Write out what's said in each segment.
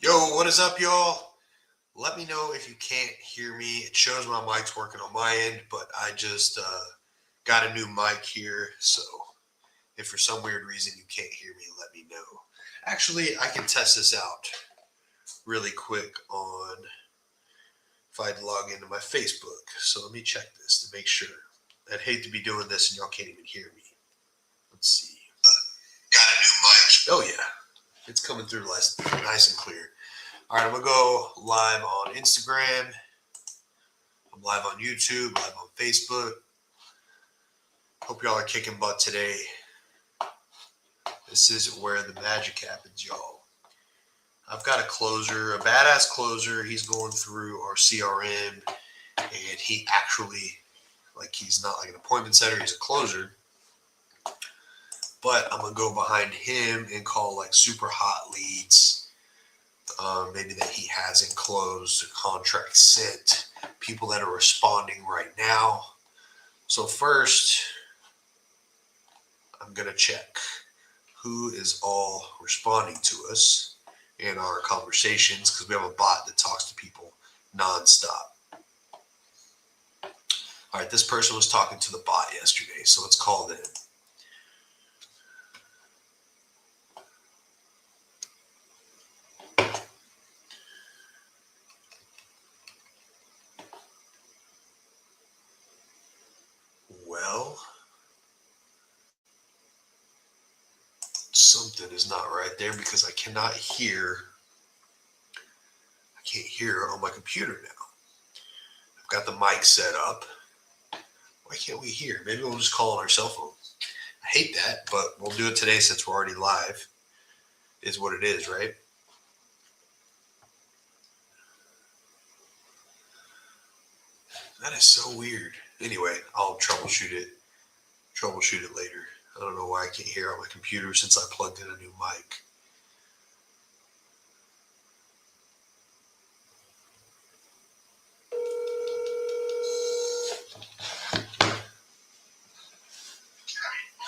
Yo, what is up, y'all? Let me know if you can't hear me. It shows my mic's working on my end, but I just got a new mic here, so if for some weird reason you can't hear me, let me know. Actually, I can test this out really quick on if I log into my Facebook. So let me check this to make sure. I'd hate to be doing this and y'all can't even hear me. Let's see. Got a new mic. Oh, yeah. It's coming through nice and clear. All right, I'm going to go live on Instagram. I'm live on YouTube, live on Facebook. Hope y'all are kicking butt today. This is where the magic happens, y'all. I've got a closer, a badass closer. He's going through our CRM, and he actually, he's not like an appointment setter. He's a closer. But I'm going to go behind him and call super hot leads. Maybe that he hasn't closed, a contract sent, people that are responding right now. So first, I'm going to check who is all responding to us in our conversations, because we have a bot that talks to people nonstop. All right, this person was talking to the bot yesterday, so let's call them. Well, something is not right there because I cannot hear. I can't hear on my computer now. I've got the mic set up. Why can't we hear? Maybe we'll just call on our cell phone. I hate that, but we'll do it today since we're already live. Is what it is, right? That is so weird. Anyway, I'll troubleshoot it later. I don't know why I can't hear on my computer since I plugged in a new mic.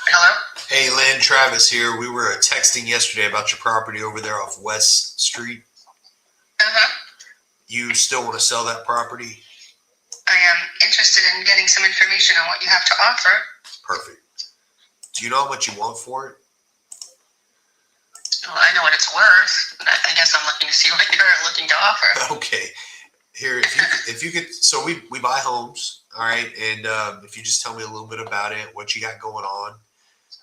Hello? Hey, Lynn, Travis here. We were texting yesterday about your property over there off West Street. Uh-huh. You still want to sell that property? I am interested in getting some information on what you have to offer. Perfect. Do you know how much you want for it? Well, I know what it's worth. I guess I'm looking to see what you're looking to offer. Okay. Here, if you could, so we buy homes, all right? And if you just tell me a little bit about it, what you got going on,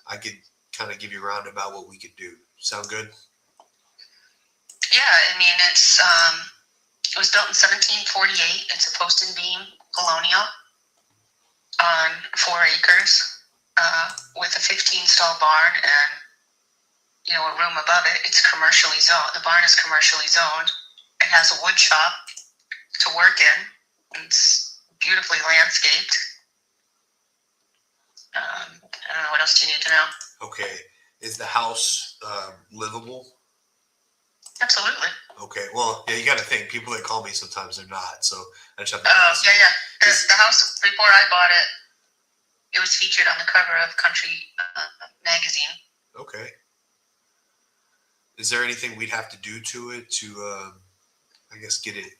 I could kind of give you a roundabout what we could do. Sound good? Yeah, I mean, it was built in 1748. It's a post and beam colonial on 4 acres with a 15-stall barn and, a room above it. It's commercially zoned. The barn is commercially zoned. It has a wood shop to work in. It's beautifully landscaped. I don't know. What else do you need to know? Okay. Is the house livable? Absolutely. Okay. Well, yeah, you got to think. People that call me sometimes they're not. So I just have to ask. Yeah. The house, before I bought it, it was featured on the cover of Country magazine. Okay. Is there anything we'd have to do to it to, I guess, get it?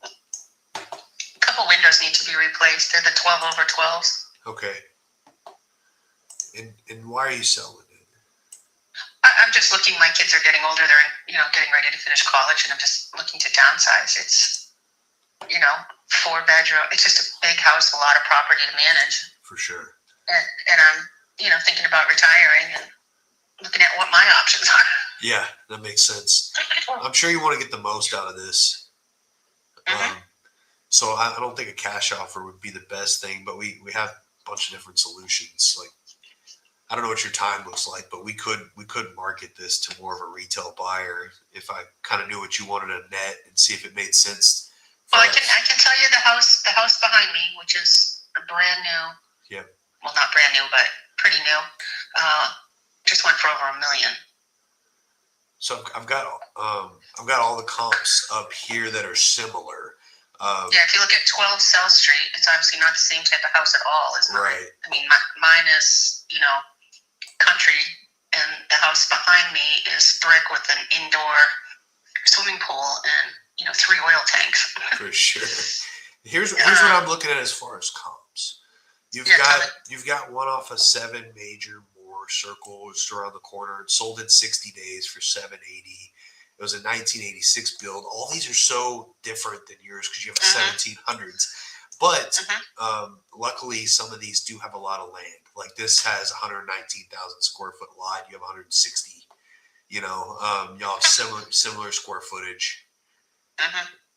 A couple windows need to be replaced. They're the 12 over 12s. Okay. And why are you selling it? I'm just looking. My kids are getting older. They're getting ready to finish college, and I'm just looking to downsize. It's 4-bedroom. It's just a big house, a lot of property to manage. For sure. And I'm thinking about retiring and looking at what my options are. Yeah, that makes sense. I'm sure you want to get the most out of this. Mm-hmm. So I don't think a cash offer would be the best thing, but we have a bunch of different solutions. I don't know what your time looks like, but we could market this to more of a retail buyer if I kind of knew what you wanted a net and see if it made sense. Well, I can tell you the house behind me, which is a brand new. Yeah. Well, not brand new, but pretty new. Just went for over $1 million. So I've got all the comps up here that are similar. Yeah, if you look at 12 South Street, it's obviously not the same type of house at all, is mine. Right. I mean, mine is, country, and the house behind me is brick with an indoor swimming pool and 3 oil tanks. For sure. Here's what I'm looking at as far as comps. You've got one off of 7 Major Moore Circle just around the corner. It sold in 60 days for $780. It was a 1986 build. All these are so different than yours because you have a 1700s. But luckily, some of these do have a lot of land. Like this has 119,000 square foot lot. You have 160. Y'all have similar square footage.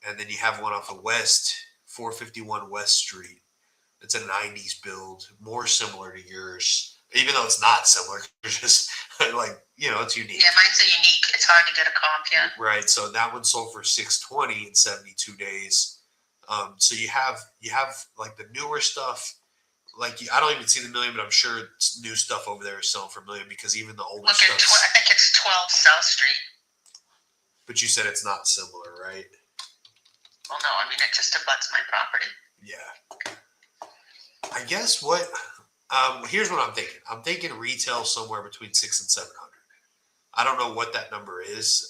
And then you have one off of West, 451 West Street. It's a 90s build, more similar to yours. Even though it's not similar, it's just it's unique. Yeah, mine's a unique. It's hard to get a comp, yeah. Right. So that one sold for $620 in 72 days. So you have like the newer stuff. Like I don't even see the $1 million, but I'm sure new stuff over there is selling for $1 million because even the older stuff. I think it's 12 South Street. But you said it's not similar, right? Well, no, I mean it just abuts my property. Yeah. I guess here's what I'm thinking. I'm thinking retail somewhere between 600 and 700. I don't know what that number is,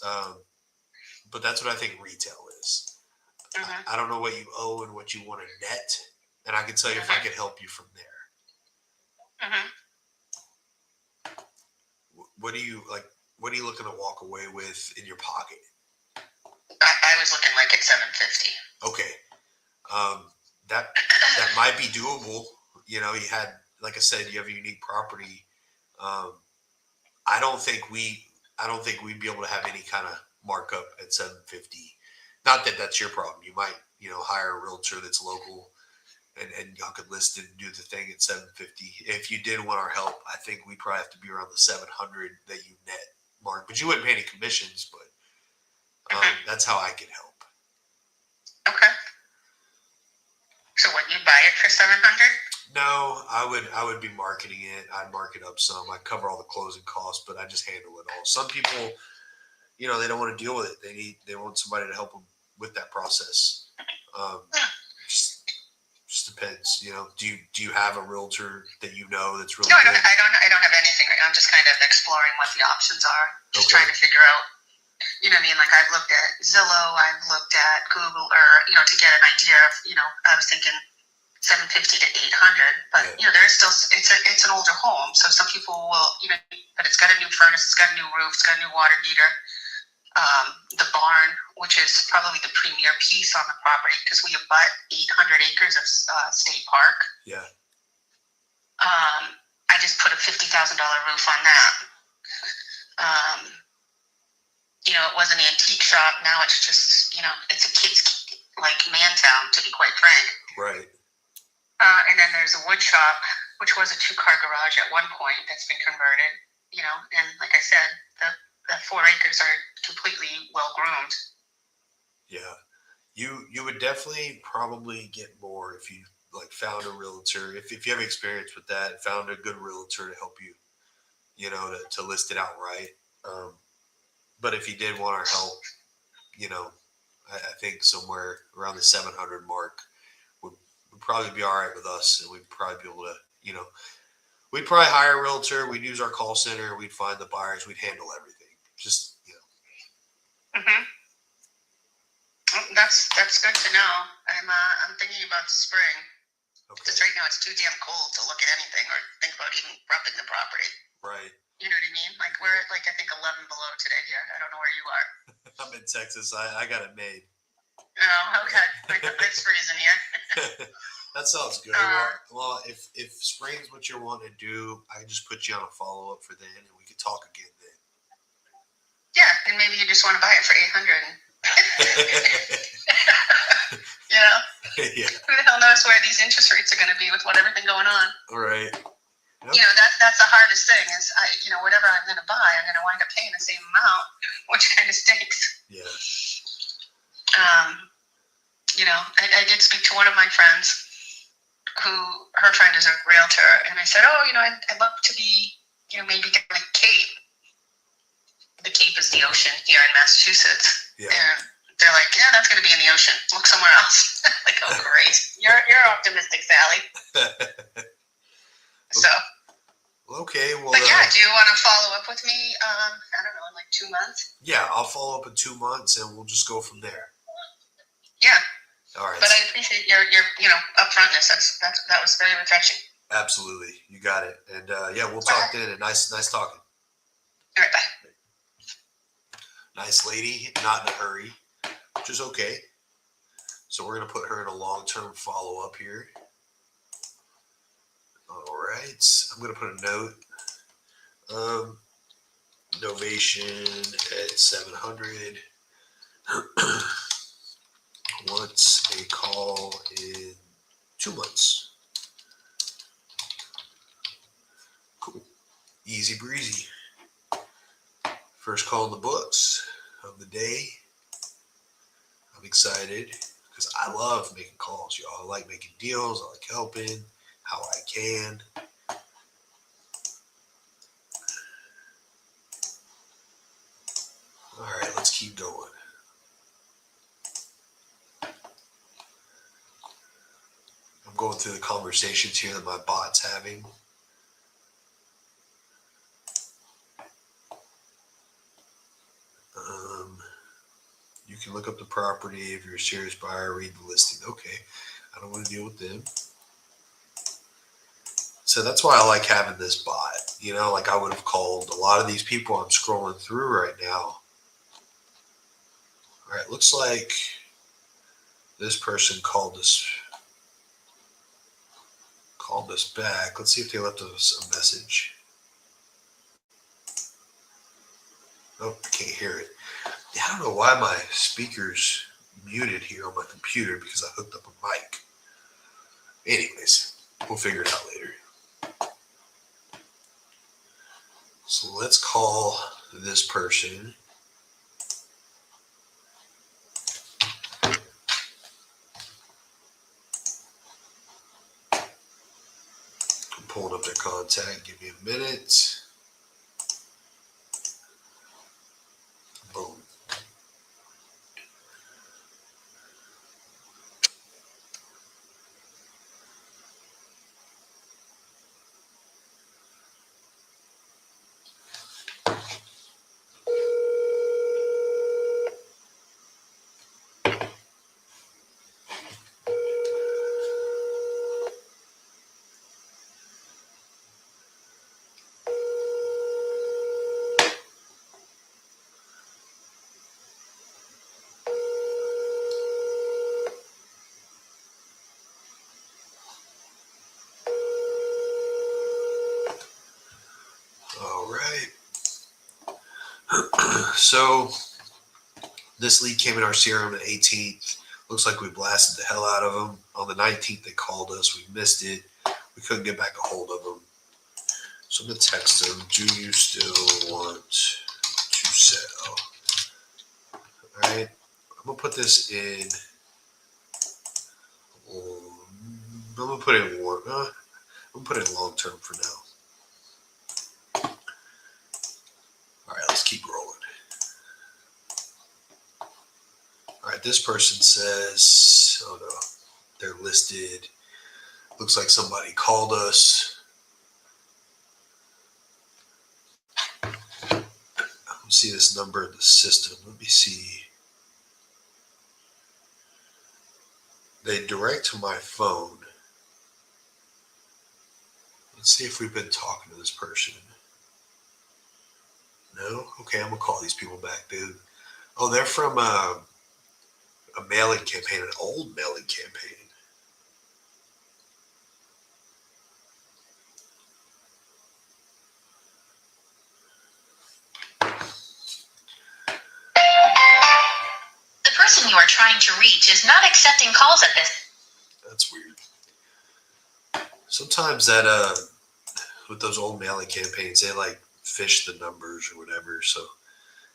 but that's what I think retail is. I don't know what you owe and what you want to net, and I can tell you if I can help you from there. What do you like? What are you looking to walk away with in your pocket? I was looking like at 750. Okay, that might be doable. You had, like I said, you have a unique property. I don't think we'd be able to have any kind of markup at 750. Not that that's your problem. You might, hire a realtor that's local, and y'all could list it and do the thing at 750. If you did want our help, I think we'd probably have to be around the 700 that you net mark. But you wouldn't pay any commissions. But that's how I can help. Okay. So what, you buy it for 700? No, I would be marketing it. I'd mark it up some. I'd cover all the closing costs, but I just handle it all. Some people, they don't want to deal with it. They want somebody to help them with that process. Just depends. Do you have a realtor that that's really No, good? I don't have anything. I'm just kind of exploring what the options are. Just trying to figure out. You know what I mean? Like I've looked at Zillow, I've looked at Google, or to get an idea of. I was thinking 750 to 800, but there's still it's an older home, so some people will but it's got a new furnace, it's got a new roof, it's got a new water heater. The barn, which is probably the premier piece on the property because we abut 800 acres of state park. Yeah. I just put a $50,000 roof on that. It was an antique shop. Now it's just it's a kid's man town, to be quite frank. Right. And then there's a wood shop, which was a 2-car garage at one point that's been converted, and like I said, the 4 acres are completely well groomed. Yeah. You would definitely probably get more if you found a realtor, if you have experience with that, found a good realtor to help you, to list it outright. But if you did want our help, I think somewhere around the 700 mark would probably be all right with us, and we'd probably be able to, we'd probably hire a realtor. We'd use our call center. We'd find the buyers. We'd handle everything. Just, That's good to know. I'm thinking about the spring. Okay. Because right now it's too damn cold to look at anything or think about even roughing the property. Right. You know what I mean? Like we're at I think 11 below today here. I don't know where you are. I'm in Texas. I got it made. Oh, okay. It's freezing here. That sounds good. Well, if spring's what you're wanting to do, I just put you on a follow up for then, and we could talk again then. Yeah, and maybe you just want to buy it for 800. Yeah. Who the hell knows where these interest rates are going to be with everything going on? All right. Yep. That's the hardest thing is whatever I'm going to buy, I'm going to wind up paying the same amount, which kind of stinks. Yeah. I did speak to one of my friends who her friend is a realtor, and I said, I'd love to be, maybe down the Cape. The Cape is the ocean here in Massachusetts. Yeah. And they're like, yeah, that's going to be in the ocean. Look somewhere else. Like, oh, great. You're optimistic, Sally. So. Okay, well, But yeah, do you want to follow up with me? I don't know, in like 2 months. yeah, I'll follow up in 2 months, and we'll just go from there. Yeah. All right. But I appreciate your upfrontness. That was very refreshing. Absolutely, you got it. And yeah, we'll talk then. And nice talking. All right, bye. Nice lady, not in a hurry, which is okay. So we're gonna put her in a long-term follow-up here. All right, I'm gonna put a note. Novation at 700. Wants a call in 2 months. Cool. Easy breezy. First call in the books of the day. I'm excited because I love making calls, y'all. I like making deals. I like helping how I can. All right, let's keep going. I'm going through the conversations here that my bot's having. You can look up the property if you're a serious buyer, read the listing. Okay, I don't want to deal with them. So that's why I like having this bot. You know, like I would have called a lot of these people I'm scrolling through right now. All right, looks like this person called us back. Let's see if they left us a message. Oh, I can't hear it. I don't know why my speaker's muted here on my computer because I hooked up a mic. Anyways, we'll figure it out later. So let's call this person. I'm pulling up their contact. Give me a minute. Boom. All right. So this lead came in our CRM on the 18th. Looks like we blasted the hell out of them. On the 19th, they called us. We missed it. We couldn't get back a hold of them. So I'm going to text them. Do you still want to sell? All right. I'm going to put this in. I'm going to put it in I'm going to put it in long term for now. All right, let's keep rolling. All right, this person says, oh no, they're listed. Looks like somebody called us. I don't see this number in the system. Let me see. They direct to my phone. Let's see if we've been talking to this person. No? Okay, I'm going to call these people back, dude. Oh, they're from a mailing campaign, an old mailing campaign. The person you are trying to reach is not accepting calls at this. That's weird. Sometimes that with those old mailing campaigns, they like fish the numbers or whatever. So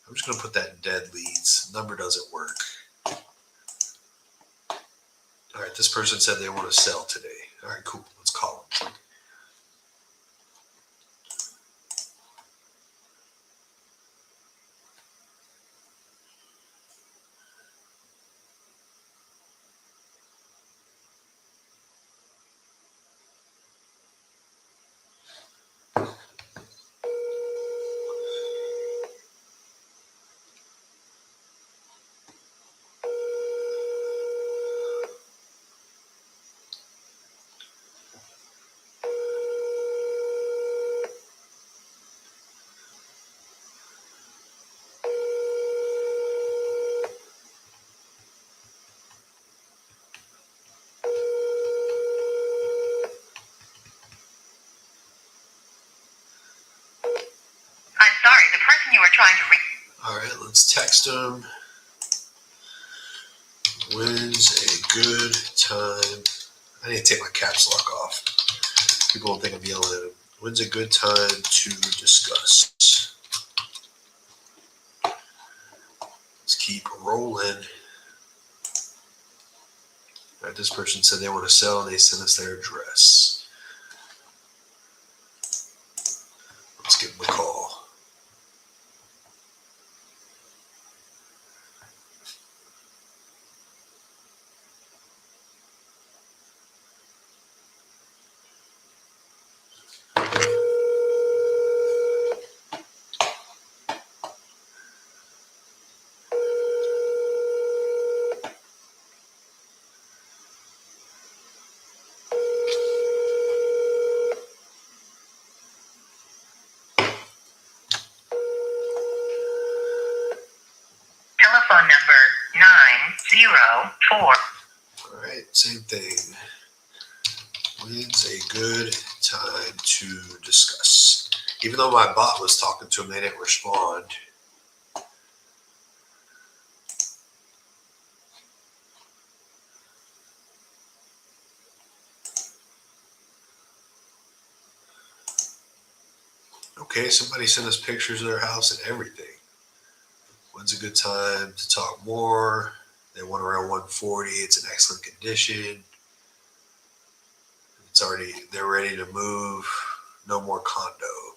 I'm just going to put that in dead leads. Number doesn't work. All right, this person said they want to sell today. All right, cool. Let's call them. trying to reach. All right, let's text him. When's a good time? I need to take my caps lock off. People don't think I'm yelling at him. When's a good time to discuss? Let's keep rolling. All right, this person said they want to sell and they sent us their address. Let's give them a call. Telephone number 904. All right, same thing. When's a good time to discuss? Even though my bot was talking to him, they didn't respond. Okay, somebody sent us pictures of their house and everything. When's a good time to talk more? They want around 140. It's in excellent condition. They're ready to move. No more condo.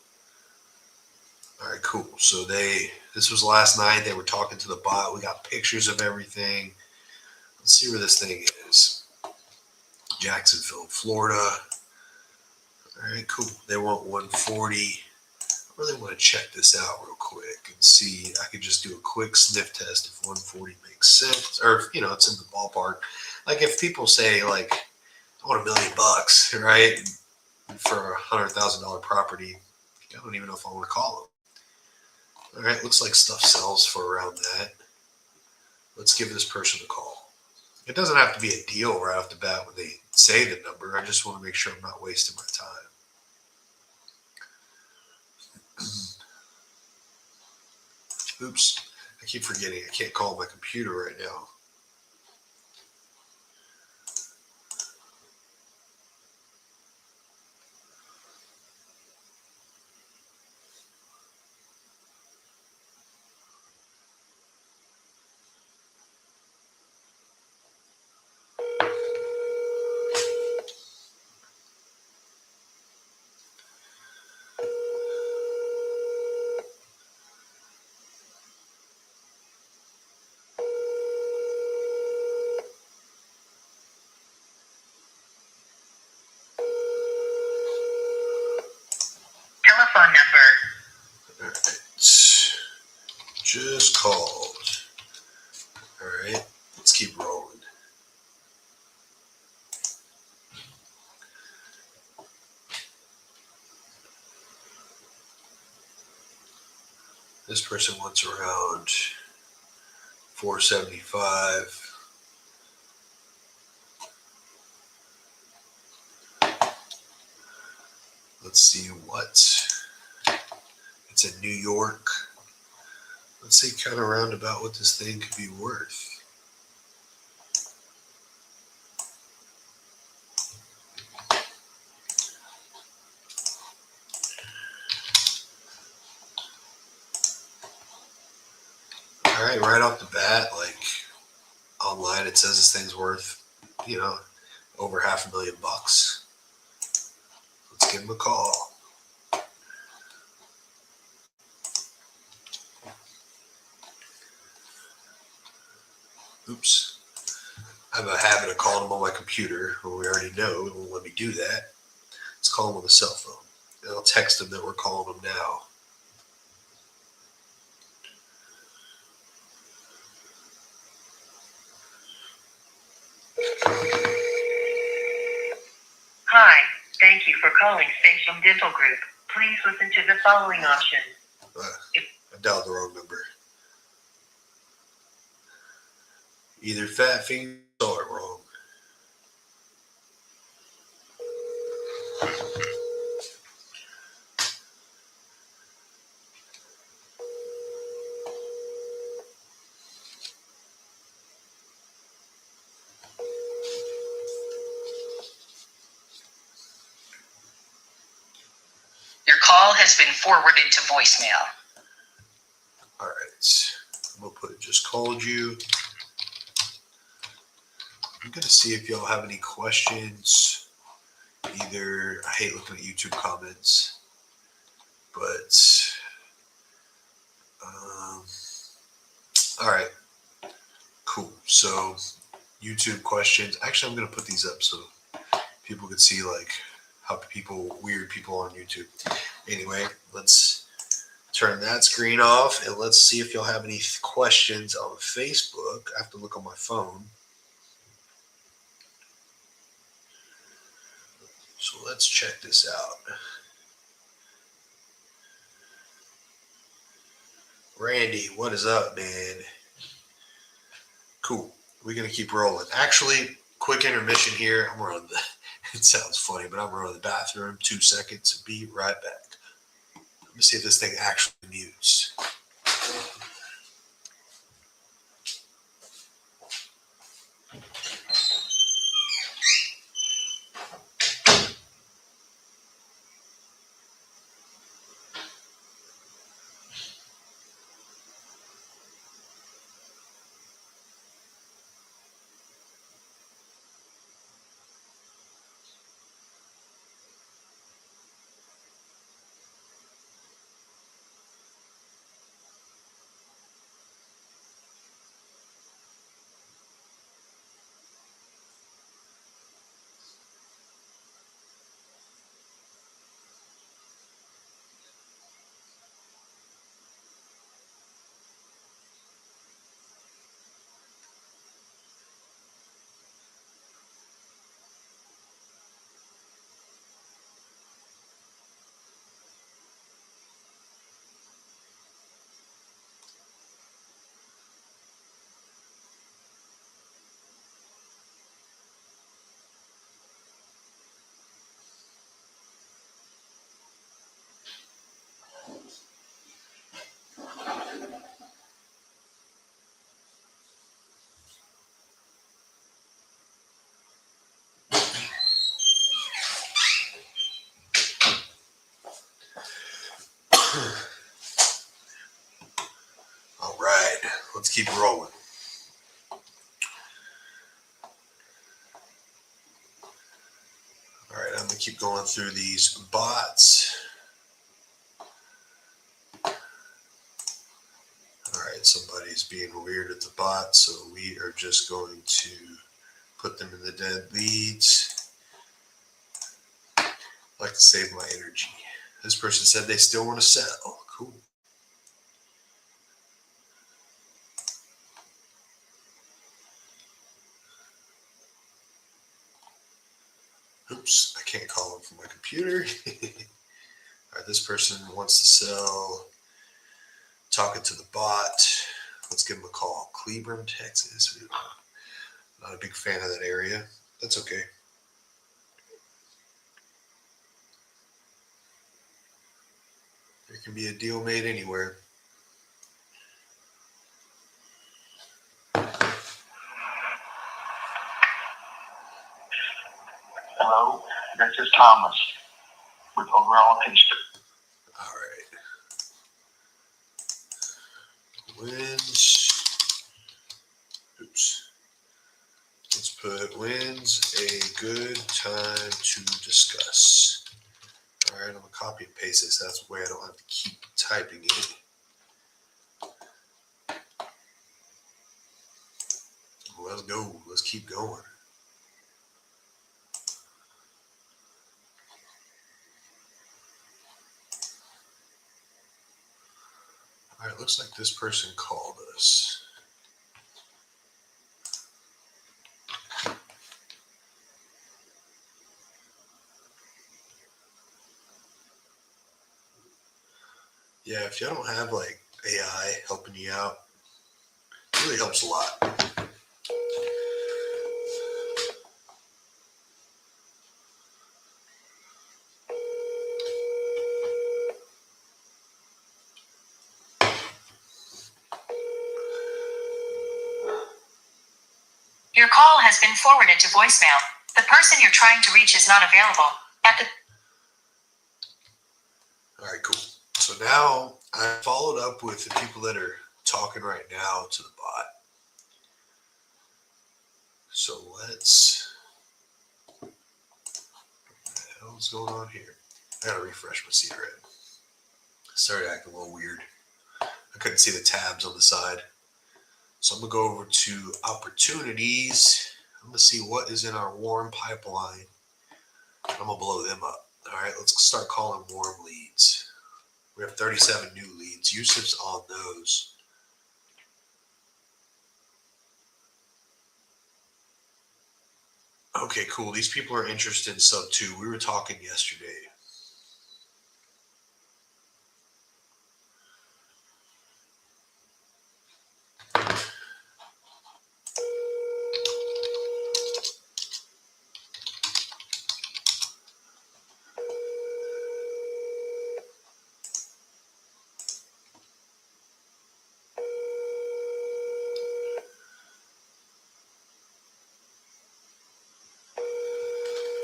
All right, cool. So this was last night. They were talking to the bot. We got pictures of everything. Let's see where this thing is. Jacksonville, Florida. All right, cool. They want 140. I really want to check this out real quick and see. I could just do a quick sniff test if 140 makes sense, or if, it's in the ballpark. Like if people say like, I want $1 million, right, for $100,000 property, I don't even know if I want to call them. All right, looks like stuff sells for around that. Let's give this person a call. It doesn't have to be a deal right off the bat when they say the number. I just want to make sure I'm not wasting my time. Oops, I keep forgetting. I can't call my computer right now. Telephone number. All right. Just called. All right. Let's keep rolling. This person wants around 475. Let's see what. It's in New York. Let's see kind of roundabout what this thing could be worth. All right, right off the bat, like online, it says this thing's worth, over $500,000. Let's give him a call. Oops. I have a habit of calling him on my computer when we already know it won't let me do that. Let's call him on the cell phone. And I'll text him that we're calling him now. Hi, thank you for calling Station Dental Group. Please listen to the following options. I dialed the wrong number. Either Fat Finger saw it wrong. has been forwarded to voicemail. All right. I'm going to put just called you. I'm going to see if y'all have any questions. Either, I hate looking at YouTube comments, but, all right. Cool. So, YouTube questions. Actually, I'm going to put these up so people can see like how weird people on YouTube. Anyway, let's turn that screen off and let's see if y'all have any questions on Facebook. I have to look on my phone. So let's check this out. Randy, what is up, man? Cool. We're going to keep rolling. Actually, quick intermission here. I'm running it sounds funny, but I'm running to the bathroom. 2 seconds. Be right back. Let me see if this thing actually mutes. All right, let's keep rolling. All right, I'm going to keep going through these bots. All right, somebody's being weird at the bot, so we are just going to put them in the dead leads. I like to save my energy. This person said they still want to sell. Cool. Oops, I can't call them from my computer. All right, this person wants to sell. Talking to the bot. Let's give them a call. Cleburne, Texas. Not a big fan of that area. That's okay. There can be a deal made anywhere. Hello, this is Thomas with Overall History. All right. Wins. Oops. Let's put wins a good time to discuss. All right, I'm going to copy and paste this. That's the way I don't have to keep typing it. Let's go. Let's keep going. All right, looks like this person called us. Yeah, if y'all don't have like AI helping you out, it really helps a lot. Your call has been forwarded to voicemail. The person you're trying to reach is not available. All right, cool. now I followed up with the people that are talking right now to the bot. So let's. What the hell's going on here? I gotta refresh my CRM. Started acting a little weird. I couldn't see the tabs on the side. So I'm gonna go over to opportunities. I'm gonna see what is in our warm pipeline. I'm gonna blow them up. All right, let's start calling warm leads. We have 37 new leads. Yusuf's on those. Okay, cool. These people are interested in sub 2. We were talking yesterday.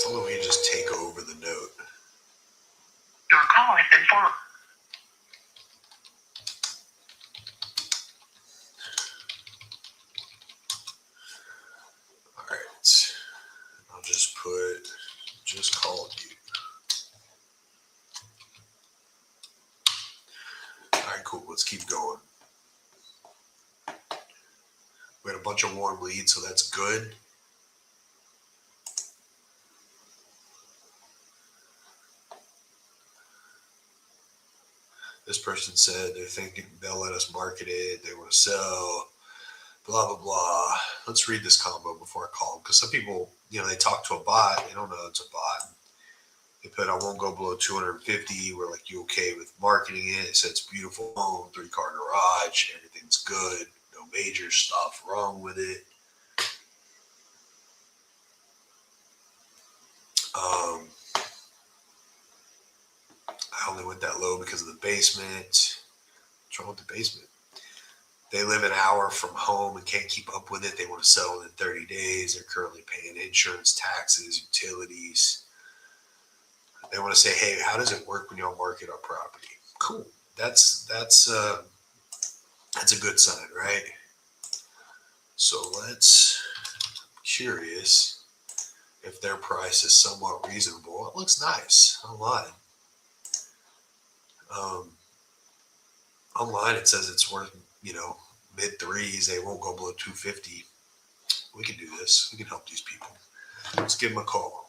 Tell them we just take over the note. Your call has been forwarded. All right. I'll just put, just called you. All right, cool. Let's keep going. We had a bunch of warm leads, so that's good. This person said they're thinking they'll let us market it. They want to sell, blah, blah, blah. Let's read this combo before I call them. Because some people, they talk to a bot. They don't know it's a bot. They put, I won't go below 250. We're like, you okay with marketing it? It said it's beautiful home, 3-car garage. Everything's good. No major stuff wrong with it. I only went that low because of the basement. What's wrong with the basement? They live an hour from home and can't keep up with it. They want to sell within 30 days. They're currently paying insurance, taxes, utilities. They want to say, hey, how does it work when y'all market our property? Cool. That's a good sign, right? So curious if their price is somewhat reasonable. It looks nice online. Online it says it's worth, mid threes. They won't go below 250. We can do this. We can help these people. Let's give them a call.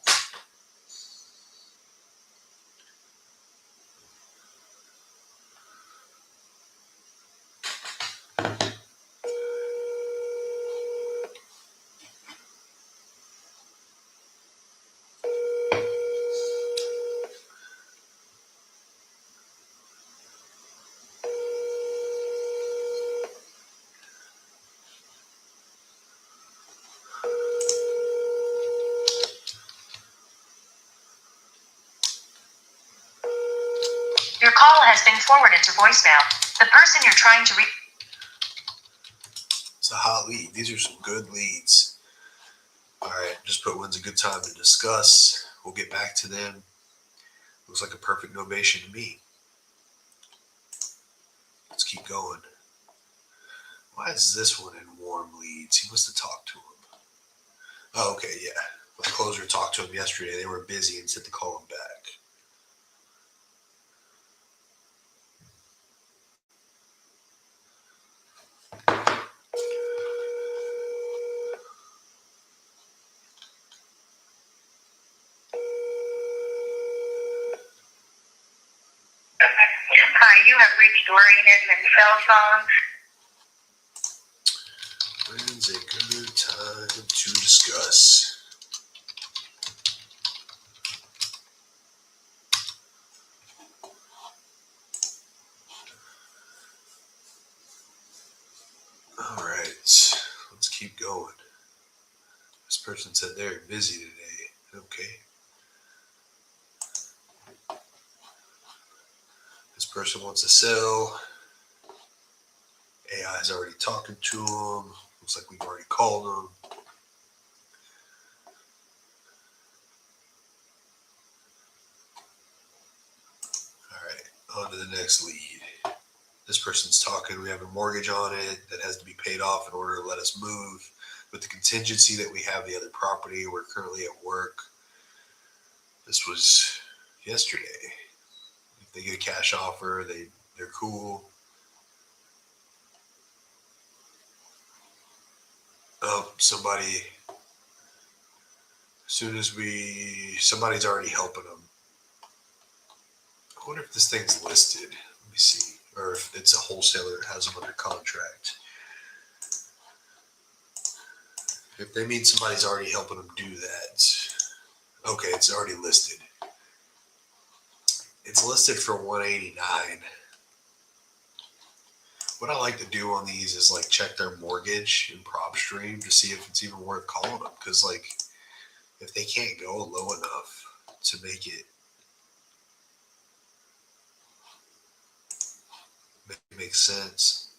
Your call has been forwarded to voicemail. The person you're trying to reach. It's a hot lead. These are some good leads. All right, just put when's a good time to discuss. We'll get back to them. Looks like a perfect novation to me. Let's keep going. Why is this one in warm leads? He must have talked to him. Oh, okay, yeah. My closer talked to him yesterday. They were busy and said to call him back. Hi, you have reached Doreen Edmonds' cell phone. When's a good time to discuss? All right, let's keep going. This person said they're busy today. Okay. This person wants to sell. AI is already talking to them. Looks like we've already called them. All right, on to to the next lead. This person's talking, we have a mortgage on it that has to be paid off in order to let us move. With the contingency that we have the other property, we're currently at work. This was yesterday. If they get a cash offer, they're cool. Oh, somebody's already helping them. I wonder if this thing's listed. Let me see. Or if it's a wholesaler that has them under contract. If they mean somebody's already helping them do that. Okay, it's already listed. It's listed for $189. What I like to do on these is like check their mortgage in PropStream to see if it's even worth calling them. Because like if they can't go low enough to make it make sense.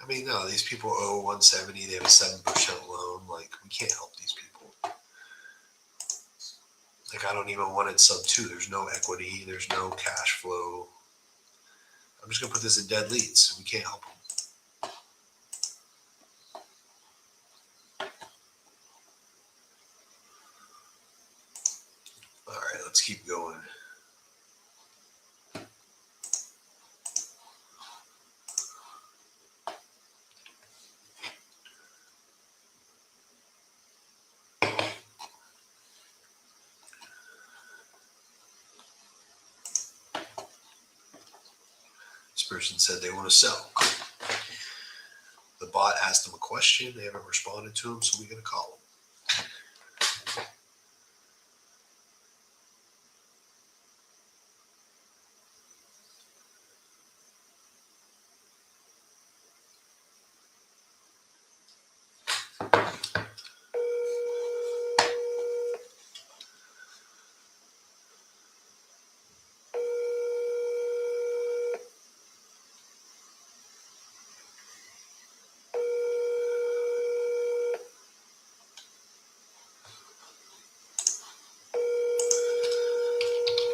I mean, no, these people owe 170. They have a 7% loan. Like we can't help these people. Like I don't even want it sub 2. There's no equity. There's no cash flow. I'm just gonna put this in dead leads. We can't help them. All right, let's keep going. This person said they want to sell. The bot asked them a question. They haven't responded to them, so we're going to call them.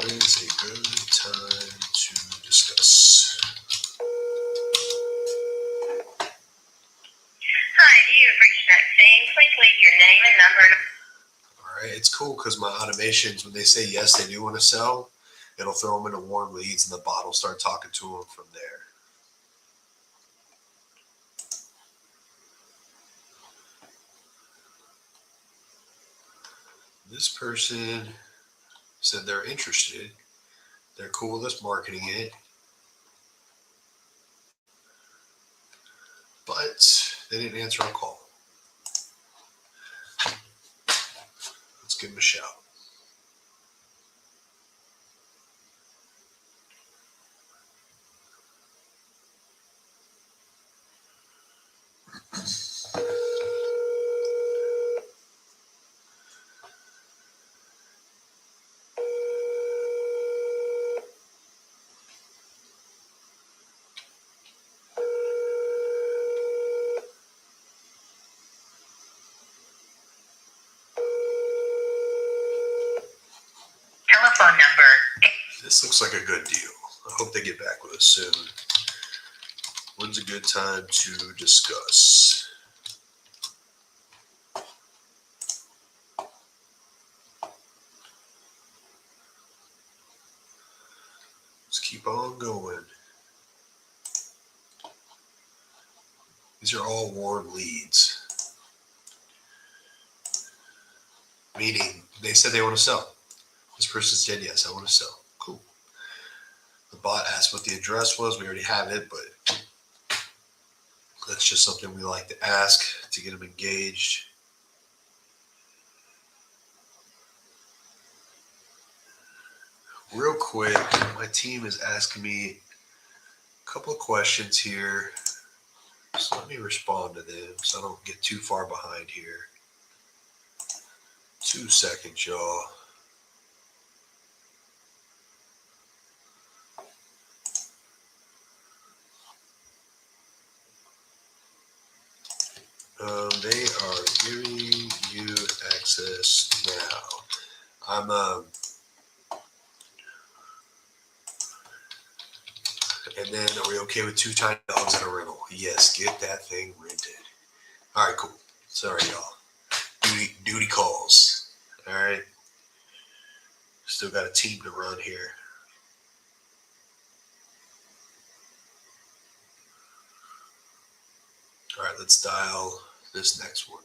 When's a good time to discuss? Hi, you've reached that team. Please leave your name and number. All right, it's cool because my automations, when they say yes, they do want to sell, it'll throw them into warm leads and the bot will start talking to them from there. This person said they're interested. They're cool with us marketing it. But they didn't answer our call. Let's give them a shout. Telephone number. This looks like a good deal. I hope they get back with us soon. When's a good time to discuss? Let's keep on going. These are all warm leads. Meaning they said they want to sell. This person said, yes, I want to sell. Cool. The bot asked what the address was. We already have it, but that's just something we like to ask to get them engaged. Real quick, my team is asking me a couple of questions here. So let me respond to them so I don't get too far behind here. 2 seconds, y'all. They are giving you access now. And then, are we okay with 2 tiny dogs in a rental? Yes, get that thing rented. All right, cool. Sorry, y'all. Duty calls. All right. Still got a team to run here. All right, let's dial this next one.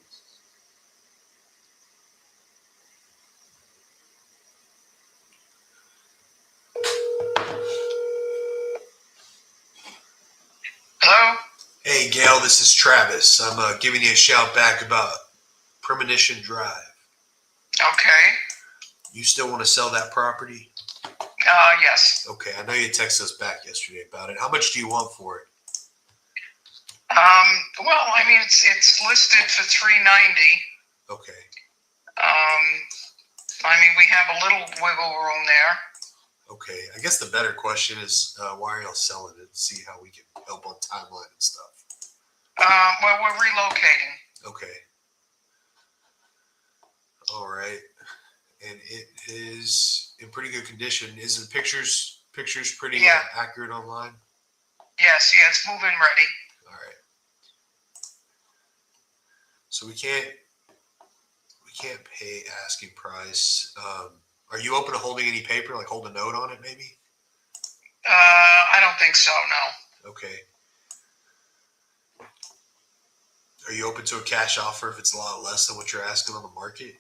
Hello? Hey, Gail, this is Travis. I'm giving you a shout back about Premonition Drive. Okay. You still want to sell that property? Yes. Okay, I know you texted us back yesterday about it. How much do you want for it? Well, I mean, it's listed for $390. Okay. I mean, we have a little wiggle room there. Okay. I guess the better question is why are y'all selling it? See how we can help on timeline and stuff. Well, we're relocating. Okay. All right. And it is in pretty good condition. Is the pictures pretty accurate online? Yes, yeah, it's move-in ready. All right. So we can't pay asking price. Are you open to holding any paper, like hold a note on it, maybe? I don't think so. No. Okay. Are you open to a cash offer if it's a lot less than what you're asking on the market?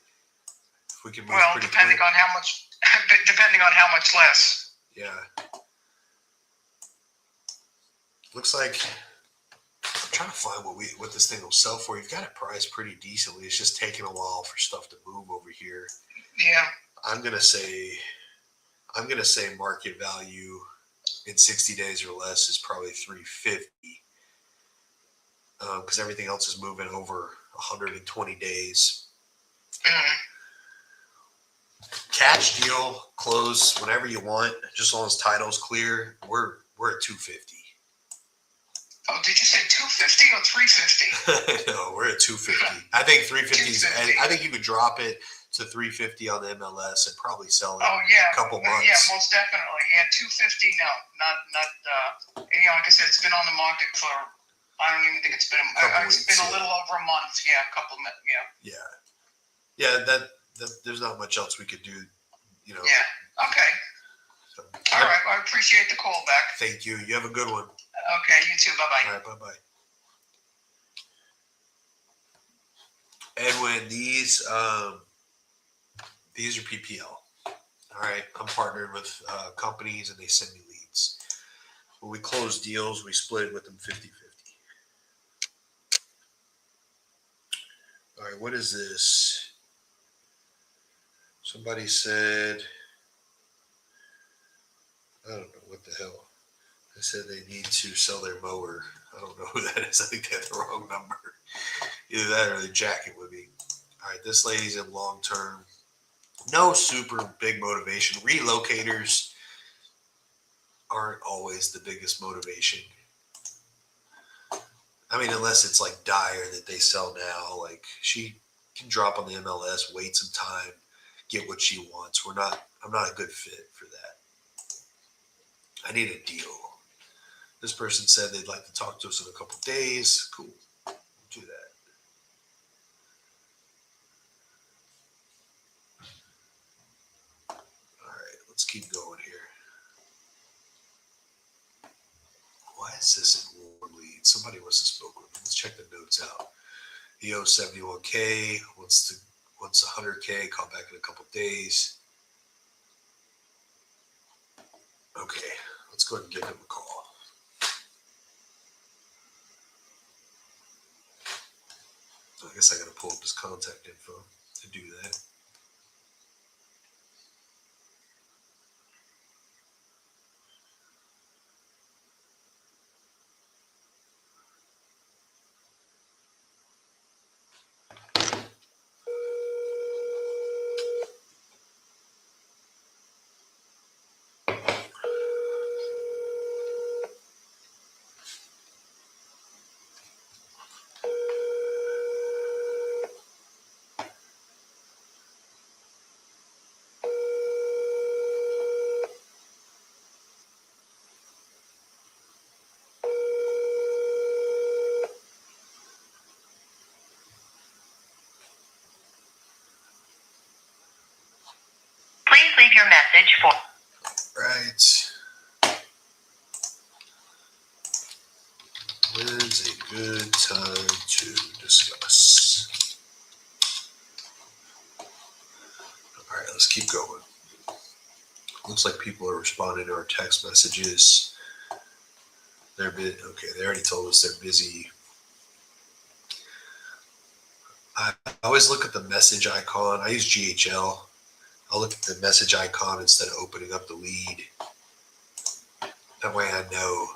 If we can move Well, pretty depending quick. on how much. Depending on how much less. Yeah. Looks like I'm trying to find what this thing will sell for. You've got it priced pretty decently. It's just taking a while for stuff to move over here. Yeah. I'm gonna say market value in 60 days or less is probably 350. Because everything else is moving over 120 days. Mm. Catch deal, close whenever you want, just as long as title's clear. We're at 250. Oh, did you say 250 or 350? No, we're at 250. I think 350 is. 250. I think you could drop it to 350 on the MLS and probably sell it Oh yeah, in a couple months. Yeah, most definitely. Yeah, 250. No, not. Like I said, it's been on the market for. I don't even think it's been. It's been a little over a month. Yeah, a couple months. Yeah. Yeah. That there's not much else we could do. You know. Yeah. Okay. So, All right. Well, I appreciate the call back. Thank you. You have a good one. Okay. You too. Bye bye. All right. Bye bye. Edwin, these are PPL. All right, I'm partnered with companies and they send me leads. When we close deals, we split it with them 50-50. All right, what is this? Somebody said, I don't know what the hell. They said they need to sell their mower. I don't know who that is. I think they have the wrong number. Either that or the jacket would be. All right, this lady's in long term. No super big motivation. Relocators aren't always the biggest motivation. I mean, unless it's like dire that they sell now, like she can drop on the MLS, wait some time, get what she wants. I'm not a good fit for that. I need a deal. This person said they'd like to talk to us in a couple days. Cool. We'll do that. All right, let's keep going here. Why is this in warm lead? Somebody must have spoken with me. Let's check the notes out. He owes 71K, wants 100K, call back in a couple days. Okay, let's go ahead and give him a call. I guess I got to pull up his contact info to do that. message for. Right. When's a good time to discuss? All right, let's keep going. Looks like people are responding to our text messages. They're okay. They already told us they're busy. I always look at the message icon. I use GHL. I'll look at the message icon instead of opening up the lead. That way I know.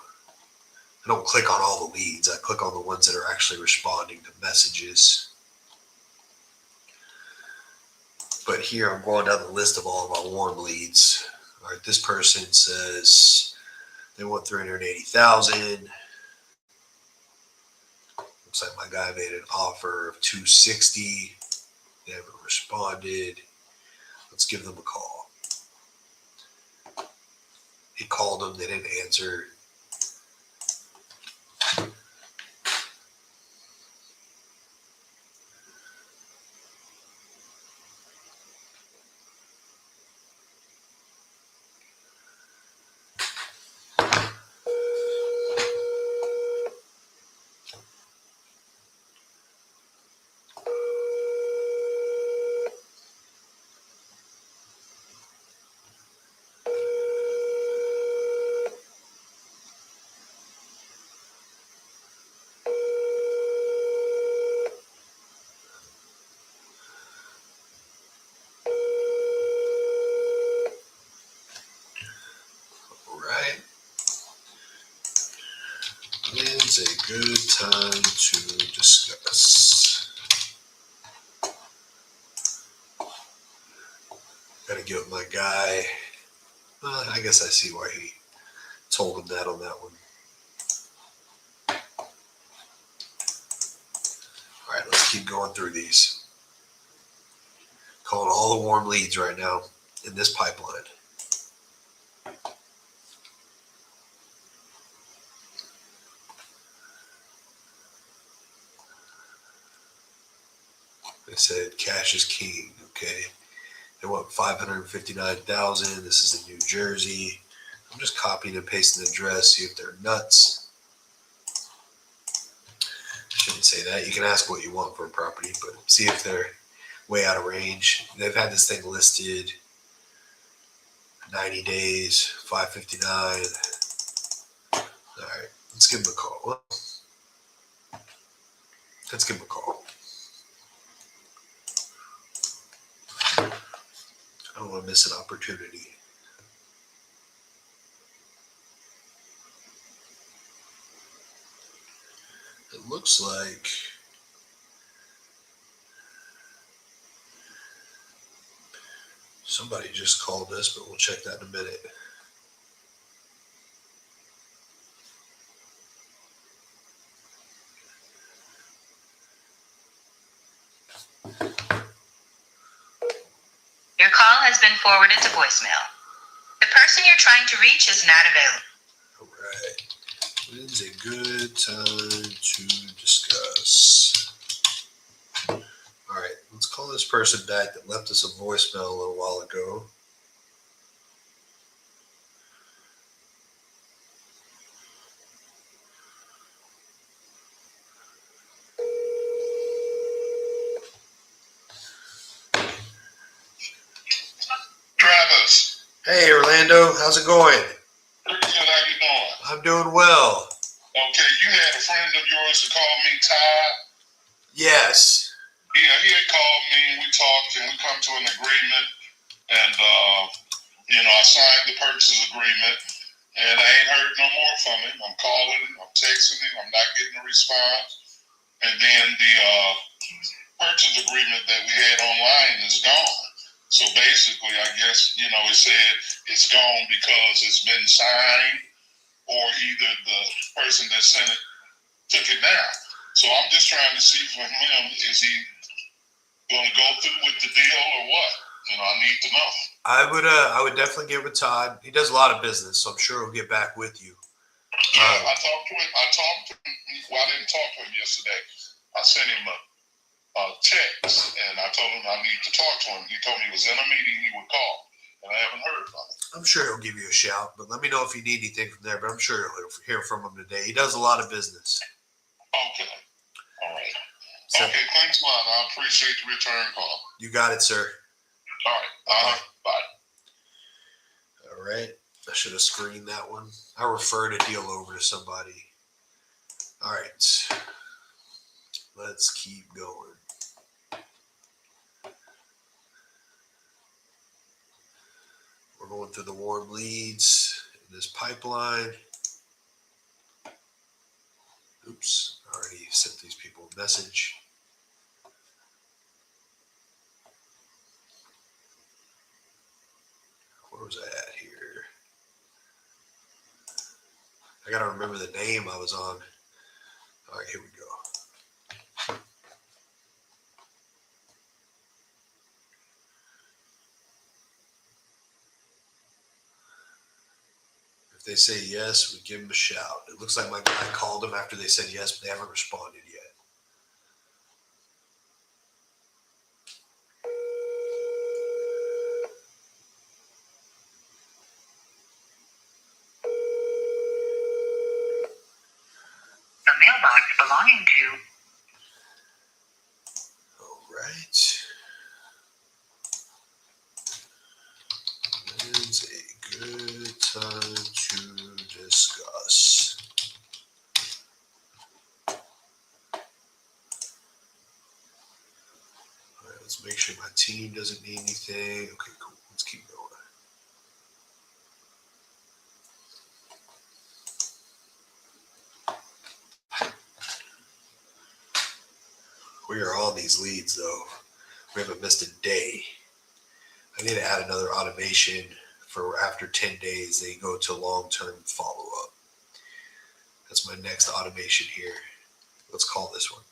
I don't click on all the leads. I click on the ones that are actually responding to messages. But here I'm going down the list of all of my warm leads. All right, this person says they want 380,000. Looks like my guy made an offer of 260. They haven't responded. Let's give them a call. He called them. They didn't answer. Right. When's a good time to discuss? Gotta get with my guy. I guess I see why he told him that on that one. All right, let's keep going through these. Calling all the warm leads right now in this pipeline. They said cash is king. Okay. They want 559,000. This is in New Jersey. I'm just copying and pasting the address, see if they're nuts. Shouldn't say that. You can ask what you want for a property, but see if they're way out of range. They've had this thing listed 90 days, 559. All right, let's give them a call. Let's give them a call. I don't want to miss an opportunity. It looks like somebody just called us, but we'll check that in a minute. Your call has been forwarded to voicemail. The person you're trying to reach is not available. All right. When's a good time to discuss? All right, let's call this person back that left us a voicemail a little while ago. Travis. Hey, Orlando, how's it going? Pretty good. How you doing? I'm doing well. Okay, you had a friend of yours that called me Todd. Yes. Yeah, he had called me and we talked and we come to an agreement. And, I signed the purchase agreement and I ain't heard no more from him. I'm calling him, I'm texting him, I'm not getting a response. And then the purchase agreement that we had online is gone. So basically, I guess, it said it's gone because it's been signed or either the person that sent it took it down. So I'm just trying to see from him, is he going to go through with the deal or what? I need to know. I would definitely get with Todd. He does a lot of business, so I'm sure he'll get back with you. Yeah, I talked to him. Well, I didn't talk to him yesterday. I sent him a text, and I told him I need to talk to him. He told me he was in a meeting. He would call, and I haven't heard nothing. I'm sure he'll give you a shout, but let me know if you need anything from there. But I'm sure you'll hear from him today. He does a lot of business. Okay. All right. So, Okay, thanks a lot. I appreciate the return call. you got it, sir. All right. Bye. All right. I should have screened that one. I referred a deal over to somebody. All right. Let's keep going. We're going through the warm leads in this pipeline. Oops, I already sent these people a message. Where was I at here? I gotta remember the name I was on. All right, here we go. If they say yes, we give them a shout. It looks like my guy called them after they said yes, but they haven't responded yet. The mailbox belonging to All right. When's a good time to discuss? All right, let's make sure my team doesn't need anything. Okay, cool. Let's keep going. We are on these leads, though. We haven't missed a day. I need to add another automation for after 10 days, they go to long-term follow-up. That's my next automation here. Let's call this one.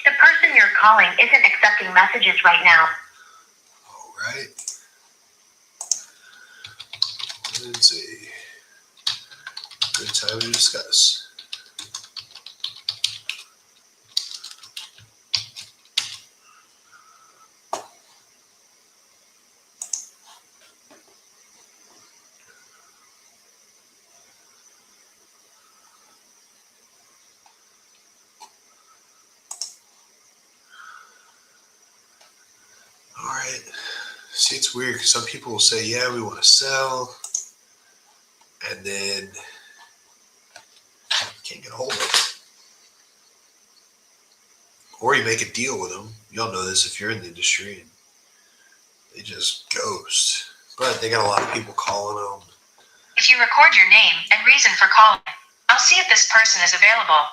the person you're calling isn't accepting messages right now. All right. It's a good time to discuss. All right. See, it's weird because some people will say, yeah, we want to sell. And then can't get a hold of them. Or you make a deal with them. Y'all know this if you're in the industry. And they just ghost. But they got a lot of people calling them. If you record your name and reason for calling, I'll see if this person is available.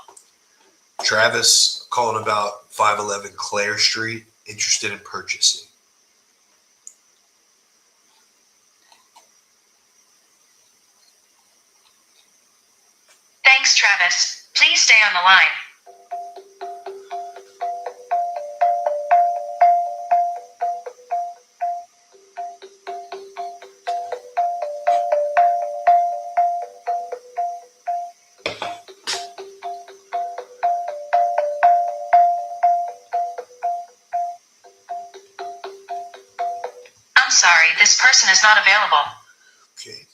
Travis calling about 511 Clare Street, interested in purchasing. Thanks, Travis. Please stay on the line. I'm sorry, this person is not available. Okay.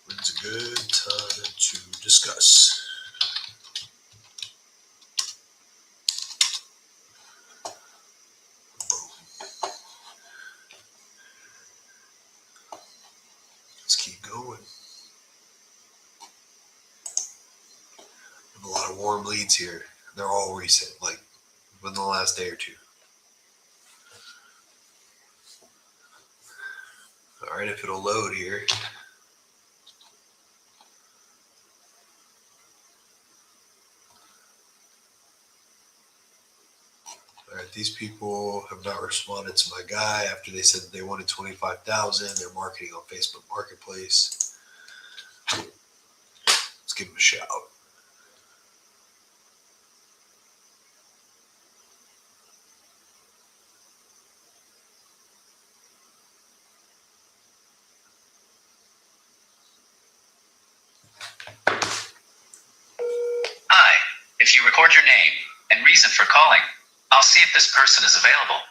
When's a good time to discuss? Let's keep going. I have a lot of warm leads here. They're all recent, like within the last day or two. right, if it'll load here. All right, these people have not responded to my guy after they said they wanted 25,000. They're marketing on Facebook Marketplace. Let's give them a shout. Hi, if you record your name and reason for calling, I'll see if this person is available.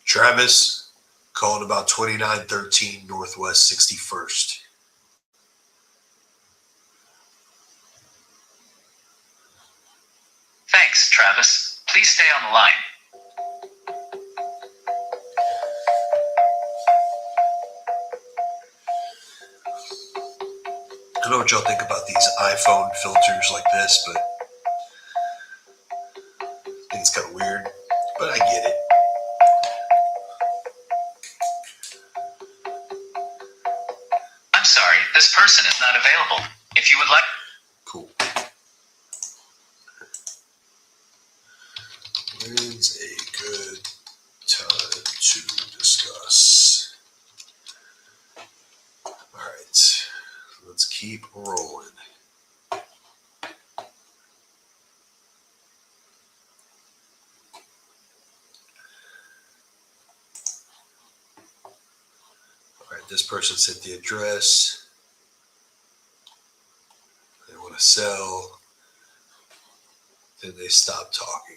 Travis, calling about 2913 Northwest 61st. Thanks, Travis. Please stay on the line. I don't know what y'all think about these iPhone filters like this, but I think it's kind of weird, but I get it. I'm sorry, this person is not available. If you would like... Cool. When's a good time to discuss? All right, let's keep rolling. All right, this person sent the address. They want to sell. Then they stop talking.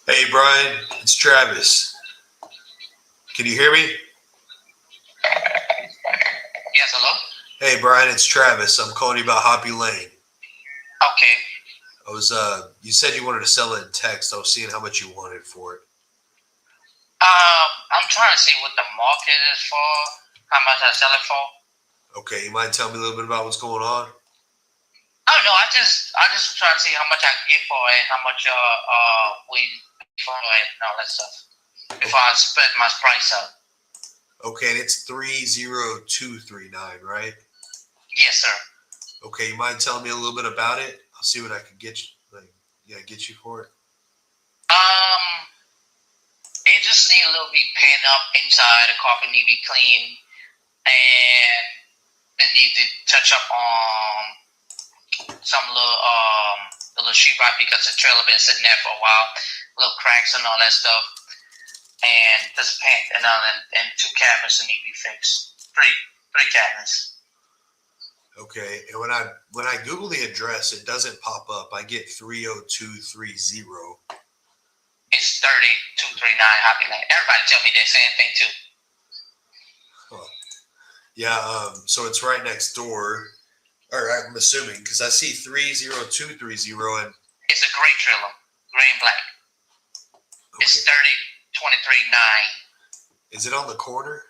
Hey, Brian, it's Travis. Can you hear me? Yes, hello? Hey, Brian, it's Travis. I'm calling you about Hoppy Lane. Okay. You said you wanted to sell it in text. I was seeing how much you wanted for it. I'm trying to see what the market is for, how much I sell it for. Okay, you mind telling me a little bit about what's going on? Oh no, I just trying to see how much I can get for it, how much we for it and all that stuff. If I spread my price out. Okay, and it's 30239, right? Yes, sir. Okay, you mind telling me a little bit about it? I'll see what I can get you, get you for it. It just need a little bit paint up inside. The carpet need to be clean, and it need to touch up on some little sheetrock because the trailer been sitting there for a while, little cracks and all that stuff. And this paint and two cabinets that need to be fixed. Three cabinets. Okay, and when I Google the address, it doesn't pop up. I get 30230. It's 3239 Hoppy Lane. Everybody tell me the same thing too. Huh. Yeah, so it's right next door. Or I'm assuming because I see 30230 and It's a gray trailer, gray and black. okay. It's 30239. Is it on the corner?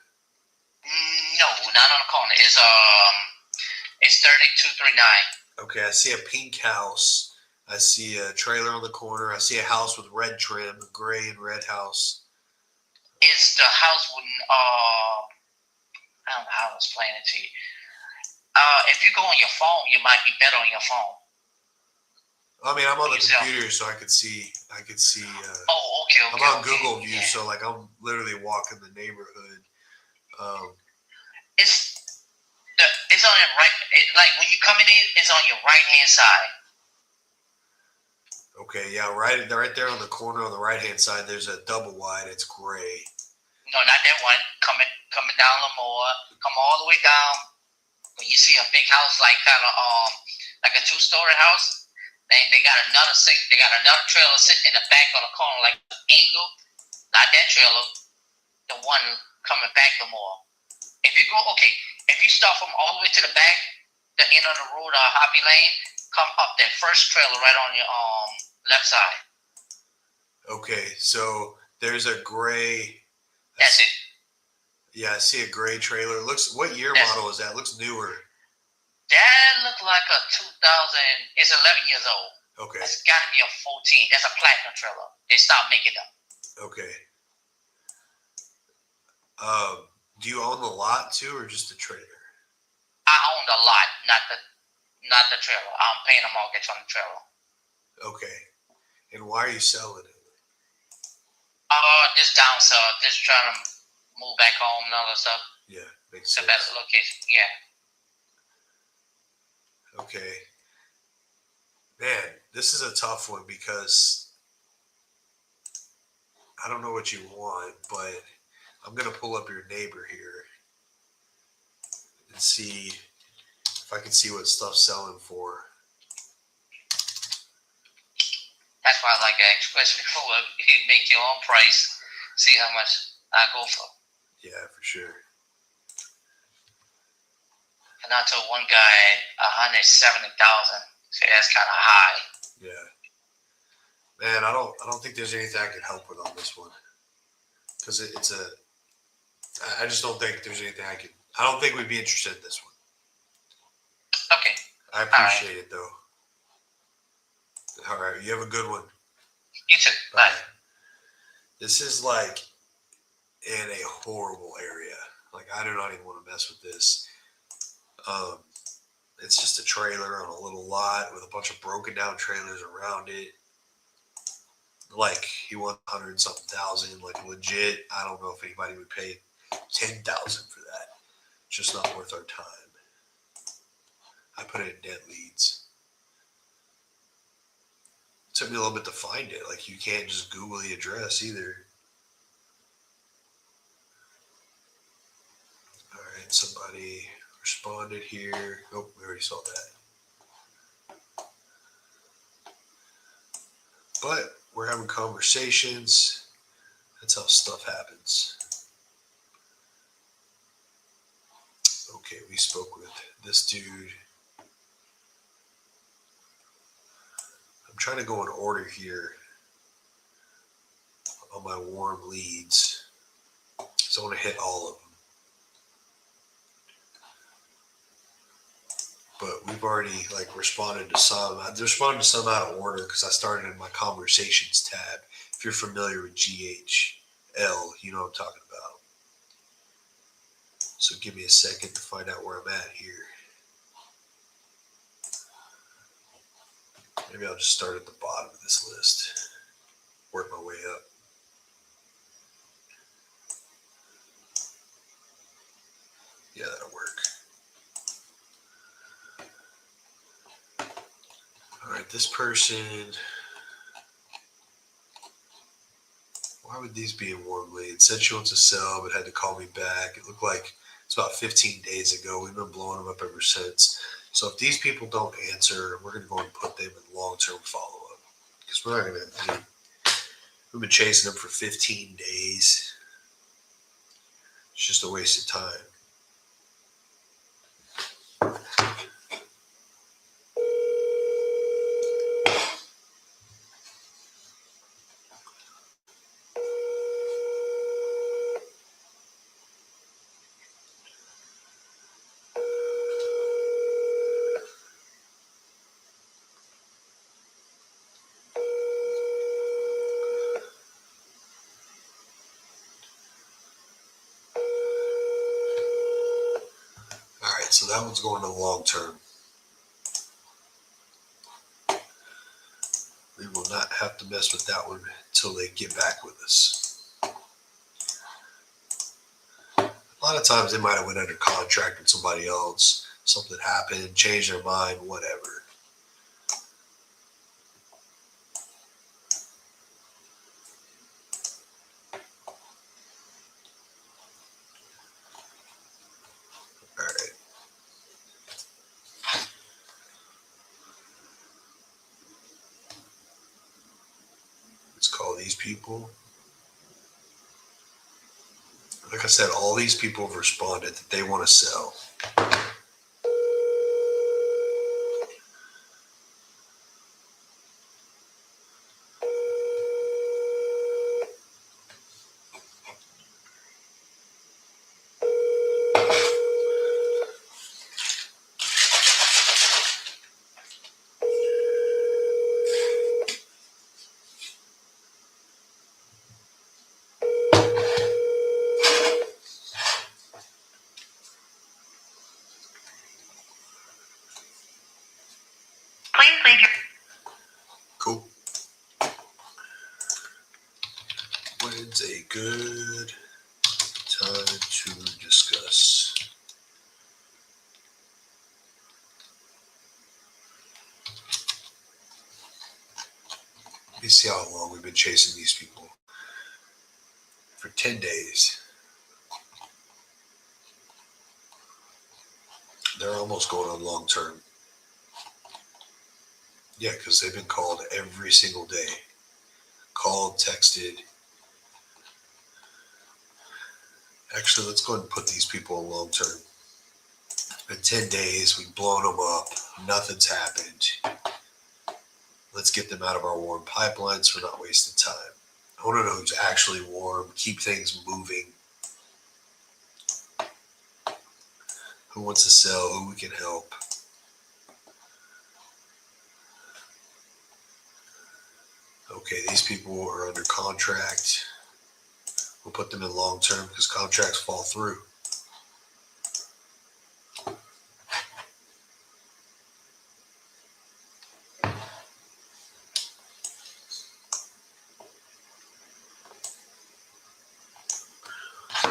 No, not on the corner. It's 3239. Okay, I see a pink house. I see a trailer on the corner. I see a house with red trim, a gray and red house. It's the house with I don't know how to explain it to you. If you go on your phone, you might be better on your phone. I mean, I'm on the Yourself. computer, so I could see. Oh, okay. I'm on okay. Google View, Yeah. so like I'm literally walking the neighborhood. It's on your right. Like when you coming in, it's on your right hand side. Okay, yeah, right there on the corner on the right hand side. There's a double wide. It's gray. No, not that one. Coming down a little more. Come all the way down. When you see a big house, like kind of like a 2-story house, they got another trailer sitting in the back on the corner, like an angle. Not that trailer. The one coming back the more. If you start from all the way to the back, the end of the road, Hoppy Lane, come up that first trailer right on your left side. Okay, so there's a gray. That's it. Yeah, I see a gray trailer. It looks. What year That's- model is that? It looks newer. That looked like a 2000. It's 11 years old. Okay. That's got to be a 14. That's a platinum trailer. They stopped making them. Okay. Do you own the lot too, or just the trailer? I own the lot, not the trailer. I'm paying a mortgage on the trailer. Okay. And why are you selling it? Just down south, just trying to move back home and all that stuff. Yeah, makes It's a sense. better location. Yeah. Okay. Man, this is a tough one because I don't know what you want, but I'm gonna pull up your neighbor here and see if I can see what stuff's selling for. That's why I like to ask questions before you make your own price, see how much I go for. Yeah, for sure. And I told one guy 170,000. So that's kind of high. Yeah. Man, I don't think there's anything I can help with on this one because I just don't think there's anything I don't think we'd be interested in this one. Okay. I appreciate it though. All right, you have a good one. You too. Bye. This is like in a horrible area. Like I do not even want to mess with this. It's just a trailer on a little lot with a bunch of broken down trailers around it. Like he wants 100 something thousand, like legit. I don't know if anybody would pay 10,000 for that. It's just not worth our time. I put it in dead leads. It took me a little bit to find it. Like you can't just Google the address either. All right, somebody responded here. Oh, we already saw that. But we're having conversations. That's how stuff happens. Okay, we spoke with this dude. I'm trying to go in order here on my warm leads. So I want to hit all of them. But we've already like responded to some. I responded to some out of order because I started in my conversations tab. If you're familiar with GHL, you know what I'm talking about. So give me a second to find out where I'm at here. Maybe I'll just start at the bottom of this list. Work my way up. Yeah, that'll work. All right, this person, why would these be in warm leads? Said she wants to sell, but had to call me back. It looked like it's about 15 days ago. We've been blowing them up ever since. So if these people don't answer, we're going to go and put them in long-term follow-up because we're not going to, we've been chasing them for 15 days. It's just a waste of time. All right, so that one's going to the long term. We will not have to mess with that one until they get back with us. A lot of times they might have went under contract with somebody else. Something happened, changed their mind, whatever. All right. Let's call these people. Like I said, all these people have responded that they want to sell. discuss. Let me see how long we've been chasing these people. For 10 days. They're almost going on long term. Yeah, because they've been called every single day. Called, texted. Actually, let's go ahead and put these people on long term. In 10 days, we've blown them up. Nothing's happened. Let's get them out of our warm pipelines so we're not wasting time. I want to know who's actually warm. Keep things moving. Who wants to sell? Who we can help? Okay, these people are under contract. We'll put them in long term because contracts fall through.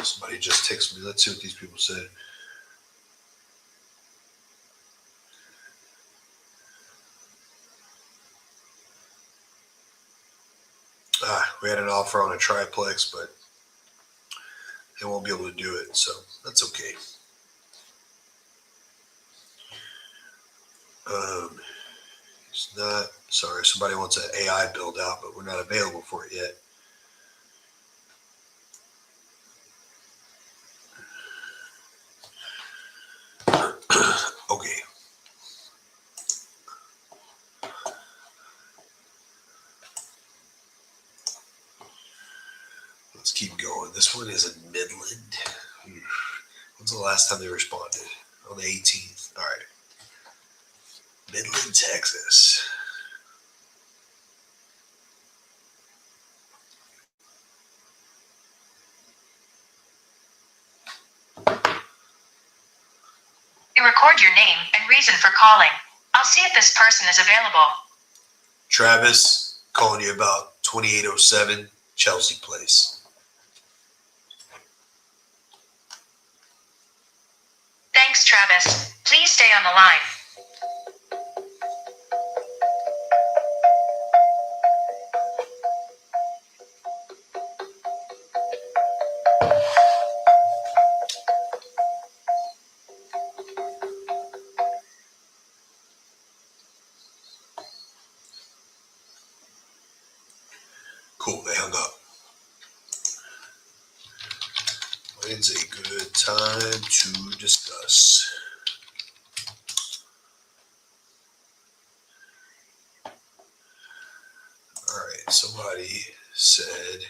Somebody just texted me. Let's see what these people said. We had an offer on a triplex, but they won't be able to do it, so that's okay. It's not, sorry, somebody wants an AI build out, but we're not available for it yet. Okay. Let's keep going. This one is in Midland. When's the last time they responded? On the 18th. All right. Midland, Texas. You record your name and reason for calling. I'll see if this person is available. Travis, calling you about 2807 Chelsea Place. Thanks, Travis. Please stay on the line. Cool, they hung up. When's a good time to discuss? All right, somebody said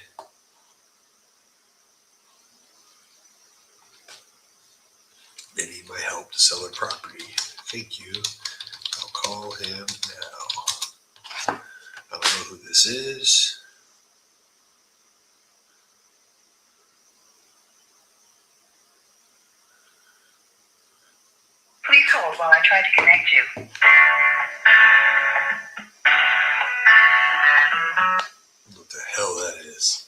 they need my help to sell their property. Thank you. I'll call him now. I don't know who this is. Please hold while I try to connect you. What the hell that is?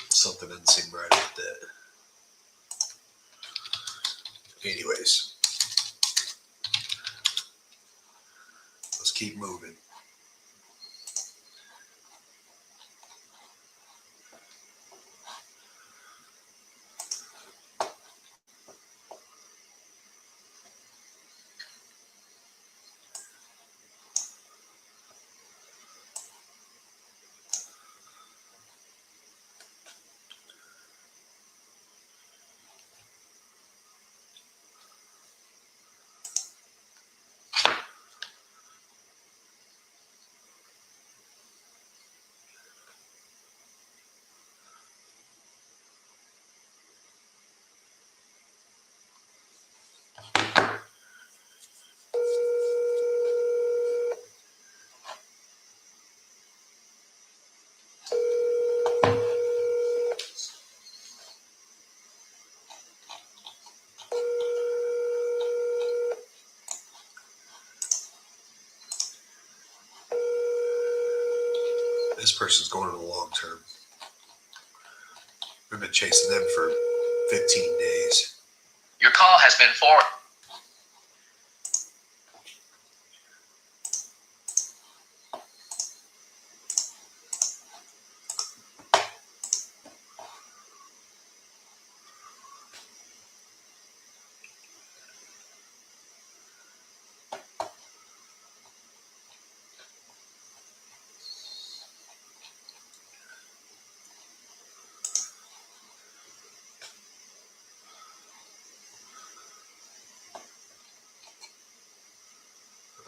Something doesn't seem right with that. Anyways, let's keep moving. This person's going in the long term. We've been chasing them for 15 days. Your call has been forwarded.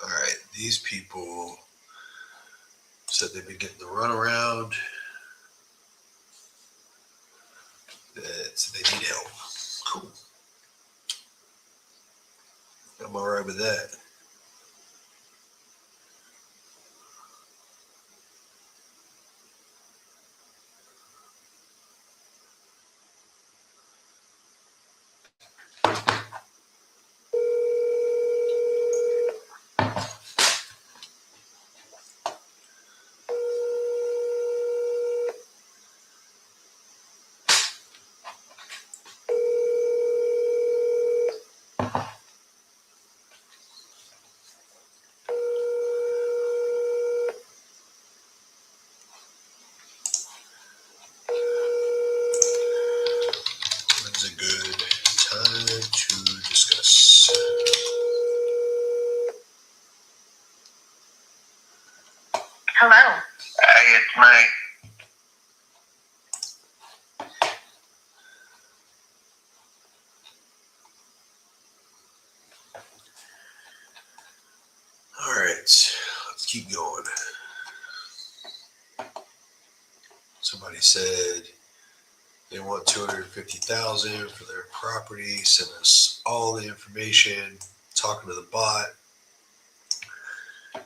All right, these people said they've been getting the runaround. That they need help. Cool. I'm all right with that. When's a good time to discuss? Hello. Hey, it's me. All right, let's keep going. Somebody said they want $250,000 for their property. Send us all the information. Talking to the bot. I'm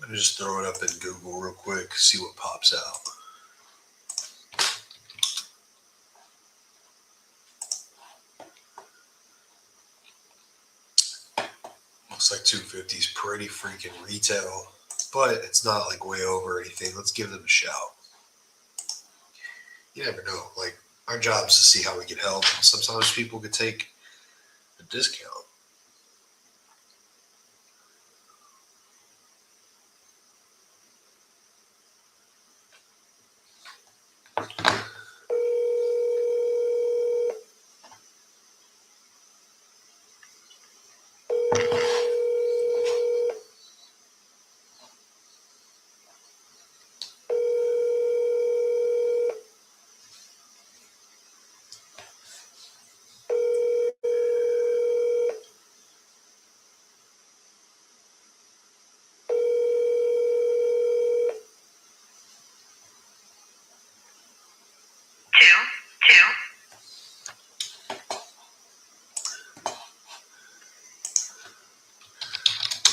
gonna just throw it up in Google real quick, see what pops out. Looks like 250 is pretty freaking retail, but it's not like way over or anything. Let's give them a shout. You never know. Like, our job is to see how we can help. Sometimes people could take a discount.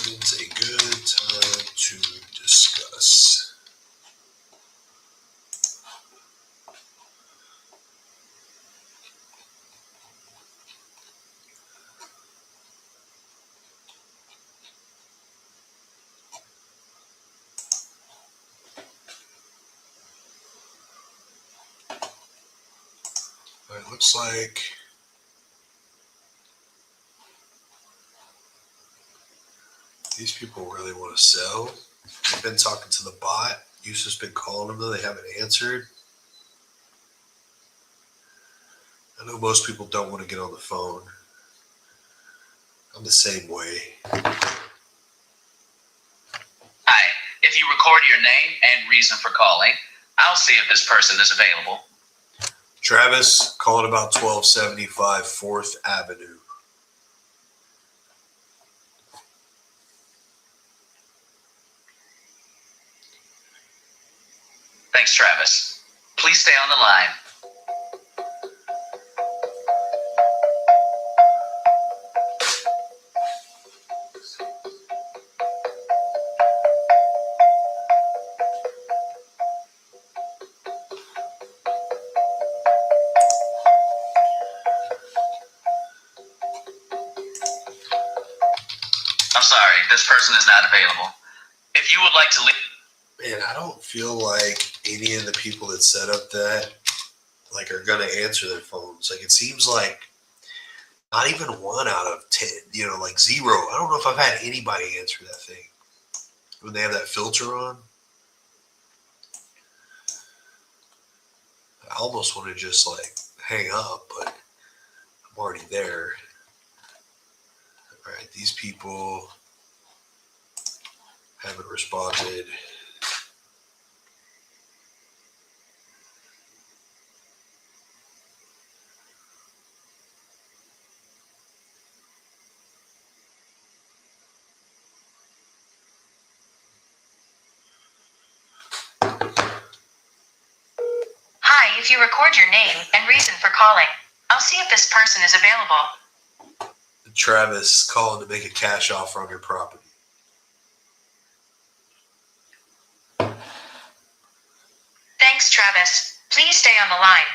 When's a good time to discuss? It looks like these people really want to sell. I've been talking to the bot. Yusuf's been calling them, though they haven't answered. I know most people don't want to get on the phone. I'm the same way. Hi. If you record your name and reason for calling, I'll see if this person is available. Travis, calling about 1275 4th Avenue. Thanks, Travis. Please stay on the line. I'm sorry, this person is not available. If you would like to leave... And I don't feel like any of the people that set up that like are gonna answer their phones. Like it seems like not even 1 out of 10, like zero. I don't know if I've had anybody answer that thing when they have that filter on. I almost want to just like hang up, but I'm already there. All right, these people haven't responded. Hi, if you record your name and reason for calling, I'll see if this person is available. Travis calling to make a cash offer on your property. Thanks, Travis. Please stay on the line.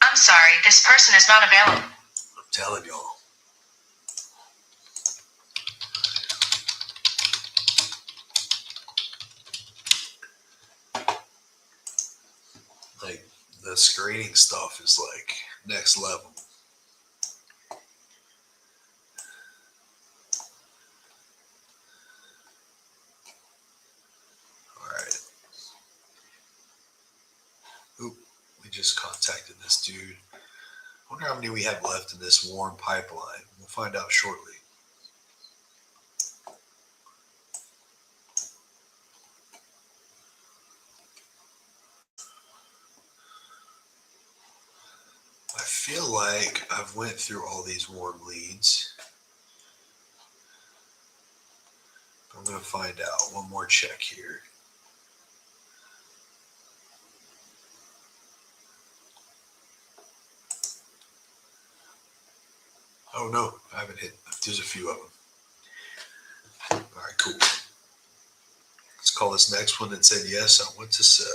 I'm sorry, this person is not available. I'm telling y'all. Like the screening stuff is like next level. All right. Oop, we just contacted this dude. I wonder how many we have left in this warm pipeline. We'll find out shortly. I feel like I've went through all these warm leads. I'm going to find out. One more check here. Oh no, I haven't hit. There's a few of them. All right, cool. Let's call this next one that said yes, I want to sell.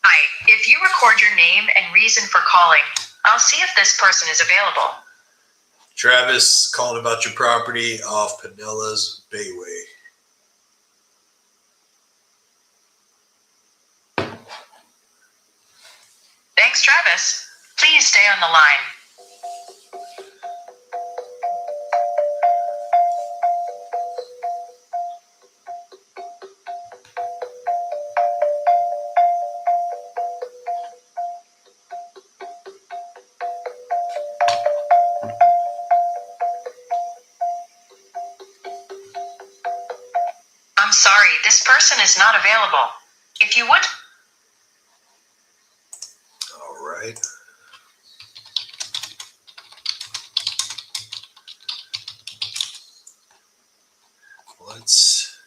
Hi, if you record your name and reason for calling, I'll see if this person is available. Travis, calling about your property off Pinellas Bayway. Thanks, Travis. Please stay on the line. I'm sorry, this person is not available. If you would. All right. Let's.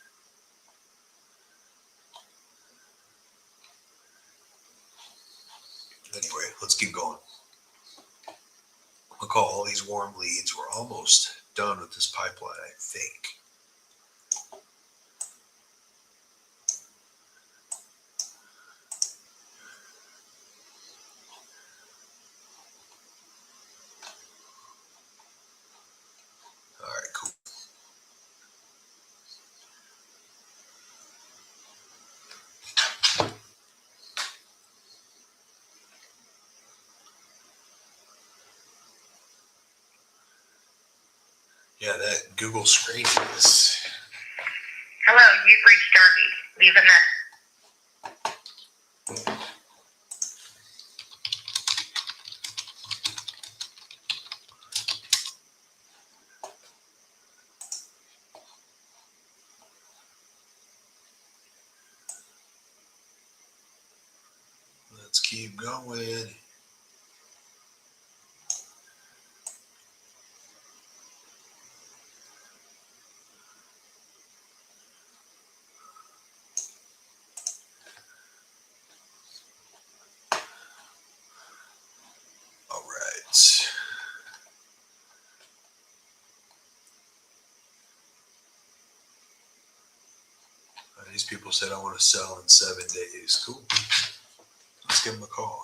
Anyway, let's keep going. I'll call all these warm leads. We're almost done with this pipeline, I think. All right, cool. Yeah, that Google screening is. Hello, you've reached Darby. Leave a message. Let's keep going. These people said I want to sell in 7 days. Cool. Let's give them a call.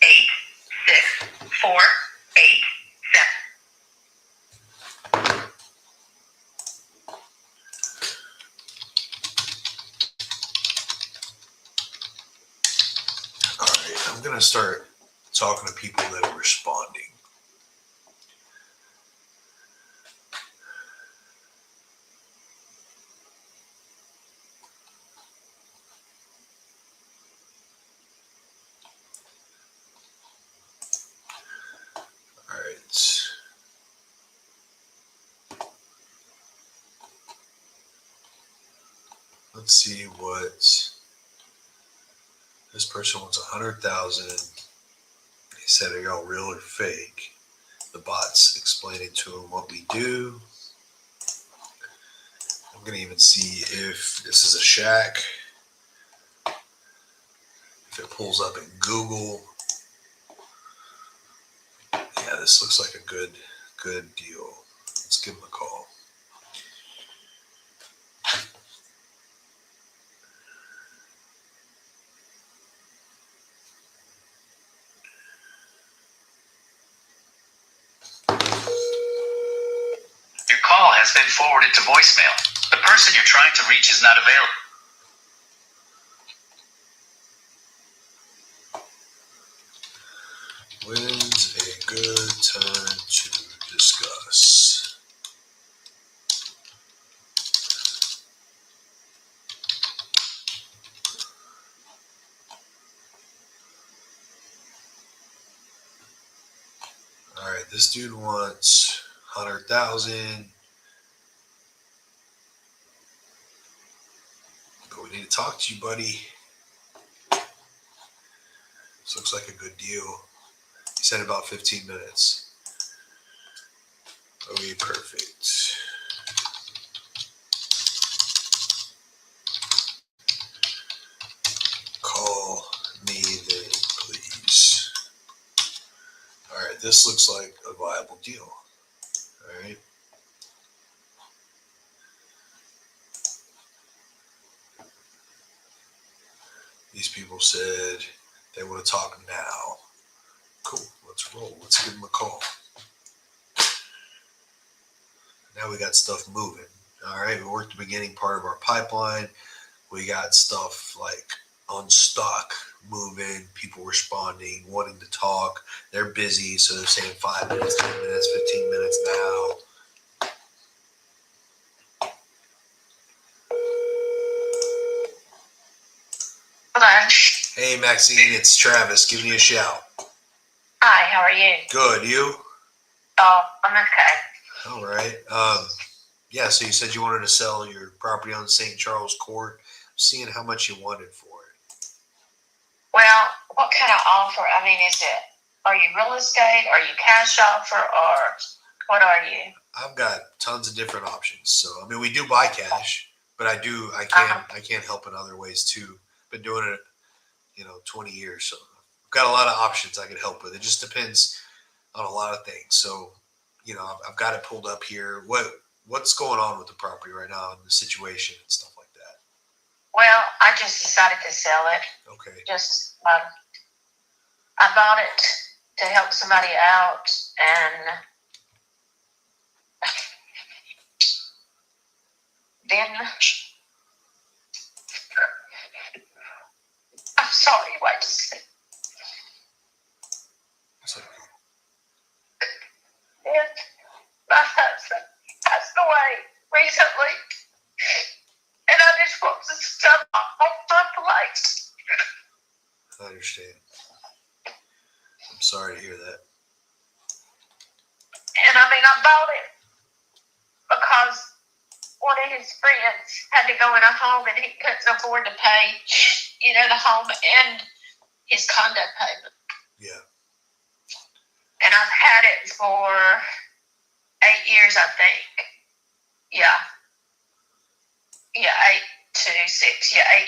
Eight, 6, 4, 8, 7. All right, I'm gonna start talking to people that are responding. All right. Let's see what this person wants. 100,000. He said, "Are y'all real or fake?" The bot's explaining to him what we do. I'm gonna even see if this is a shack. If it pulls up in Google. Yeah, this looks like a good deal. Let's give him a call. Your call has been forwarded to voicemail. The person you're trying to reach is not available. When's a good time to discuss? All right, this dude wants 100,000. But we need to talk to you, buddy. This looks like a good deal. He said about 15 minutes. Okay, perfect. Call me then, please. All right, this looks like a viable deal. All right. These people said they want to talk now. Cool, let's roll. Let's give them a call. Now we got stuff moving. All right, we worked the beginning part of our pipeline. We got stuff like Unstuck moving, people responding, wanting to talk. They're busy, so they're saying 5 minutes, 10 minutes, 15 minutes now. Hello. Hey, Maxine, it's Travis. Give me a shout. Hi, how are you? Good, you? Oh, I'm okay. All right. Yeah, so you said you wanted to sell your property on St. Charles Court. Seeing how much you wanted for it. Well, what kind of offer? I mean, are you real estate? Are you cash offer? Or what are you? I've got tons of different options. So, I mean, we do buy cash, but I can't help in other ways too. Been doing it, 20 years. So I've got a lot of options I could help with. It just depends on a lot of things. So, I've got it pulled up here. What's going on with the property right now and the situation and stuff like that? Well, I just decided to sell it. Okay. I bought it to help somebody out, and then I'm sorry, wait a second. So, And my husband passed away recently, and I just want to stop off my place. I understand. I'm sorry to hear that. And I mean, I bought it because one of his friends had to go in a home and he couldn't afford to pay, the home and his condo payment. Yeah. And I've had it for 8 years, I think. Yeah. Yeah, 8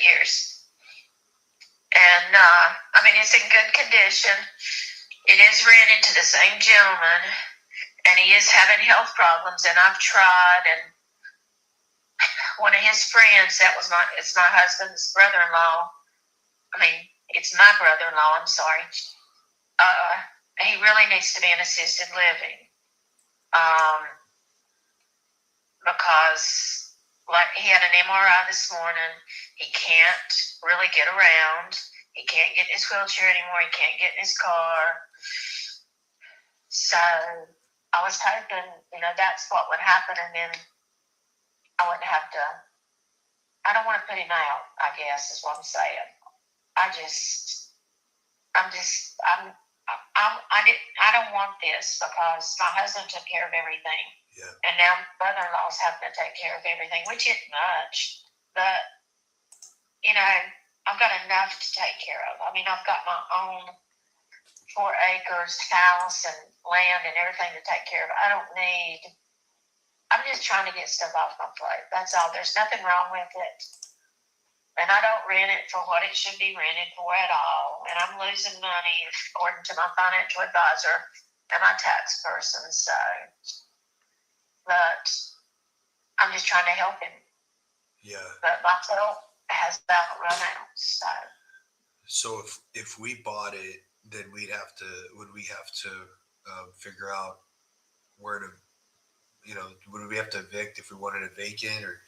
years. And, I mean, it's in good condition. It is rented to the same gentleman, and he is having health problems, and I've tried, and one of his friends, it's my husband's brother-in-law, it's my brother-in-law, I'm sorry, he really needs to be in assisted living, because, like, he had an MRI this morning, he can't really get around, he can't get in his wheelchair anymore, he can't get in his car, so I was hoping, that's what would happen, and then I wouldn't have to. I don't want to put him out, I guess, is what I'm saying. I don't want this because my husband took care of everything. Yeah. And now my brother-in-law's having to take care of everything, which isn't much. But, I've got enough to take care of. I mean, I've got my own 4 acres house and land and everything to take care of. I'm just trying to get stuff off my plate. That's all. There's nothing wrong with it. And I don't rent it for what it should be rented for at all. And I'm losing money according to my financial advisor and my tax person. So, but I'm just trying to help him. Yeah. But my help has about run out. So if we bought it, then would we have to figure out where to, would we have to evict if we wanted it vacant or?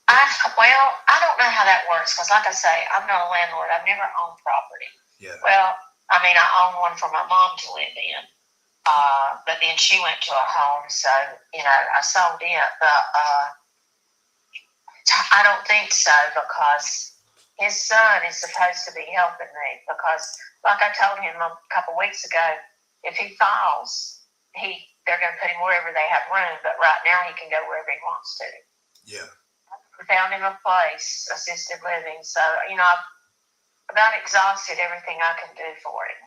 I don't know how that works because, like I say, I'm not a landlord. I've never owned property. Yeah. Well, I own one for my mom to live in, but then she went to a home, so I sold it. But I don't think so because his son is supposed to be helping me. Because, like I told him a couple weeks ago, if he files, they're going to put him wherever they have room. But right now, he can go wherever he wants to. Yeah. We found him a place, assisted living. So, I've about exhausted everything I can do for him.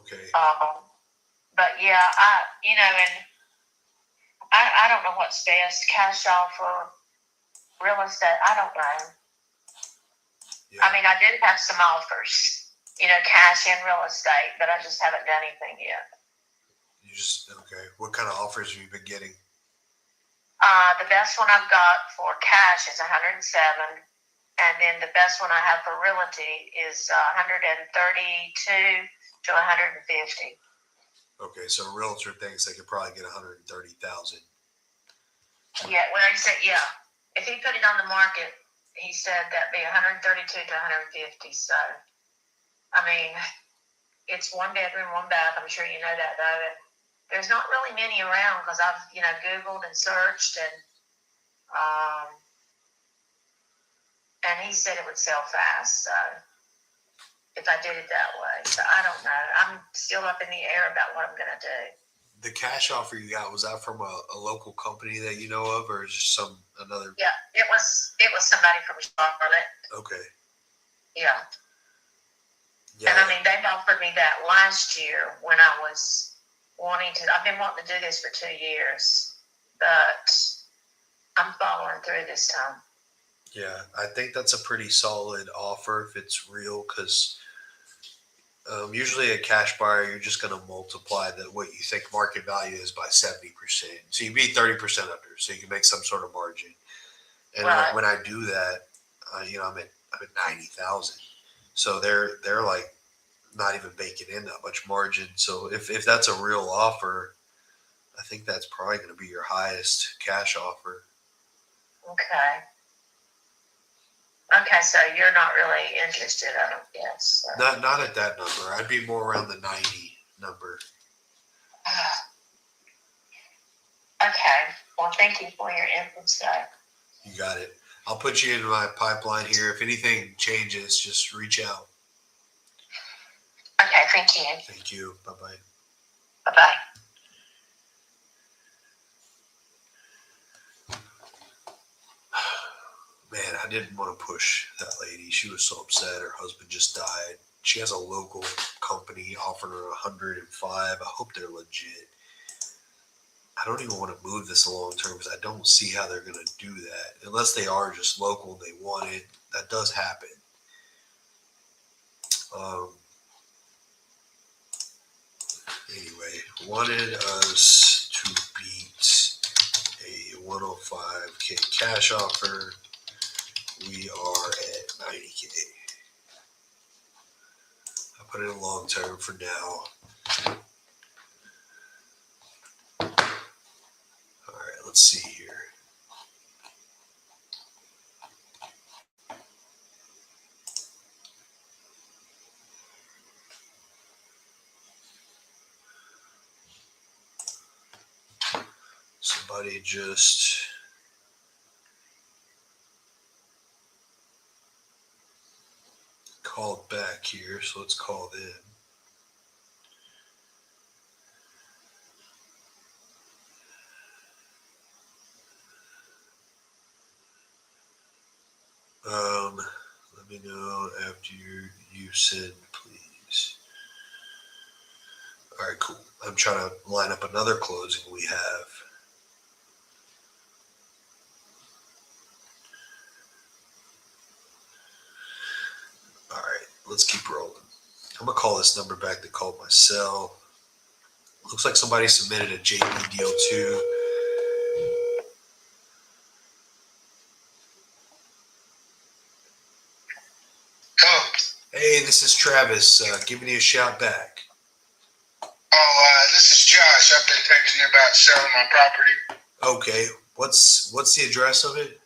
Okay. But yeah, I don't know what's best, cash offer, real estate. I don't know. Yeah. I did have some offers, cash and real estate, but I just haven't done anything yet. Okay. What kind of offers have you been getting? The best one I've got for cash is 107, and then the best one I have for realty is 132 to 150. Okay, so a realtor thinks they could probably get 130,000. Yeah, well, he said, yeah. If he put it on the market, he said that'd be 132 to 150. So, it's 1 bedroom, 1 bath. I'm sure you know that, though. And there's not really many around because I've, Googled and searched, and he said it would sell fast. So, if I did it that way, so I don't know. I'm still up in the air about what I'm gonna do. The cash offer you got, was that from a local company that you know of, or is it just another? Yeah, it was somebody from Charlotte. Okay. Yeah. Yeah. And they've offered me that last year when I was I've been wanting to do this for 2 years, but I'm following through this time. Yeah, I think that's a pretty solid offer if it's real, because usually a cash buyer, you're just going to multiply what you think market value is by 70%. So you'd be 30% under, so you can make some sort of margin. And right. when I do that, I'm at 90,000. So they're like not even baking in that much margin. So if that's a real offer, I think that's probably going to be your highest cash offer. Okay. Okay, so you're not really interested, I don't guess. So. Not at that number. I'd be more around the 90 number. Okay. Well, thank you for your input, sir. You got it. I'll put you in my pipeline here. If anything changes, just reach out. Okay, thank you. Thank you. Bye bye. Bye bye. Man, I didn't want to push that lady. She was so upset. Her husband just died. She has a local company offering her 105. I hope they're legit. I don't even want to move this long term because I don't see how they're going to do that. Unless they are just local and they want it. That does happen. Anyway, wanted us to beat a 105K cash offer. We are at 90K. I put it in long term for now. All right, let's see here. Somebody just called back here, so let's call them. Let me know after you send, please. All right, cool. I'm trying to line up another closing we have. All right, let's keep rolling. I'm gonna call this number back that called my cell. Looks like somebody submitted a JP deal too. Oh, Hey, this is Travis. Giving you a shout back. this is Josh. I've been texting you about selling my property. Okay, what's the address of it?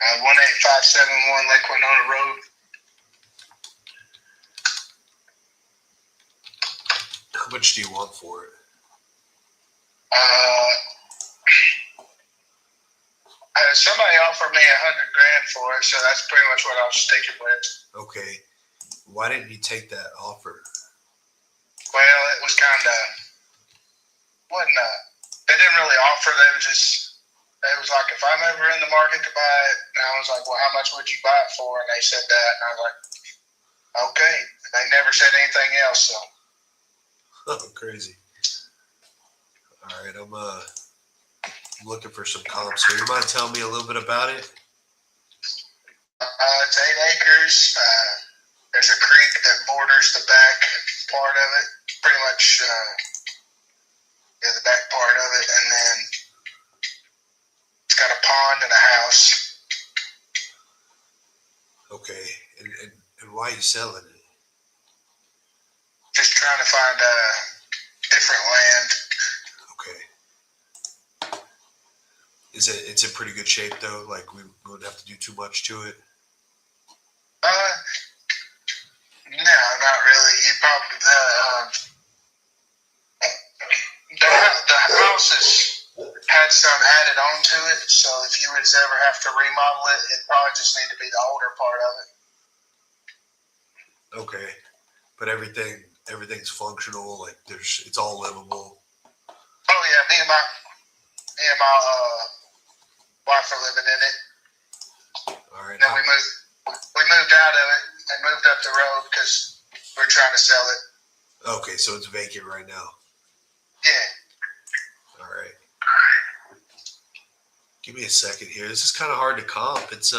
18571 Lake Winona Road. How much do you want for it? Somebody offered me $100,000 for it, so that's pretty much what I was sticking with. Okay. Why didn't you take that offer? Well, it was kind of they didn't really offer. They was like, if I'm ever in the market to buy it, and I was like, well, how much would you buy it for? And they said that, and I was like, okay. They never said anything else, so. Oh, crazy. All right, I'm looking for some comps here. You mind telling me a little bit about it? It's 8 acres. There's a creek that borders the back part of it, pretty much, the back part of it, and then it's got a pond and a house. Okay, and why are you selling it? Just trying to find different land. Okay. It's in pretty good shape though? Like we wouldn't have to do too much to it? No, not really. You probably the house had some added on to it, so if you was ever have to remodel it, it'd probably just need to be the older part of it. Okay. But everything's functional, like it's all livable. Oh yeah, me and my wife are living in it. All right. Then we moved out of it and moved up the road because we're trying to sell it. Okay, so it's vacant right now. Yeah. All right. Give me a second here. This is kind of hard to comp. It's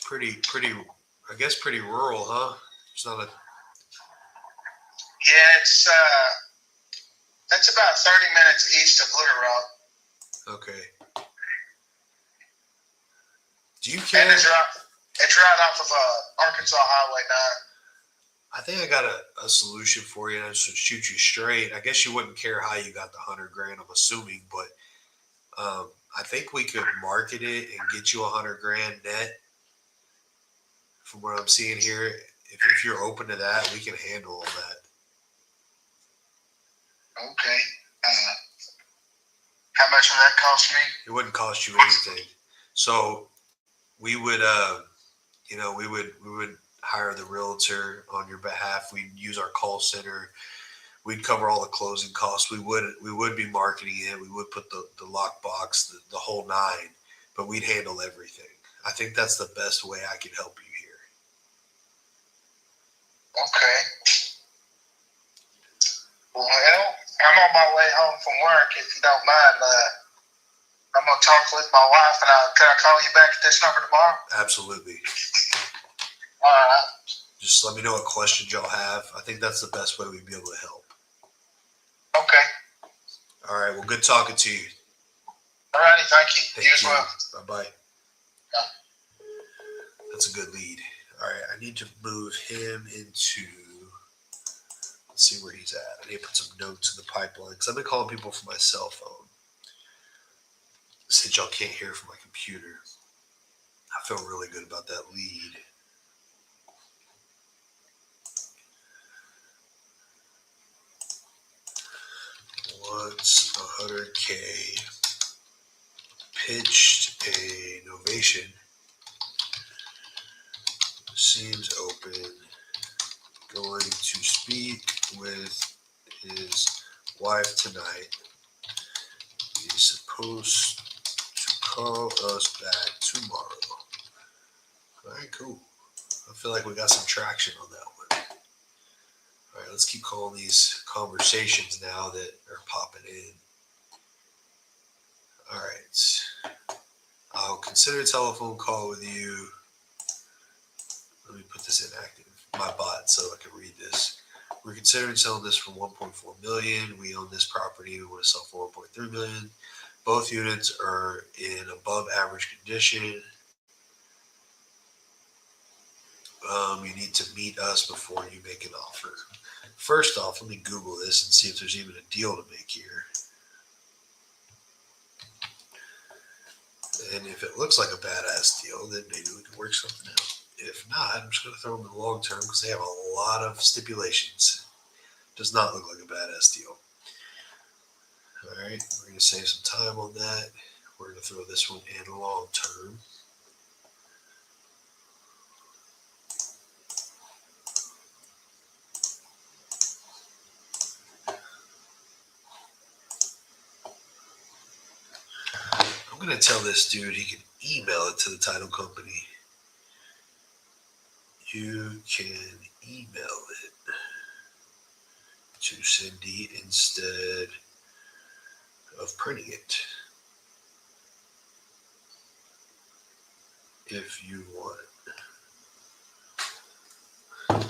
pretty I guess pretty rural, huh? It's not a Yeah, it's about 30 minutes east of Little Rock. okay. Do you care? And it's right off of Arkansas Highway 9. I think I got a solution for you, and I just shoot you straight. I guess you wouldn't care how you got the $100,000, I'm assuming, but I think we could market it and get you $100,000 net. From what I'm seeing here, if you're open to that, we can handle all that. Okay. How much will that cost me? It wouldn't cost you anything. So we would, we would hire the realtor on your behalf. We'd use our call center. We'd cover all the closing costs. We would be marketing it. We would put the lockbox, the whole nine, but we'd handle everything. I think that's the best way I could help you here. Okay. Well, I'm on my way home from work. If you don't mind, I'm gonna talk with my wife, and can I call you back at this number tomorrow? Absolutely. All right. Just let me know what questions y'all have. I think that's the best way we'd be able to help. Okay. All right. Well, good talking to you. All righty. Thank you. Thank you as well. Bye-bye. That's a good lead. All right. I need to move him into, let's see where he's at. I need to put some notes in the pipeline because I've been calling people from my cell phone. Since y'all can't hear from my computer, I feel really good about that lead. Once 100K pitched a novation, seems open, going to speak with his wife tonight. He's supposed to call us back tomorrow. All right, cool. I feel like we got some traction on that one. All right, let's keep calling these conversations now that are popping in. All right. I'll consider a telephone call with you. Let me put this in active, my bot, so I can read this. We're considering selling this for $1.4 million. We own this property. We want to sell for $1.3 million. Both units are in above average condition. You need to meet us before you make an offer. First off, let me Google this and see if there's even a deal to make here. And if it looks like a badass deal, then maybe we can work something out. If not, I'm just going to throw them in the long term because they have a lot of stipulations. Does not look like a badass deal. All right, we're going to save some time on that. We're going to throw this one in long term. I'm going to tell this dude he can email it to the title company. You can email it to Cindy instead of printing it if you want. All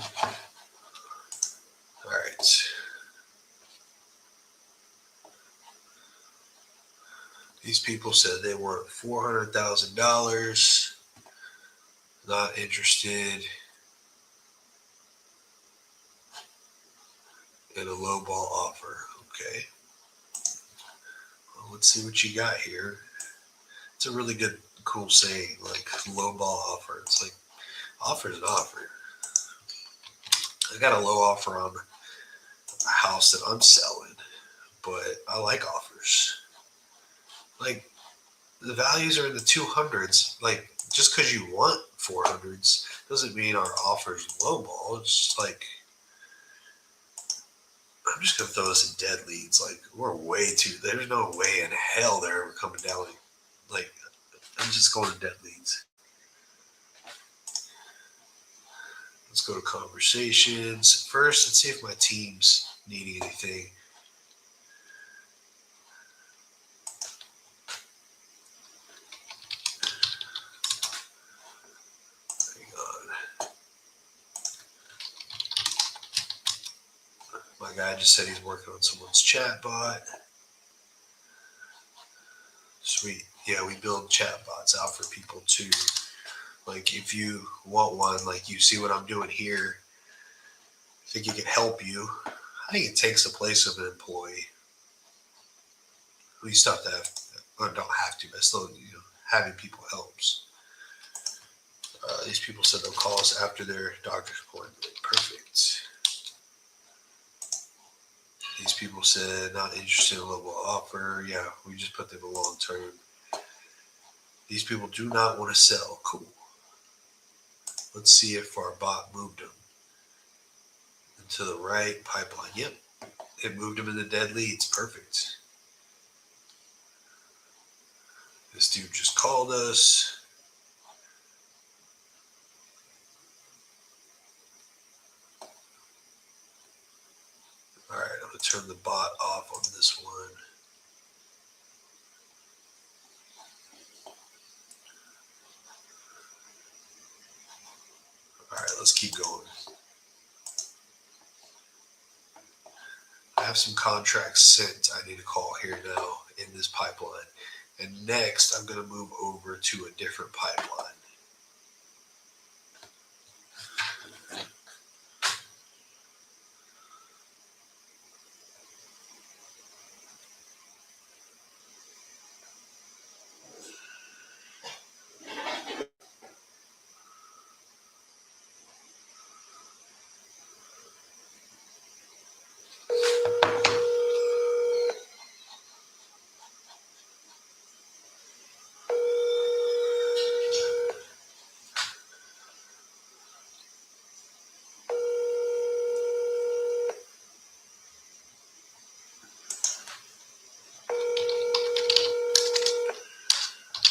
right. These people said they want $400,000. Not interested in a lowball offer. Okay. Well, let's see what you got here. It's a really good, cool saying, like lowball offer. It's like offer is an offer. I got a low offer on a house that I'm selling, but I like offers. Like the values are in the 200s. Like just because you want 400s doesn't mean our offer's lowball. It's just like, I'm just gonna throw this in dead leads. Like we're way too. There's no way in hell they're ever coming down. Like I'm just going to dead leads. Let's go to conversations first. Let's see if my team's needing anything. My guy just said he's working on someone's chat bot. Sweet. Yeah, we build chat bots out for people too. Like if you want one, like you see what I'm doing here, I think it can help you. I think it takes the place of an employee. We still have to have, or don't have to, but still, having people helps. These people said they'll call us after their doctor's appointment. Perfect. These people said not interested in a local offer. Yeah, we just put them a long term. These people do not want to sell. Cool. Let's see if our bot moved them into the right pipeline. Yep. It moved them into dead leads. Perfect. This dude just called us. All right, I'm going to turn the bot off on this one. All right, let's keep going. I have some contracts sent I need to call here now in this pipeline. And next, I'm going to move over to a different pipeline.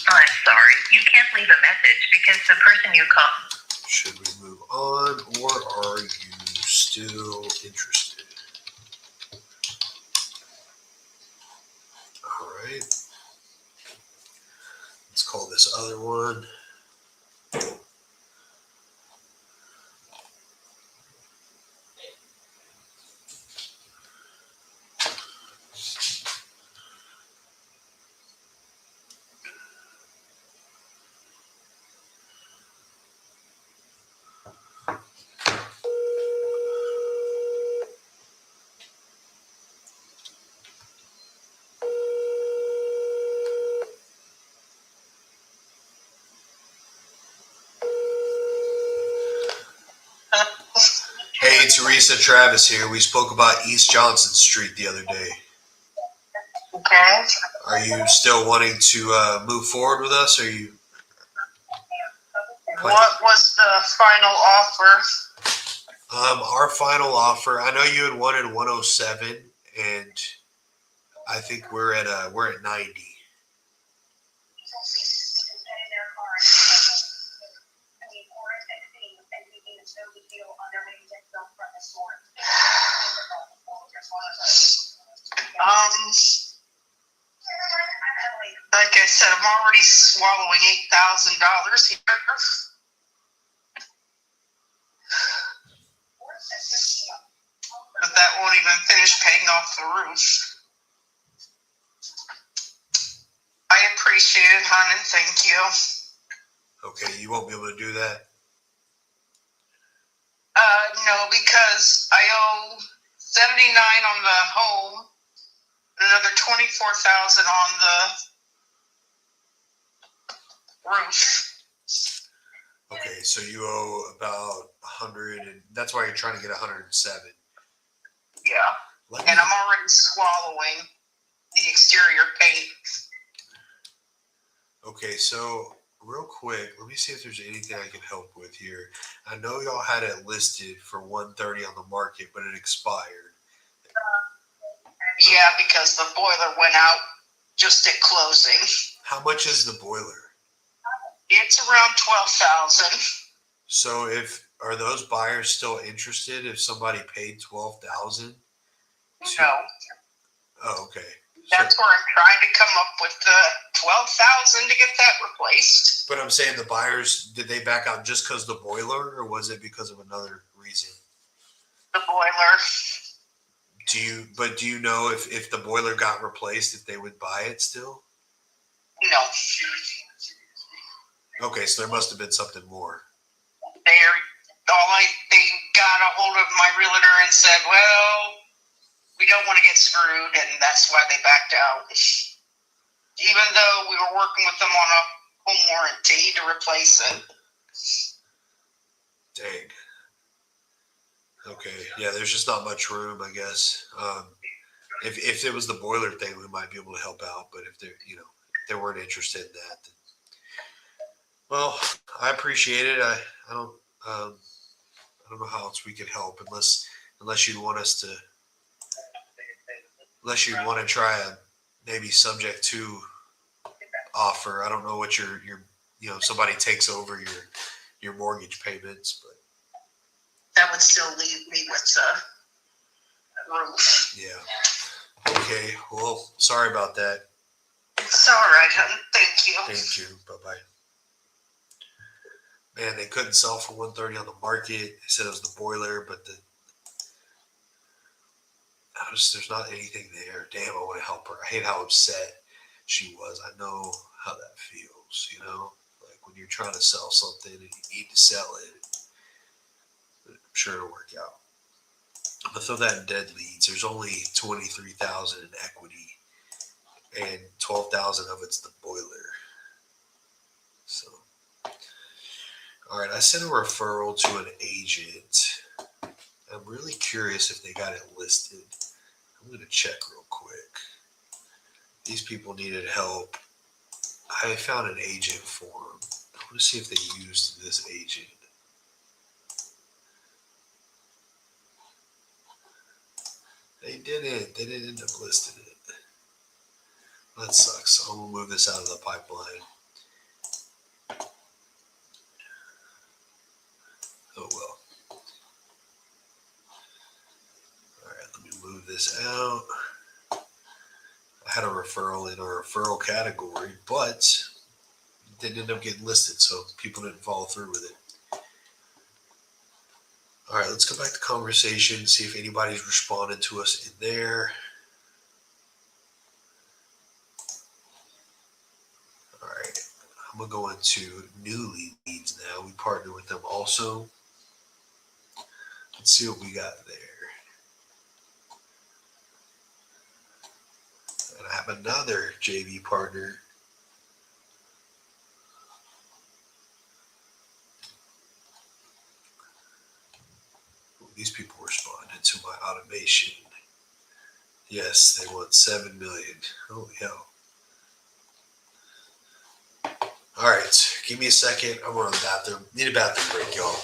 I'm sorry, you can't leave a message because the person you called. Should we move on, or are you still interested? All right. Let's call this other one. Hey, Teresa, Travis here. We spoke about East Johnson Street the other day. Okay. Are you still wanting to move forward with us? Or are you? What was the final offer? Our final offer. I know you had wanted 107, and I think we're at 90. Like I said, I'm already swallowing $8,000 here. But that won't even finish paying off the roof. I appreciate it, hon, and thank you. Okay, you won't be able to do that. No, because I owe $79 on the home, another $24,000 on the roof. Okay, so you owe about 100, and that's why you're trying to get 107. Yeah, Let and me- I'm already swallowing the exterior paint. Okay, so real quick, let me see if there's anything I can help with here. I know y'all had it listed for 130 on the market, but it expired. Yeah, because the boiler went out just at closing. How much is the boiler? It's around 12,000. So are those buyers still interested if somebody paid 12,000? No, Oh, okay. that's where I'm trying to come up with the 12,000 to get that replaced. But I'm saying the buyers, did they back out just because the boiler, or was it because of another reason? The boiler. Do you know if the boiler got replaced, if they would buy it still? No, Okay, so there must have been something more. they got a hold of my realtor and said, well, we don't want to get screwed, and that's why they backed out. Even though we were working with them on a home warranty to replace it. Dang. Okay, yeah, there's just not much room, I guess. If it was the boiler thing, we might be able to help out, but if they weren't interested in that, then Well, I appreciate it. I don't I don't know how else we could help unless you'd want us to unless you'd want to try a maybe subject to offer. I don't know what your somebody takes over your mortgage payments, but That would still leave me with the roof. yeah. Okay. Well, sorry about that. It's all right, honey. Thank you. Thank you. Bye bye. Man, they couldn't sell for 130 on the market. They said it was the boiler, but there's not anything there. Damn, I want to help her. I hate how upset she was. I know how that feels, like when you're trying to sell something and you need to sell it. I'm sure it'll work out. I'm gonna throw that in dead leads. There's only 23,000 in equity, and 12,000 of it's the boiler. So, all right, I sent a referral to an agent. I'm really curious if they got it listed. I'm gonna check real quick. These people needed help. I found an agent for them. I want to see if they used this agent. They didn't. They didn't end up listing it. That sucks. So I'm gonna move this out of the pipeline. Oh well. All right, let me move this out. I had a referral in our referral category, but it didn't end up getting listed, so people didn't follow through with it. All right, let's go back to conversation, see if anybody's responded to us in there. All right, I'm gonna go into new leads now. We partner with them also. Let's see what we got there. And I have another JV partner. These people responded to my automation. Yes, they want 7 million. Holy hell. All right, give me a second. I'm going to the bathroom. Need a bathroom break, y'all.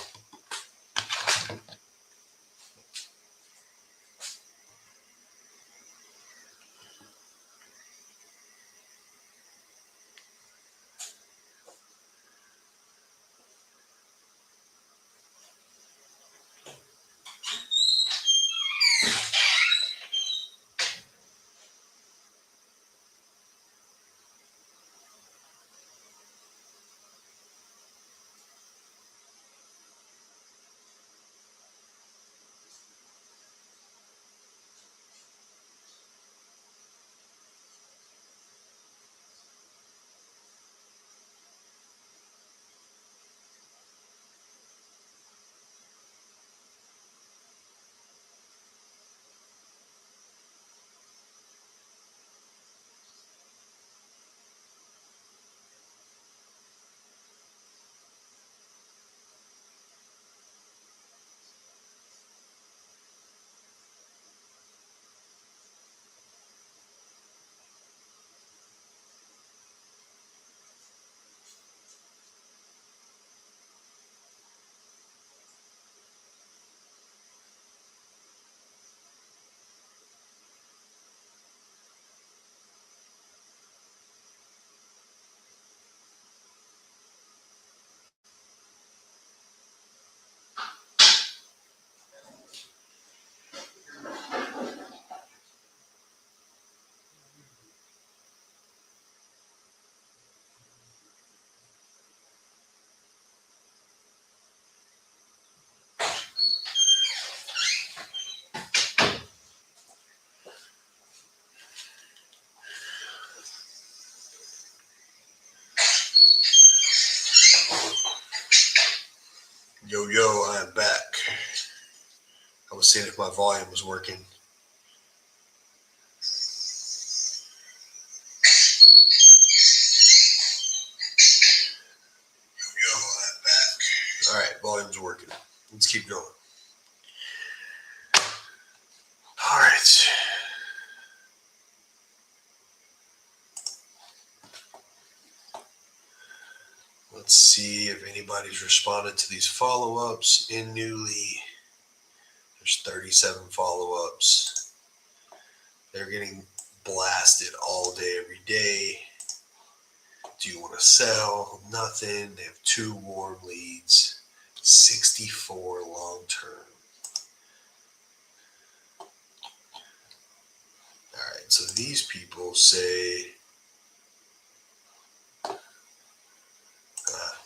Yo, I am back. I was seeing if my volume was working. Yo, I am back. All right, volume's working. Let's keep going. All right. Let's Let's see if anybody's responded to these follow-ups in Newly. There's 37 follow-ups. They're getting blasted all day, every day. Do you want to sell? Nothing. They have 2 warm leads, 64 long-term. All right, so these people say,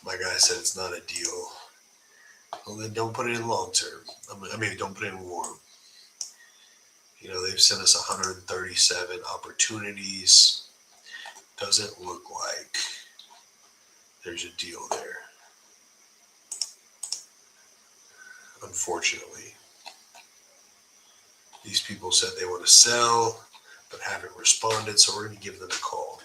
my guy said it's not a deal. Well, then don't put it in long-term. I mean, don't put it in warm. You know, they've sent us 137 opportunities. Doesn't look like there's a deal there, unfortunately. These people said they want to sell, but haven't responded, so we're going to give them a call.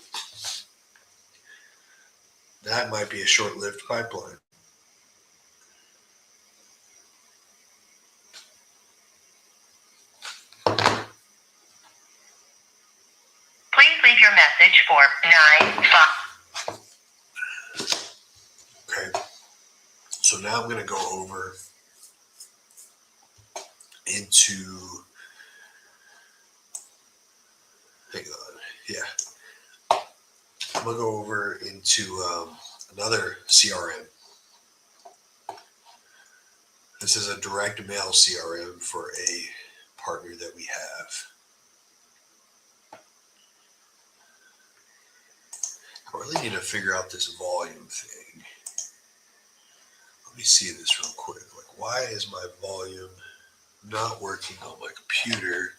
That might be a short-lived pipeline. Please leave your message for 95. Okay. So now I'm going to go over into, hang on, yeah. I'm going to go over into another CRM. This is a direct mail CRM for a partner that we have. I really need to figure out this volume thing. Let me see this real quick. Like, why is my volume not working on my computer?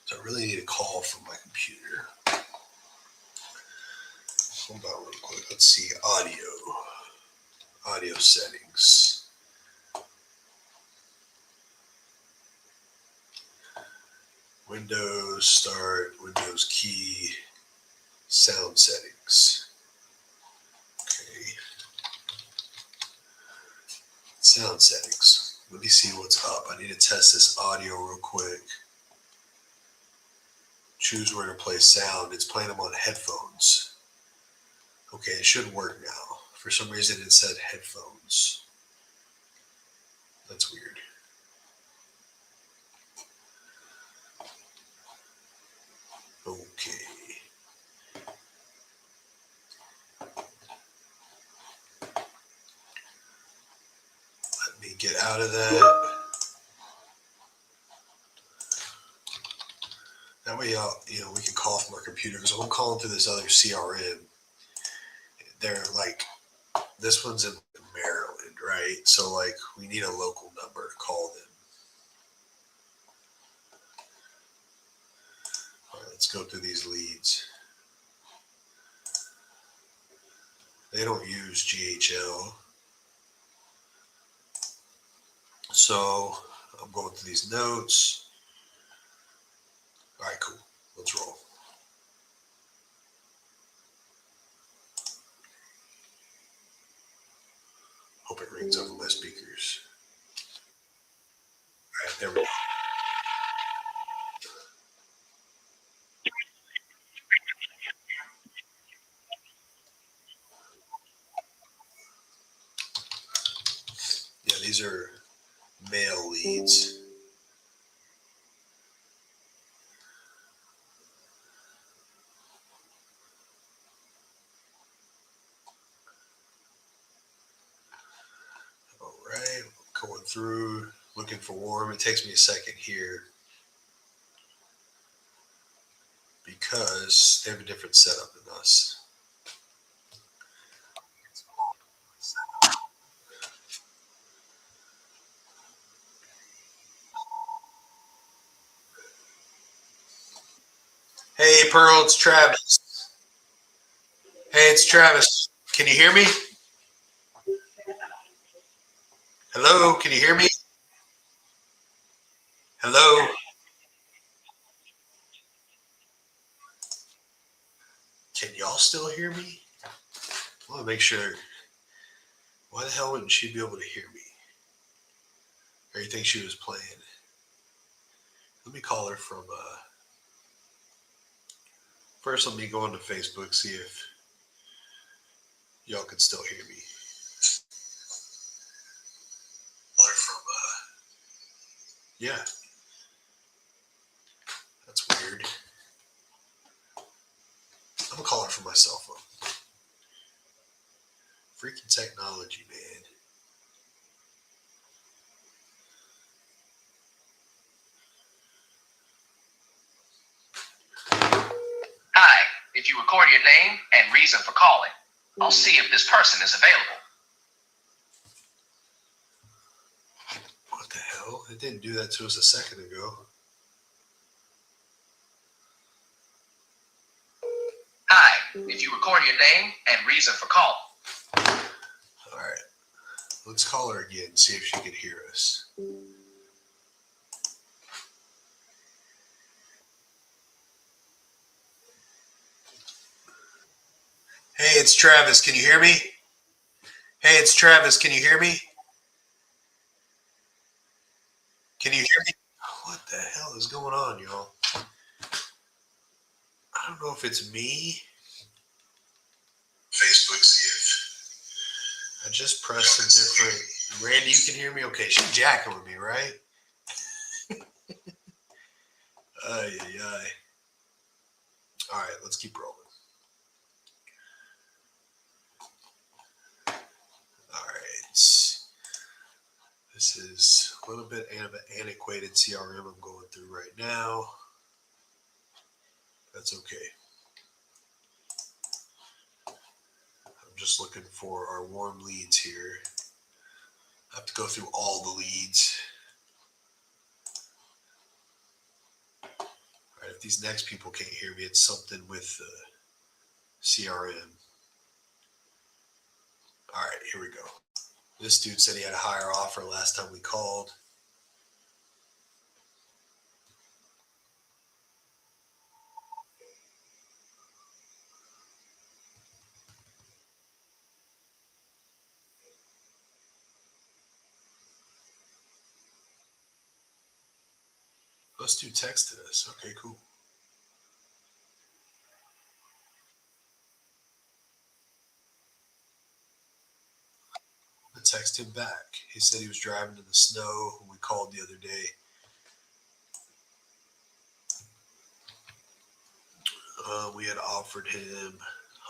So I really need a call from my computer. Hold on real quick. Let's see. Audio settings. Windows start, Windows key, sound settings. Okay. Sound settings. Let me see what's up. I need to test this audio real quick. Choose where to play sound. It's playing them on headphones. Okay, it should work now. For some reason it said headphones. That's weird. Okay. Let me get out of that. That way, we can call from our computer, because if I'm calling through this other CRM, they're like, this one's in Maryland, right? So like, we need a local number to call them. All right, let's go through these leads. They don't use GHL. So I'm going through these notes. All right, cool. Let's roll. Hope it rings over my speakers. All right, there we go. Yeah, these are male leads. All right, going through, looking for warm. It takes me a second here because they have a different setup than us. Hey, Pearl, it's Travis. Hey, it's Travis. Can you hear me? Hello, can you hear me? Hello? Can y'all still hear me? I want to make sure. Why the hell wouldn't she be able to hear me? Or you think she was playing? Let me call her from, first let me go onto Facebook, see if y'all can still hear me. Or from, yeah. That's weird. I'm gonna call her from my cell phone. Freaking technology, man. Hi, if you record your name and reason for calling, I'll see if this person is available. What the hell? It didn't do that to us a second ago. Hi, if you record your name and reason for calling. All right. Let's call her again, see if she can hear us. Hey, it's Travis. Can you hear me? Hey, it's Travis. Can you hear me? Can you hear me? What the hell is going on, y'all? I don't know if it's me. Facebook, see if I just pressed a different. Randy, you can hear me? Okay, she's jacking with me, right? Ay, ay, ay. All right, let's keep rolling. All right. This is a little bit of an antiquated CRM I'm going through right now. That's okay. I'm just looking for our warm leads here. I have to go through all the leads. All right, if these next people can't hear me, it's something with the CRM. All right, here we go. This dude said he had a higher offer last time we called. This dude texted us. Okay, cool. I texted him back. He said he was driving in the snow when we called the other day. We had offered him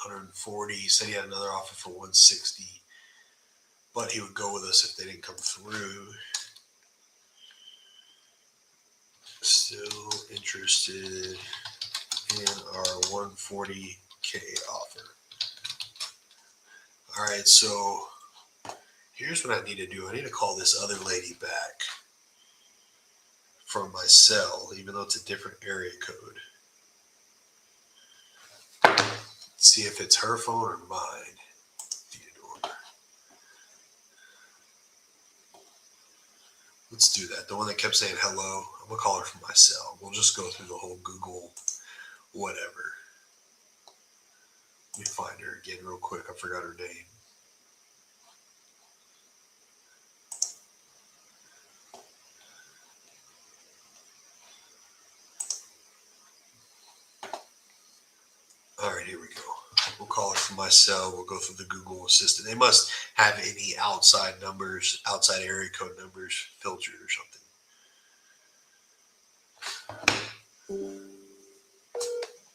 140. He said he had another offer for 160, but he would go with us if they didn't come through. Still interested in our 140K offer. All right, so here's what I need to do. I need to call this other lady back from my cell, even though it's a different area code. See if it's her phone or mine. Theodore. Let's do that. The one that kept saying hello. I'm going to call her from my cell. We'll just go through the whole Google whatever. Let me find her again real quick. I forgot her name. All right, here we go. We'll call her from my cell. We'll go through the Google Assistant. They must have any outside numbers, outside area code numbers filtered or something.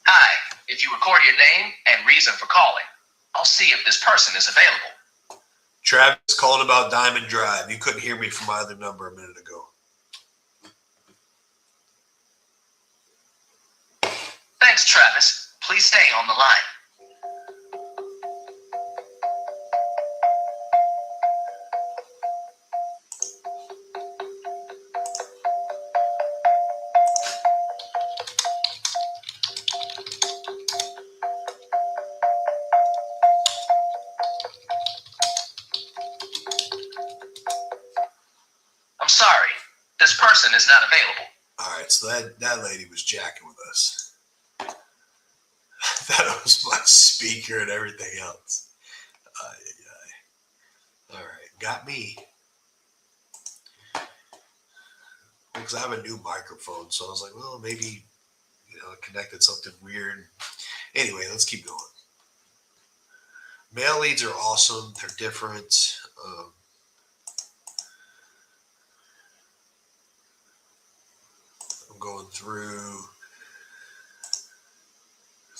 Hi, if you record your name and reason for calling, I'll see if this person is available. Travis calling about Diamond Drive. You couldn't hear me from my other number a minute ago. Thanks, Travis. Please stay on the line. I'm sorry, this person is not available. All right, so that lady was jacking with us. That was my speaker and everything else. All right, got me. Because I have a new microphone, so I was like, well, maybe, I connected something weird. Anyway, let's keep going. Mail leads are awesome. They're different. I'm going through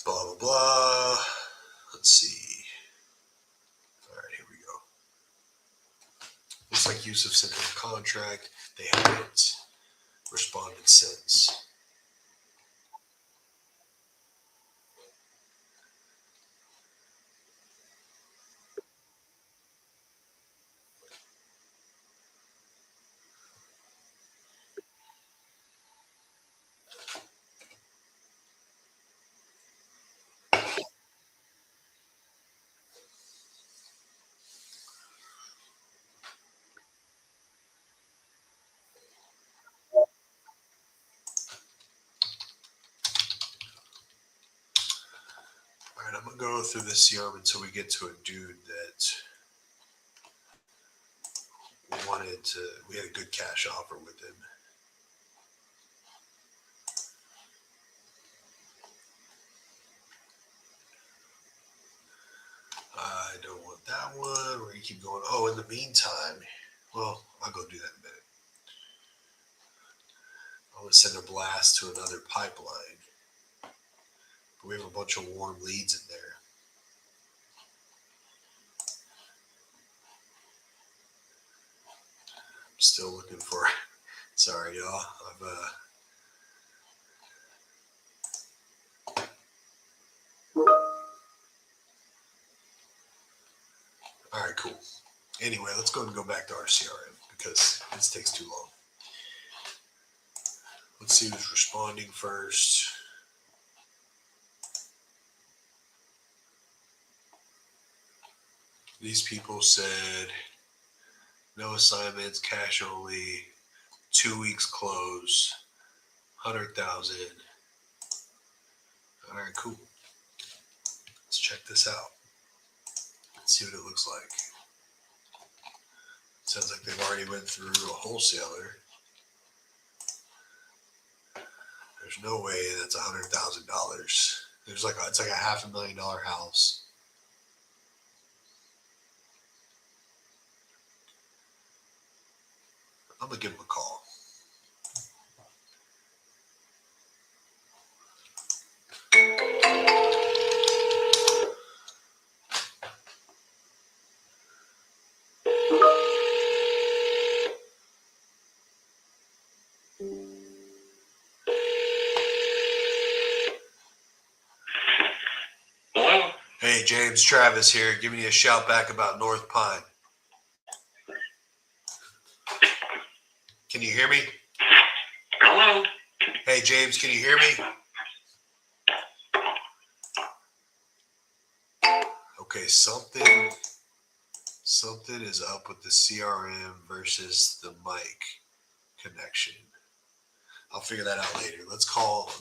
blah, blah, blah. Let's see. All right, here we go. Looks like Yusuf sent in a contract. They haven't responded since. All right, I'm going to go through this CRM until we get to a dude that we had a good cash offer with him. I don't want that one. We're going to keep going. Oh, in the meantime, well, I'll go do that in a minute. I'm going to send a blast to another pipeline. But we have a bunch of warm leads in there. I'm still looking for, sorry, y'all. All right, cool. Anyway, let's go ahead and go back to our CRM because this takes too long. Let's see who's responding first. These people said no assignments, cash only, 2 weeks close, 100,000. All right, cool. Let's check this out. Let's see what it looks like. Sounds like they've already went through a wholesaler. There's no way that's $100,000. It's like a $500,000 house. I'm gonna give him a call. Hello? Hey, James, Travis here, giving you a shout back about North Pine. Can you hear me? Hello? Hey, James, can you hear me? Okay, something is up with the CRM versus the mic connection. I'll figure that out later. Let's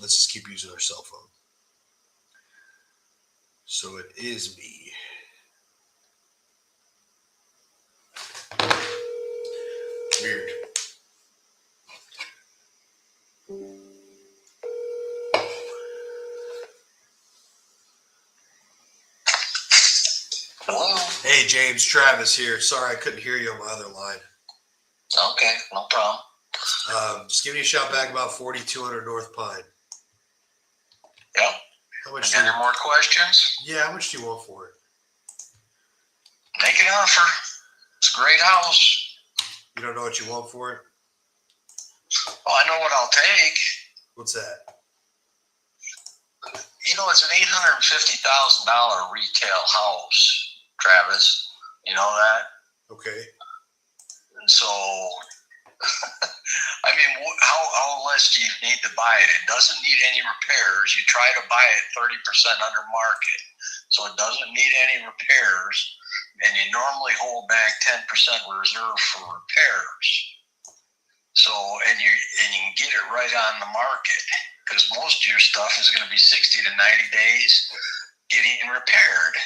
just keep using our cell phone. So it is me. Weird. Hello? Hey, James, Travis here. Sorry I couldn't hear you on my other line. Okay, no problem. Just give me a shout back about 4200 North Pine. Yeah? How much? Do Any you, more questions? yeah, how much do you want for it? Make an offer. It's a great house. You don't know what you want for it? Oh, I know what I'll take. What's that? You know, it's an $850,000 retail house, Travis. You know that? Okay. So, I mean, how less do you need to buy it? It doesn't need any repairs. You try to buy it 30% under market. So it doesn't need any repairs. And you normally hold back 10% reserve for repairs. So, and you can get it right on the market because most of your stuff is going to be 60 to 90 days getting repaired.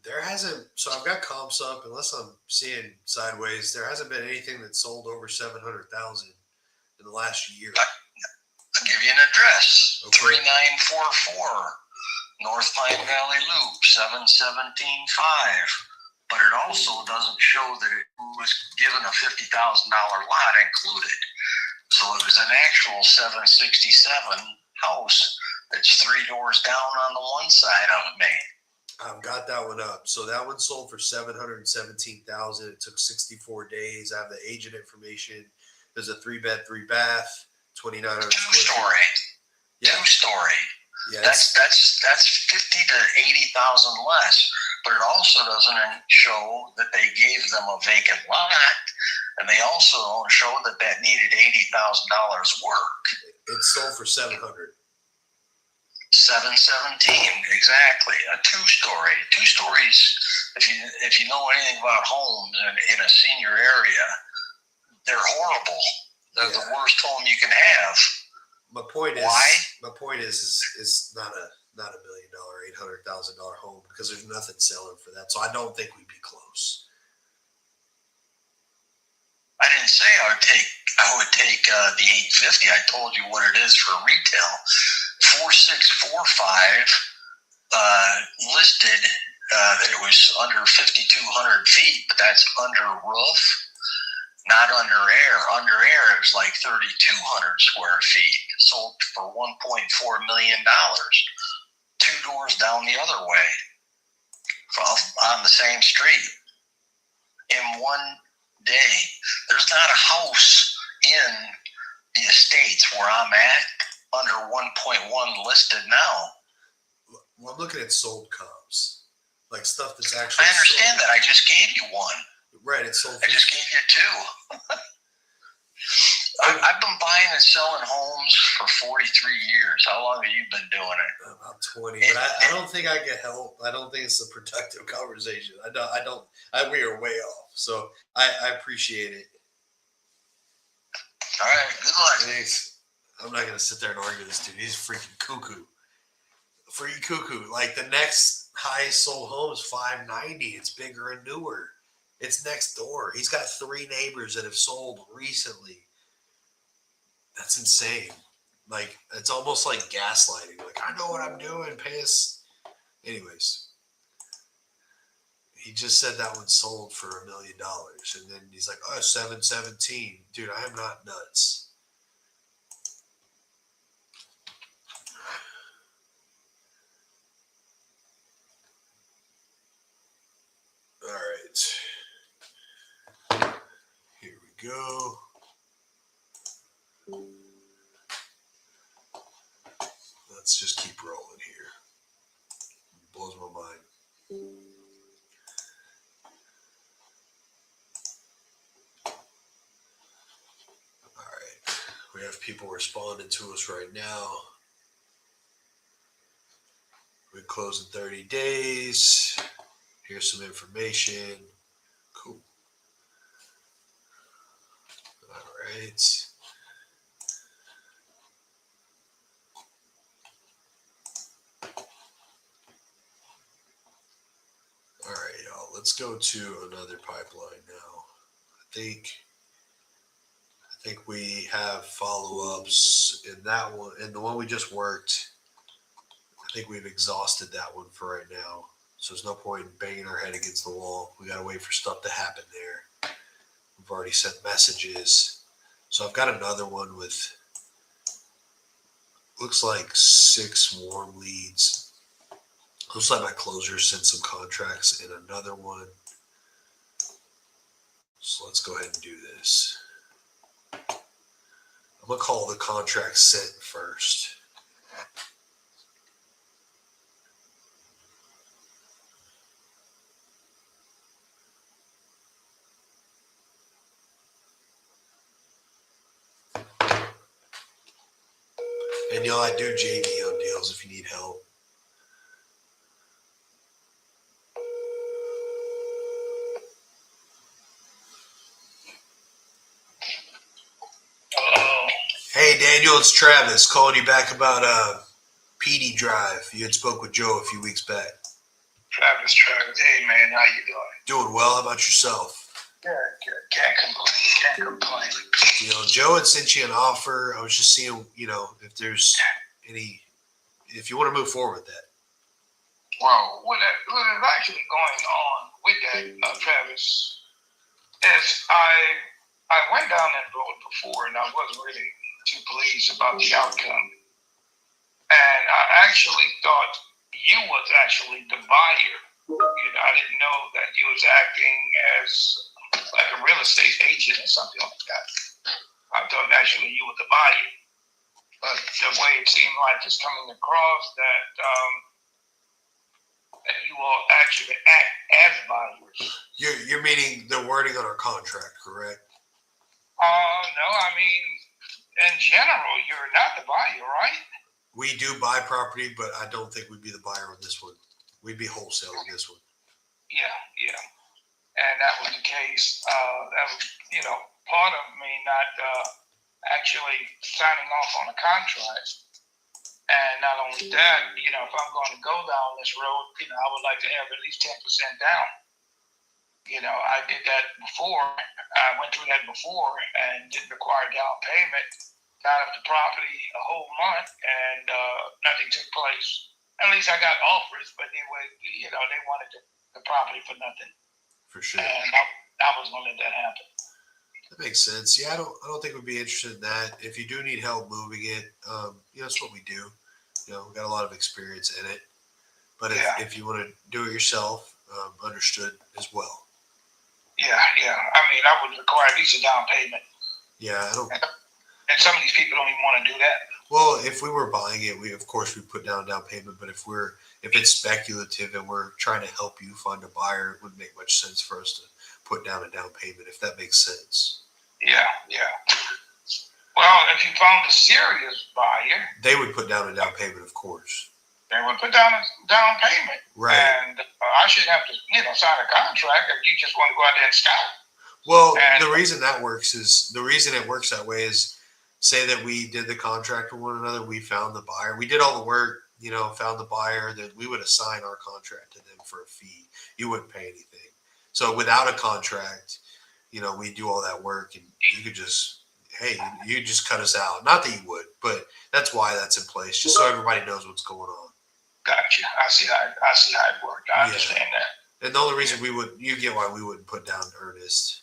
There hasn't, so I've got comps up, unless I'm seeing sideways, there hasn't been anything that sold over 700,000 in the last year. I'll give you an address. Okay. 3944 North Pine Valley Loop, 717.5. But it also doesn't show that it was given a $50,000 lot included. So it was an actual 767 house that's 3 doors down on the one side of me. I've got that one up. So that one sold for $717,000. It took 64 days. I have the agent information. There's a 3-bed, 3-bath, 2,900 Two-story. Yeah. Two-story. Yeah. That's 50 to 80,000 less. But it also doesn't show that they gave them a vacant lot, and they also don't show that needed $80,000 work. It sold for 700. 717, exactly. A two-story. Two stories. If you know anything about homes in a senior area, they're horrible. They're the worst home you can have. My point is, Why? My point is not a $1 million, $800,000 home because there's nothing selling for that. So I don't think we'd be close. I didn't say I would take the 850. I told you what it is for retail. 4645 listed that it was under 5,200 feet, but that's under roof, not under air. Under air, it was like 3,200 square feet. Sold for $1.4 million. 2 doors down the other way, on the same street. In one day, there's not a house in the estates where I'm at under 1.1 listed now. Well, I'm looking at sold comps, like stuff that's actually. I understand sold. that. I just gave you one. Right, it's sold. I just gave you 2. I've been buying and selling homes for 43 years. How long have you been doing it? About 20, but I don't think I get help. I don't think it's a productive conversation. We are way off. So I appreciate it. All right, good luck. Thanks. I'm not gonna sit there and argue with this dude. He's freaking cuckoo. Freaking cuckoo. Like the next highest sold home is 590. It's bigger and newer. It's next door. He's got 3 neighbors that have sold recently. That's insane. Like, it's almost like gaslighting. Like, I know what I'm doing. Pay us. Anyways, he just said that one sold for $1 million. And then he's like, oh, 717. Dude, I am not nuts. All right. Here we go. Let's just keep rolling here. It blows my mind. All right. We have people responding to us right now. We close in 30 days. Here's some information. Cool. All right. All right, y'all. Let's go to another pipeline now. I think we have follow-ups in that one, and the one we just worked. I think we've exhausted that one for right now. So there's no point in banging our head against the wall. We got to wait for stuff to happen there. We've already sent messages. So I've got another one with, looks like 6 warm leads. Looks like my closer sent some contracts and another one. So let's go ahead and do this. I'm going to call the contract sent first. And y'all, I do JV on deals if you need help. Hey Daniel, it's Travis calling you back about PD Drive. You had spoke with Joe a few weeks back. Travis. Hey, man, how you doing? Doing well. How about yourself? Good. Can't complain. You know, Joe had sent you an offer. I was just seeing, if there's if you want to move forward with that. Well, what is actually going on with that, Travis, is I went down that road before and I wasn't really too pleased about the outcome. And I actually thought you was actually the buyer. I didn't know that you was acting as like a real estate agent or something like that. I thought actually you were the buyer. But the way it seemed like it's coming across that that you all actually act as buyers. You're meaning the wording on our contract, correct? No, I mean, in general, you're not the buyer, right? We do buy property, but I don't think we'd be the buyer on this one. We'd be wholesaling this one. Yeah. And that was the case. That was, part of me not actually signing off on a contract. And not only that, if I'm going to go down this road, I would like to have at least 10% down. I did that before. I went through that before and didn't require down payment. Got up the property a whole month and nothing took place. At least I got offers, but they were, they wanted the property for nothing. For sure. And I was going to let that happen. That makes sense. Yeah, I don't think we'd be interested in that. If you do need help moving it, that's what we do. We got a lot of experience in it. But if you want to do it yourself, understood as well. Yeah. I mean, I would require at least a down payment. Yeah, I don't. And some of these people don't even want to do that. Well, if we were buying it, we put down a down payment. But if it's speculative and we're trying to help you find a buyer, it wouldn't make much sense for us to put down a down payment, if that makes sense. Yeah. Well, if you found a serious buyer, they would put down a down payment, of course. They would put down a down payment. Right. And I shouldn't have to, sign a contract if you just want to go out there and scout. Well, the reason it works that way is, say that we did the contract with one another, we found the buyer, we did all the work, found the buyer, that we would assign our contract to them for a fee. You wouldn't pay anything. So without a contract, we do all that work and you could just, you just cut us out. Not that you would, but that's why that's in place, just so everybody knows what's going on. Gotcha. I see how it worked. I understand that. And the only reason you get why we wouldn't put down earnest.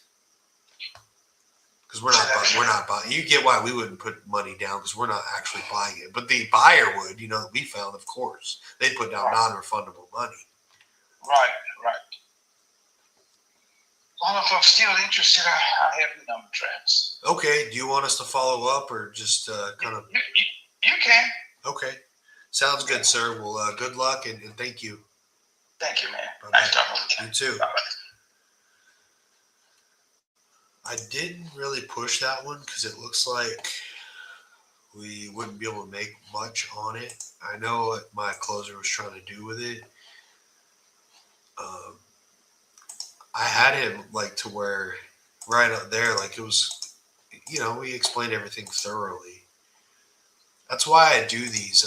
Because we're not buying. You get why we wouldn't put money down, because we're not actually buying it. But the buyer would, we found, of course. They'd put down non-refundable money. Right. Well, if I'm still interested, I have your number, Travis. Okay. Do you want us to follow up or just kind of? You can. Okay. Sounds good, sir. Well, good luck and thank you. Thank you, man. Bye-bye. Nice talking with you. You too. Bye-bye. I didn't really push that one because it looks like we wouldn't be able to make much on it. I know what my closer was trying to do with it. I had him to where right up there, it was, we explained everything thoroughly. That's why I do these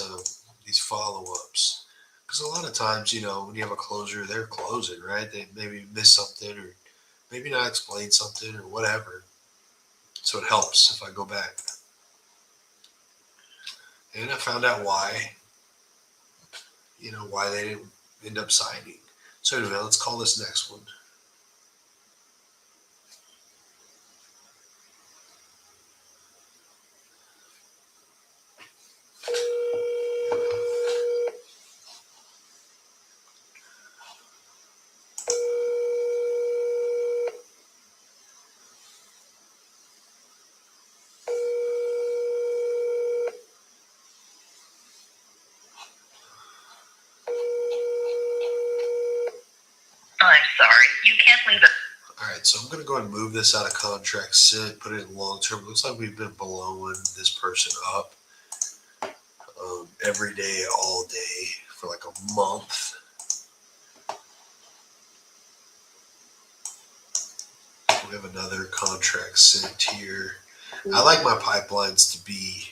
follow-ups. Because a lot of times, when you have a closer, they're closing, right? They maybe miss something or maybe not explain something or whatever. So it helps if I go back. And I found out why, why they didn't end up signing. So anyway, let's call this next one. I'm sorry, you can't leave it. All right, so I'm going to go ahead and move this out of contract, put it in long term. It looks like we've been blowing this person up every day, all day for a month. We have another contract sent here. I like my pipelines to be,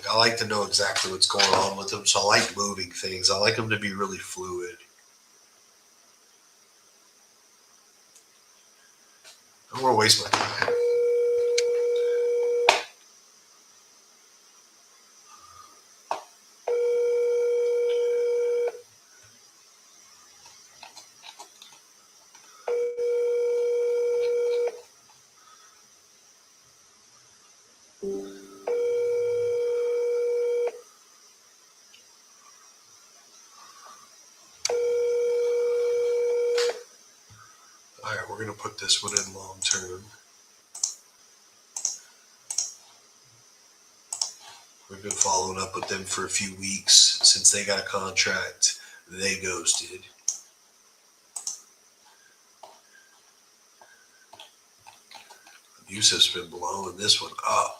I like to know exactly what's going on with them. So I like moving things. I like them to be really fluid. I don't want to waste my time. We're going to put this one in long term. We've been following up with them for a few weeks since they got a contract. They ghosted. Yusuf's been blowing this one up.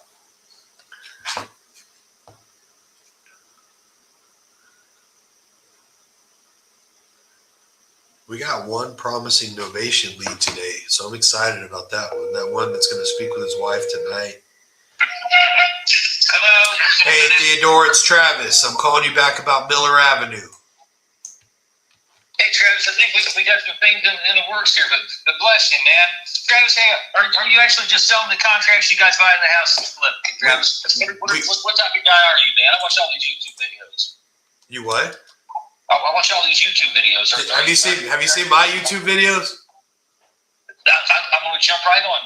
We got one promising Novation lead today, so I'm excited about that one. That one that's going to speak with his wife tonight. Hello. Hey, Theodore, it's Travis. I'm calling you back about Miller Avenue. Hey, Travis, I think we got some things in the works here, but bless you, man. Travis, hey, are you actually just selling the contracts you guys buy in the house to flip? Travis, what type of guy are you, man? I watch all these YouTube videos. You what? I watch all these YouTube videos. Have you seen my YouTube videos? I'm going to jump right on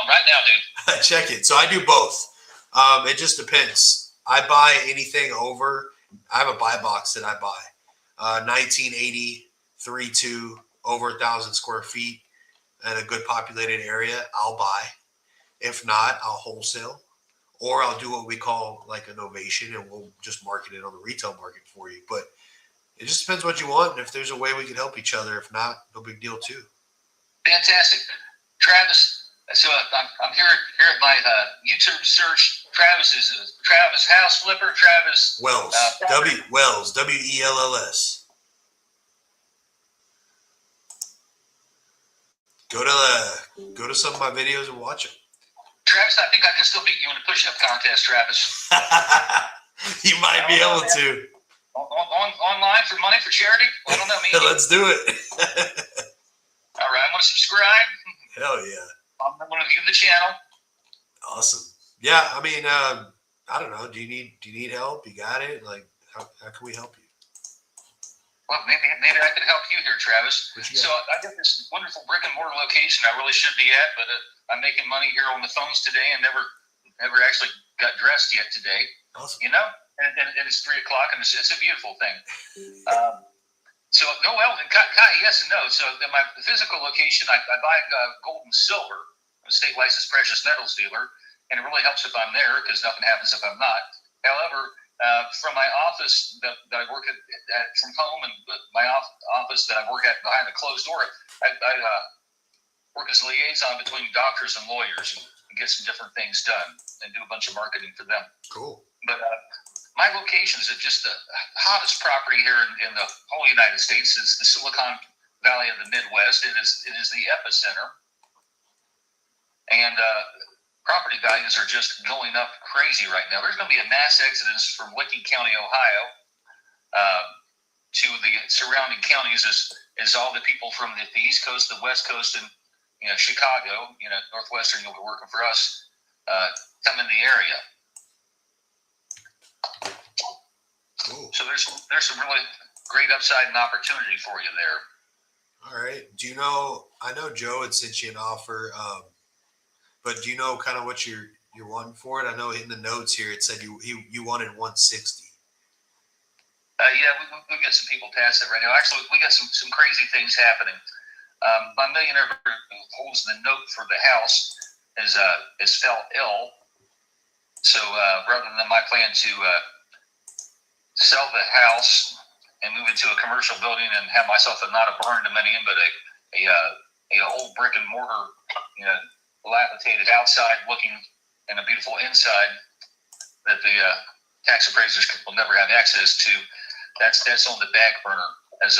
now, dude. Check it. So I do both. It just depends. I buy anything over. I have a buy box that I buy. 1980, 3.2, over 1,000 square feet in a good populated area. I'll buy. If not, I'll wholesale, or I'll do what we call like a novation, and we'll just market it on the retail market for you. But it just depends what you want, and if there's a way we can help each other. If not, no big deal too. Fantastic, Travis. So I'm here at my YouTube search. Travis is Travis House Flipper. Travis Wells, Wells, WELLS. Go to some of my videos and watch them. Travis, I think I can still beat you in a push-up contest, Travis. You might be able to. Online for money for charity? I don't know, man. Let's do it. All right, I'm going to subscribe. Hell yeah. I'm going to view the channel. Awesome. Yeah, I mean, I don't know. Do you need help? You got it? Like, how can we help you? Well, maybe I could help you here, Travis. What you So got? I got this wonderful brick and mortar location I really should be at, but I'm making money here on the phones today and never actually got dressed yet today. Awesome. You know, and it's 3 o'clock, and it's a beautiful thing. So no, well, kind of yes and no. So my physical location, I buy gold and silver, I'm a state licensed precious metals dealer, and it really helps if I'm there because nothing happens if I'm not. However, from my office that I work at from home, and my office that I work at behind a closed door, I work as a liaison between doctors and lawyers and get some different things done and do a bunch of marketing for them. Cool. But my locations are just the hottest property here in the whole United States. It's the Silicon Valley of the Midwest. It is the epicenter, and property values are just going up crazy right now. There's going to be a mass exodus from Licking County, Ohio, to the surrounding counties as all the people from the East Coast, the West Coast, and Chicago, Northwestern, you'll be working for us, come in the area. Cool. So there's some really great upside and opportunity for you there. All right. Do you know? I know Joe had sent you an offer, but do you know kind of what you're wanting for it? I know in the notes here it said you wanted 160. Yeah, we got some people past that right now. Actually, we got some crazy things happening. My millionaire who holds the note for the house is fell ill. So rather than my plan to sell the house and move into a commercial building and have myself not a barn dominium, but a old brick and mortar, dilapidated outside looking and a beautiful inside that the tax appraisers will never have access to. That's on the back burner as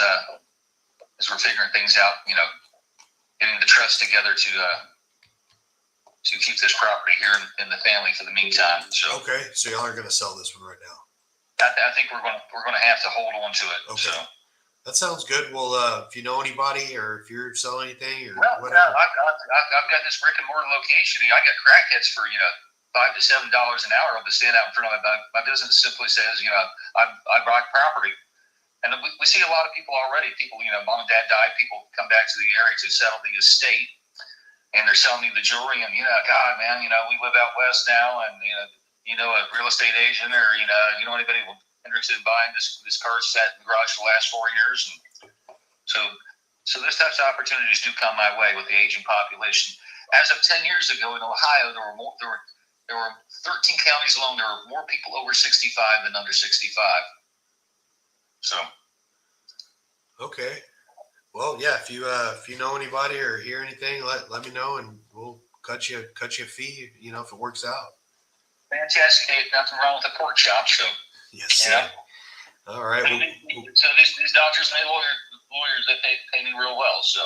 we're figuring things out. Getting the trust together to keep this property here in the family for the meantime. So Okay, so y'all are going to sell this one right now. I think we're gonna have to hold on to it. Okay. So. That sounds good. Well, if you know anybody or if you're selling anything or Well, whatever. I've got this brick and mortar location. I got crackheads for $5 to $7 an hour to stand out in front of my business. Simply says I buy property, and we see a lot of people already. People mom and dad died. People come back to the area to settle the estate, and they're selling me the jewelry. And God, man, we live out west now, and a real estate agent or anybody interested in buying this car sat in the garage for the last 4 years, and so So those types of opportunities do come my way with the aging population. As of 10 years ago in Ohio, there were 13 counties alone. There were more people over 65 than under 65. So Okay. Well, yeah. If you know anybody or hear anything, let me know, and we'll cut you a fee. You know, if it works out. fantastic. Hey, nothing wrong with a pork chop. So Yes. Sir. yeah. All right. Well, So these doctors and lawyers, they pay me real well. So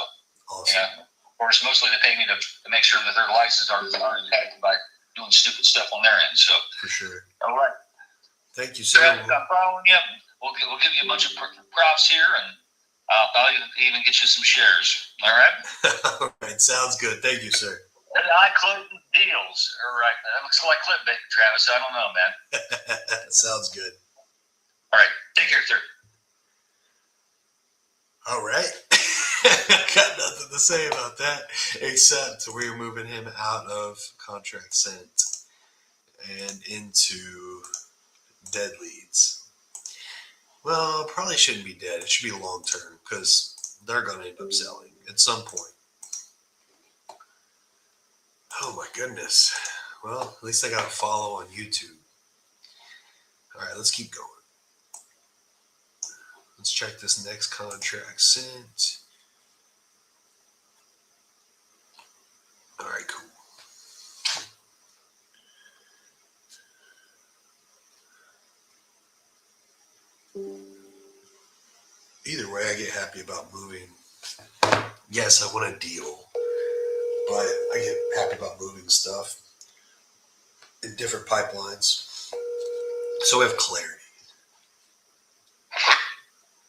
awesome. yeah. Of course, mostly they pay me to make sure that their licenses aren't impacted by doing stupid stuff on their end. So For sure. all right. Thank you, sir. Travis, I'm following you. We'll give you a bunch of props here, and I'll even get you some shares. All right. All right. Sounds good. Thank you, sir. And I close the deals. All right. That looks like clickbait, Travis. I don't know, man. Sounds good. All right. Take care, sir. All right. Got nothing to say about that except we're moving him out of contract sent and into dead leads. Well, probably shouldn't be dead. It should be long term because they're going to end up selling at some point. Oh my goodness. Well, at least I got a follow on YouTube. All right, let's keep going. Let's check this next contract sent. All right, cool. Either way, I get happy about moving. Yes, I want a deal, but I get happy about moving stuff in different pipelines. So we have clarity.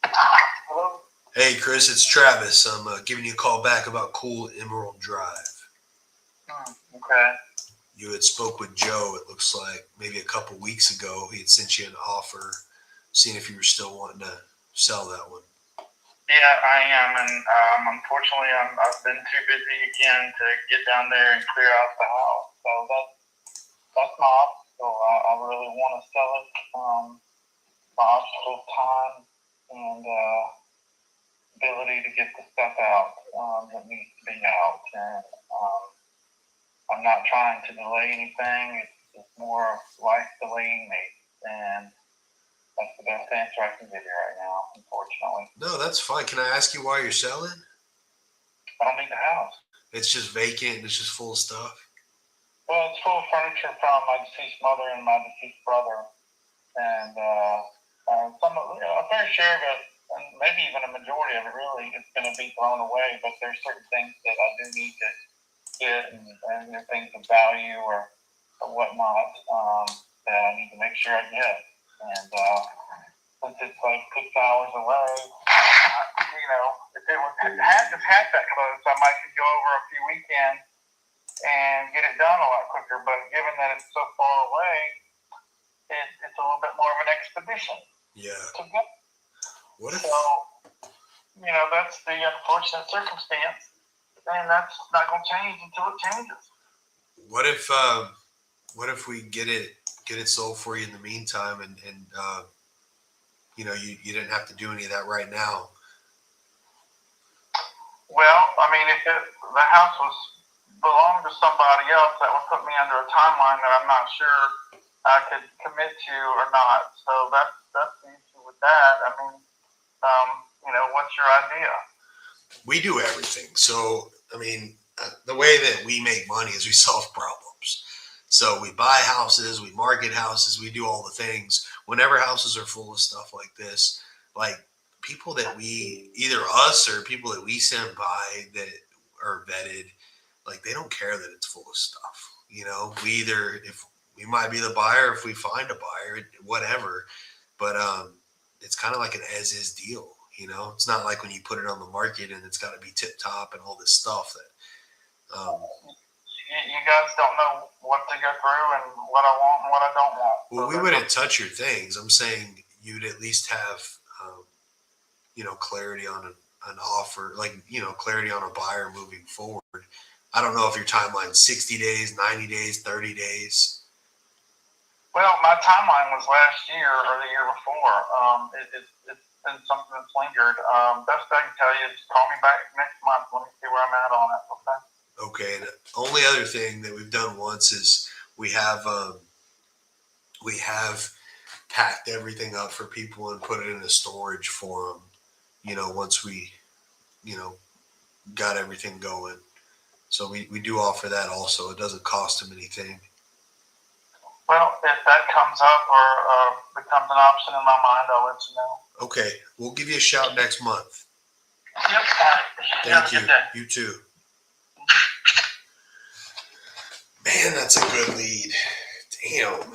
Hello? Hey, Chris, it's Travis. I'm giving you a call back about Cool Emerald Drive. Okay. You had spoke with Joe, it looks like, maybe a couple weeks ago. He had sent you an offer, seeing if you were still wanting to sell that one. Yeah, I am, and unfortunately, I've been too busy again to get down there and clear out the house. So that's my obstacle. I really want to sell it. My obstacle is time and ability to get the stuff out that needs to be out. And I'm not trying to delay anything. It's more life delaying me, and that's the best answer I can give you right now, unfortunately. No, that's fine. Can I ask you why you're selling? I don't need the house. It's just vacant and it's just full of stuff. Well, it's full of furniture from my deceased mother and my deceased brother, and a fair share of it, and maybe even a majority of it, really, is going to be thrown away. But there's certain things that I do need to get, and things of value or whatnot that I need to make sure I get. And since it's like 6 hours away, if it was half that close, I might could go over a few weekends and get it done a lot quicker. But given that it's so far away, it's a little bit more of an expedition Yeah. to get. What if? So, that's the unfortunate circumstance, and that's not going to change until it changes. What if we get it sold for you in the meantime, and you didn't have to do any of that right now? Well, I mean, if the house belonged to somebody else, that would put me under a timeline that I'm not sure I could commit to or not. So that's the issue with that. I mean, what's your idea? We do everything. So, I mean, the way that we make money is we solve problems. So we buy houses, we market houses, we do all the things. Whenever houses are full of stuff like this, like people that we, either us or people that we send by that are vetted, like they don't care that it's full of stuff. If we might be the buyer, if we find a buyer, whatever. But it's kind of like an as is deal. It's not like when you put it on the market and it's got to be tip top and all this stuff that. You guys don't know what to go through and what I want and what I don't want. Well, we wouldn't touch your things. I'm saying you'd at least have, clarity on an offer, clarity on a buyer moving forward. I don't know if your timeline's 60 days, 90 days, 30 days. Well, my timeline was last year or the year before. been something that's lingered. Best I can tell you is call me back next month. Let me see where I'm at on it. Okay. Okay. And the only other thing that we've done once is we have packed everything up for people and put it in a storage for them. Once we, got everything going. So we do offer that also. It doesn't cost them anything. Well, if that comes up or becomes an option in my mind, I'll let you know. Okay. We'll give you a shout next month. Yep. All right. Thank you. Have a good day. You too. Man, that's a good lead. Damn.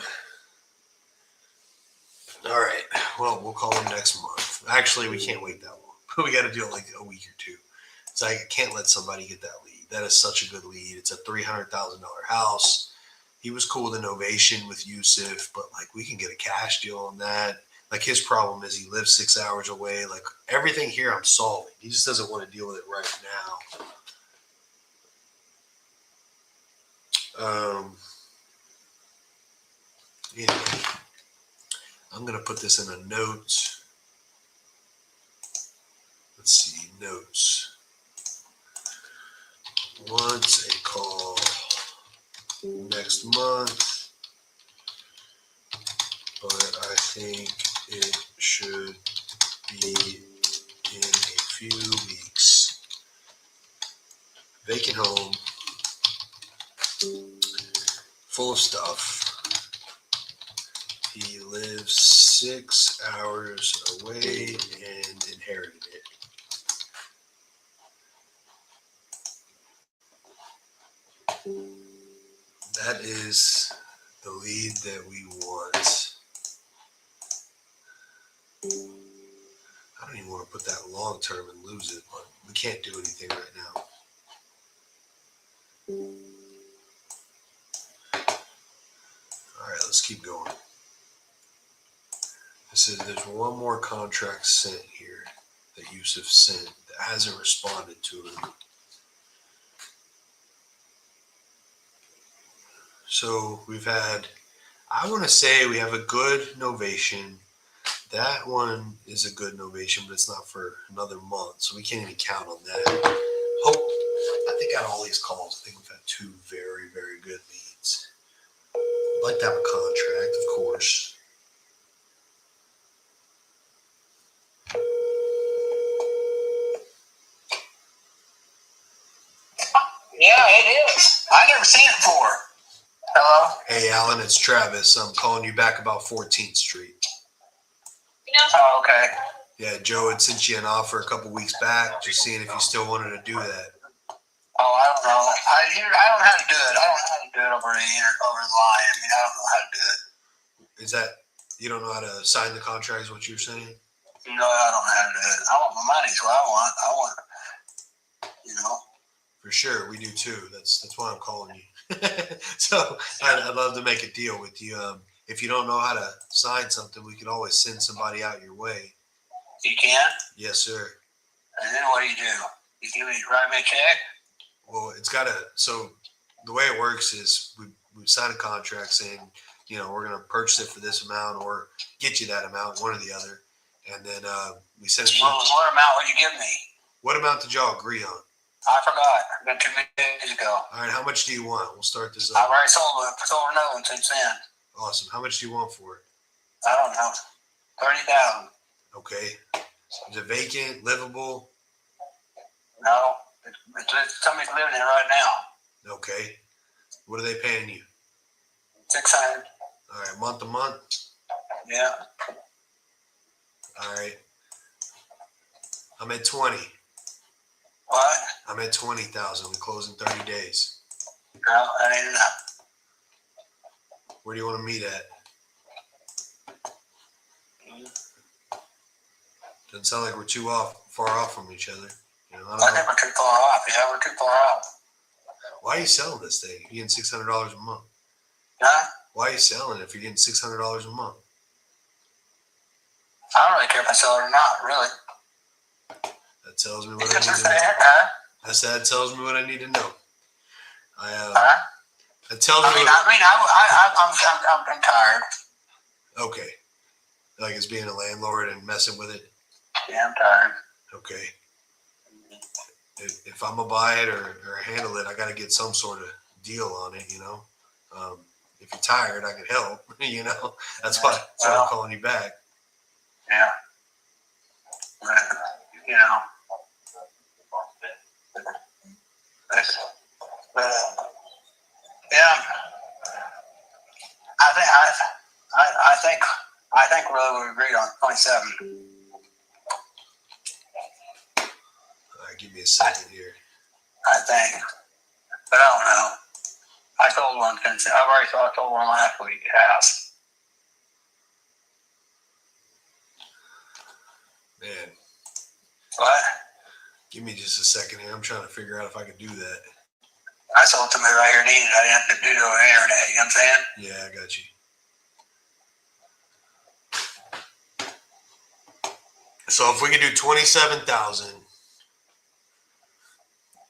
All right. Well, we'll call him next month. Actually, we can't wait that long. We got to do it like a week or two. So I can't let somebody get that lead. That is such a good lead. It's a $300,000 house. He was cool with innovation with Yusuf, but like we can get a cash deal on that. Like his problem is he lives 6 hours away. Like everything here I'm solving. He just doesn't want to deal with it right now. Anyway, I'm going to put this in a notes. Let's see, notes. Once a call next month, but I think it should be in a few weeks. Vacant home, full of stuff. He lives 6 hours away and inherited it. That is the lead that we want. I don't even want to put that long term and lose it, but we can't do anything right now. All right, let's keep going. There's one more contract sent here that Yusuf sent that hasn't responded to him. So we've had, I want to say we have a good novation. That one is a good novation, but it's not for another month, so we can't even count on that. I think out of all these calls, I think we've had 2 very, very good leads. I'd like to have a contract, of course. Yeah, it is. I never seen it before. Hello? Hey, Alan, it's Travis. I'm calling you back about 14th Street. Oh, okay. Yeah, Joe had sent you an offer a couple weeks back, just seeing if you still wanted to do that. Oh, I don't know. I don't know how to do it. I don't know how to do it over the line. I mean, I don't know how to do it. Is that, you don't know how to sign the contract is what you're saying? No, I don't know how to do it. I want my money, so I want, For sure, we do too. That's why I'm calling you. So I'd love to make a deal with you. If you don't know how to sign something, we could always send somebody out your way. You can? Yes, sir. And then what do? You write me a check? Well, so the way it works is we sign a contract saying, we're going to purchase it for this amount or get you that amount, one or the other. And then we send it. What amount would you give me? What amount did y'all agree on? I forgot. It's been 2 days ago. All right, how much do you want? We'll start this I've up. already sold another one since then. Awesome. How much do you want for it? I don't know. 30,000. Okay. Is it vacant, livable? No. Somebody's living in it right now. Okay. What are they paying you? 600. All right, month to month? Yeah. All right. I'm at 20. What? I'm at 20,000. We close in 30 days. No, that ain't enough. Where do you want to meet at? Doesn't sound like we're too far off from each other. I don't I know. think we're too far off. Yeah, we're too far off. Why are you selling this thing? You're getting $600 a month. Huh? Why are you selling it if you're getting $600 a month? I don't really care if I sell it or not, really. That tells me what I Because need it's to know. there, huh? That tells me what I need to know. Huh? That tells me. I'm tired. Okay. Like it's being a landlord and messing with it. Yeah, I'm tired. Okay. If I'm gonna buy it or handle it, I got to get some sort of deal on it, you know. If you're tired, I can help. You know, that's why I'm calling you back. Yeah. But, you know. But, yeah. I think really we agreed on 27. All right, give me a second here. I think. But I don't know. I told one consent. I've already told one last week. House. Man, What? give me just a second here. I'm trying to figure out if I can do that. I told somebody right here needed. I didn't have to do it over the internet. You know what I'm saying? Yeah, I got you. So if we can do 27,000,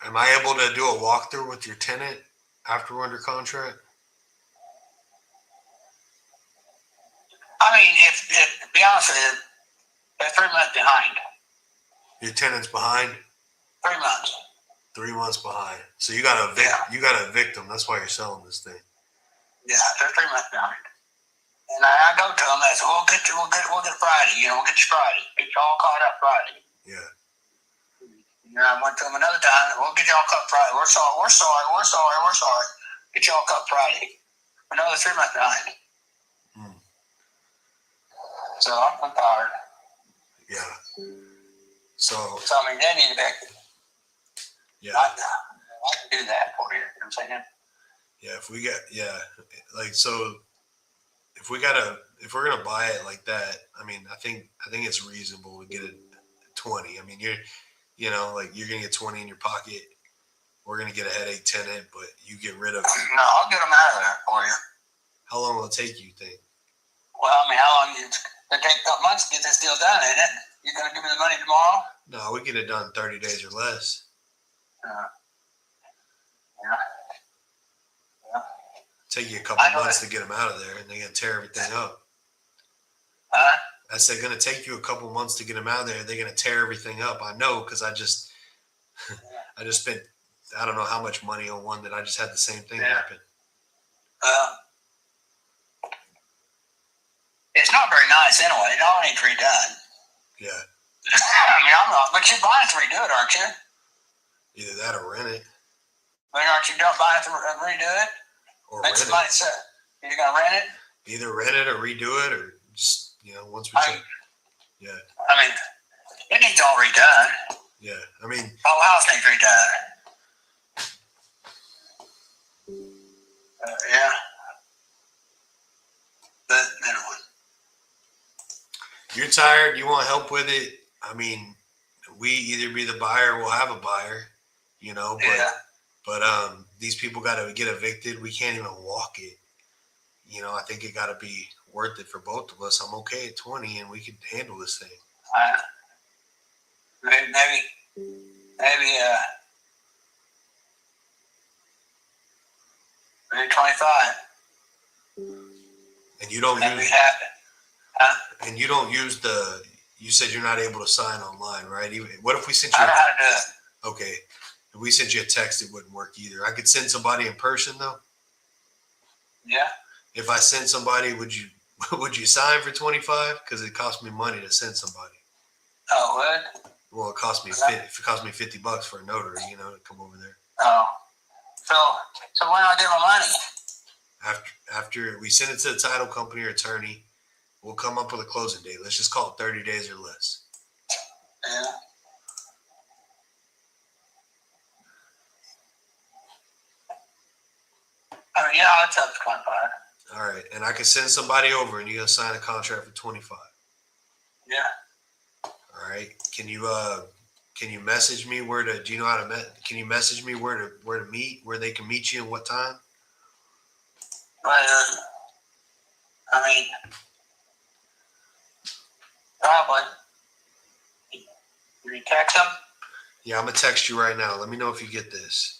am I able to do a walkthrough with your tenant after we're under contract? I mean, if to be honest with you, they're 3 months behind. Your tenant's behind? 3 months. 3 months behind. So you got to evict. Yeah. You got to evict them. That's why you're selling this thing. Yeah, they're 3 months behind. And I go to them. I say, we'll get Friday. You know, we'll get you Friday. Get you all caught up Friday. Yeah. And I went to them another time. We'll get you all caught Friday. We're sorry. Get you all caught Friday. Another 3 months behind. Hmm. So I'm tired. Yeah. So So I mean, they need to back. yeah. I can do that for you. You know what I'm saying? Yeah. If we get like so. If we're gonna buy it like that, I mean, I think it's reasonable to get it 20. I mean, you're gonna get 20 in your pocket. We're gonna get a headache tenant, but you get rid of. No, I'll get them out of there for you. How long will it take you think? Well, I mean, how long? It take a couple months to get this deal done, ain't it? You gonna give me the money tomorrow? No, we get it done 30 days or less. Yeah. Take you a couple months to get them out of there, and they're gonna tear everything up. Huh? I said, gonna take you a couple months to get them out of there. They're gonna tear everything up. I know, because I just spent I don't know how much money on one that I just had the same thing happen. It's not very nice anyway. It all needs redone. Yeah. I mean, I'm not, but you're buying to redo it, aren't you? Either that or rent it. But aren't you not buying to redo it? Or Make rent some it. money, sir. You're gonna rent it? Either rent it or redo it, or just once we check. Yeah. I mean, it needs all redone. Yeah. I mean, The whole house needs redone. Yeah. But anyway. you're tired. You want help with it. I mean, we either be the buyer, or we'll have a buyer. But Yeah. but these people got to get evicted. We can't even walk it. I think it got to be worth it for both of us. I'm okay at 20, and we can handle this thing. Maybe 25. And you don't That'd be use happy. Huh? and you don't use the. You said you're not able to sign online, right? What if we sent I you? know how to do it. Okay, if we sent you a text, it wouldn't work either. I could send somebody in person though. Yeah. If I send somebody, would you sign for 25? Because it cost me money to send somebody. Oh, it would? Well, it cost me $50 for a notary, to come over there. Oh. So when I get my money? After we send it to the title company or attorney, we'll come up with a closing date. Let's just call it 30 days or less. Yeah. I mean, yeah, it's up to 25. All right, and I can send somebody over, and you're gonna sign a contract for 25. Yeah. All right. Can you message me where to? Do you know how to? Can you message me where to meet? Where they can meet you and what time? But, I mean, probably. You text them? Yeah, I'm gonna text you right now. Let me know if you get this.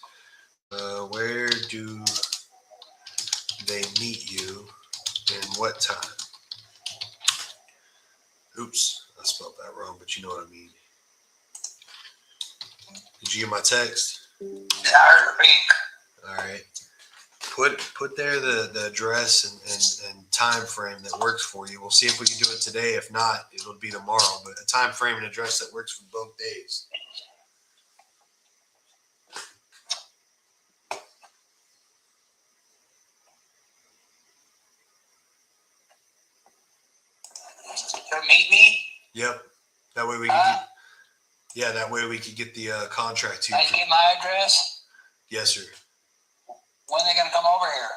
Where do they meet you and what time? Oops. I spelled that wrong, but you know what I mean. Did you get my text? Tired of pink. All right. Put there the address and time frame that works for you. We'll see if we can do it today. If not, it'll be tomorrow. But a time frame and address that works for both days. So meet me. Yep. That way we can that way we could get the contract to you. I give my address. Yes, sir. When they gonna come over here?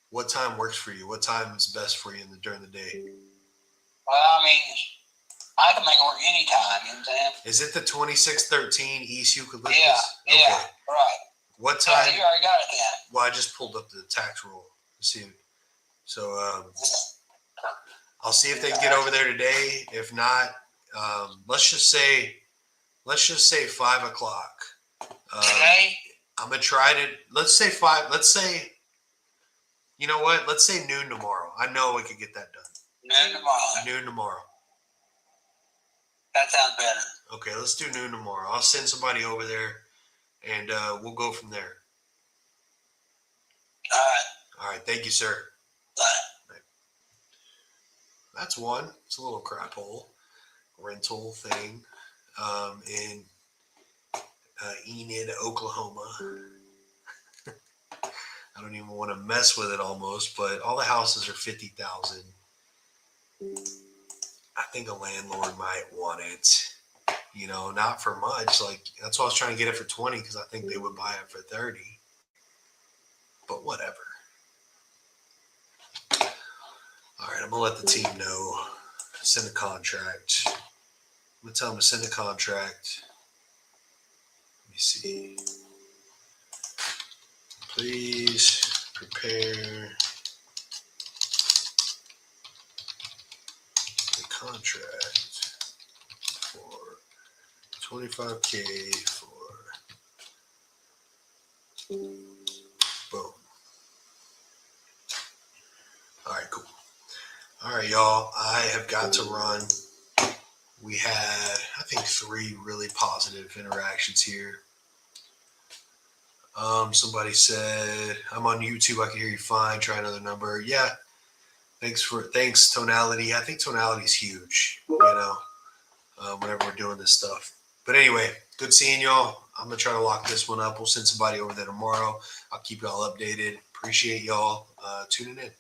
What time works for you? What time is best for you during the day? Well, I mean, I can make it work anytime. You know what I'm saying? Is it the 2613 East Eucalyptus? Yeah. Okay. Right. What Yeah, time? you already got it then. Well, I just pulled up the tax roll. Let's see. So I'll see if they can get over there today. If not, let's just say 5 o'clock. Today? I'm gonna try to. Let's say 5. Let's say. You know what? Let's say noon tomorrow. I know we could get that done. Noon tomorrow. Noon tomorrow. That sounds better. Okay, let's do noon tomorrow. I'll send somebody over there, and we'll go from there. All right. All right. Thank you, sir. Bye. That's one. It's a little crap hole rental thing in Enid, Oklahoma. I don't even want to mess with it almost, but all the houses are 50,000. I think a landlord might want it, you know, not for much. Like that's why I was trying to get it for 20 because I think they would buy it for 30. But whatever. All right, I'm gonna let the team know. Send a contract. I'm gonna tell them to send a contract. Let me see. Please prepare the contract for $25K for boom. All right, cool. All right, y'all. I have got to run. We had, I think, 3 really positive interactions here. Somebody said, I'm on YouTube. I can hear you fine. Try another number. Yeah. Thanks, Tonality. I think Tonality is huge, you know, whenever we're doing this stuff. But anyway, good seeing y'all. I'm going to try to lock this one up. We'll send somebody over there tomorrow. I'll keep y'all updated. Appreciate y'all tuning in.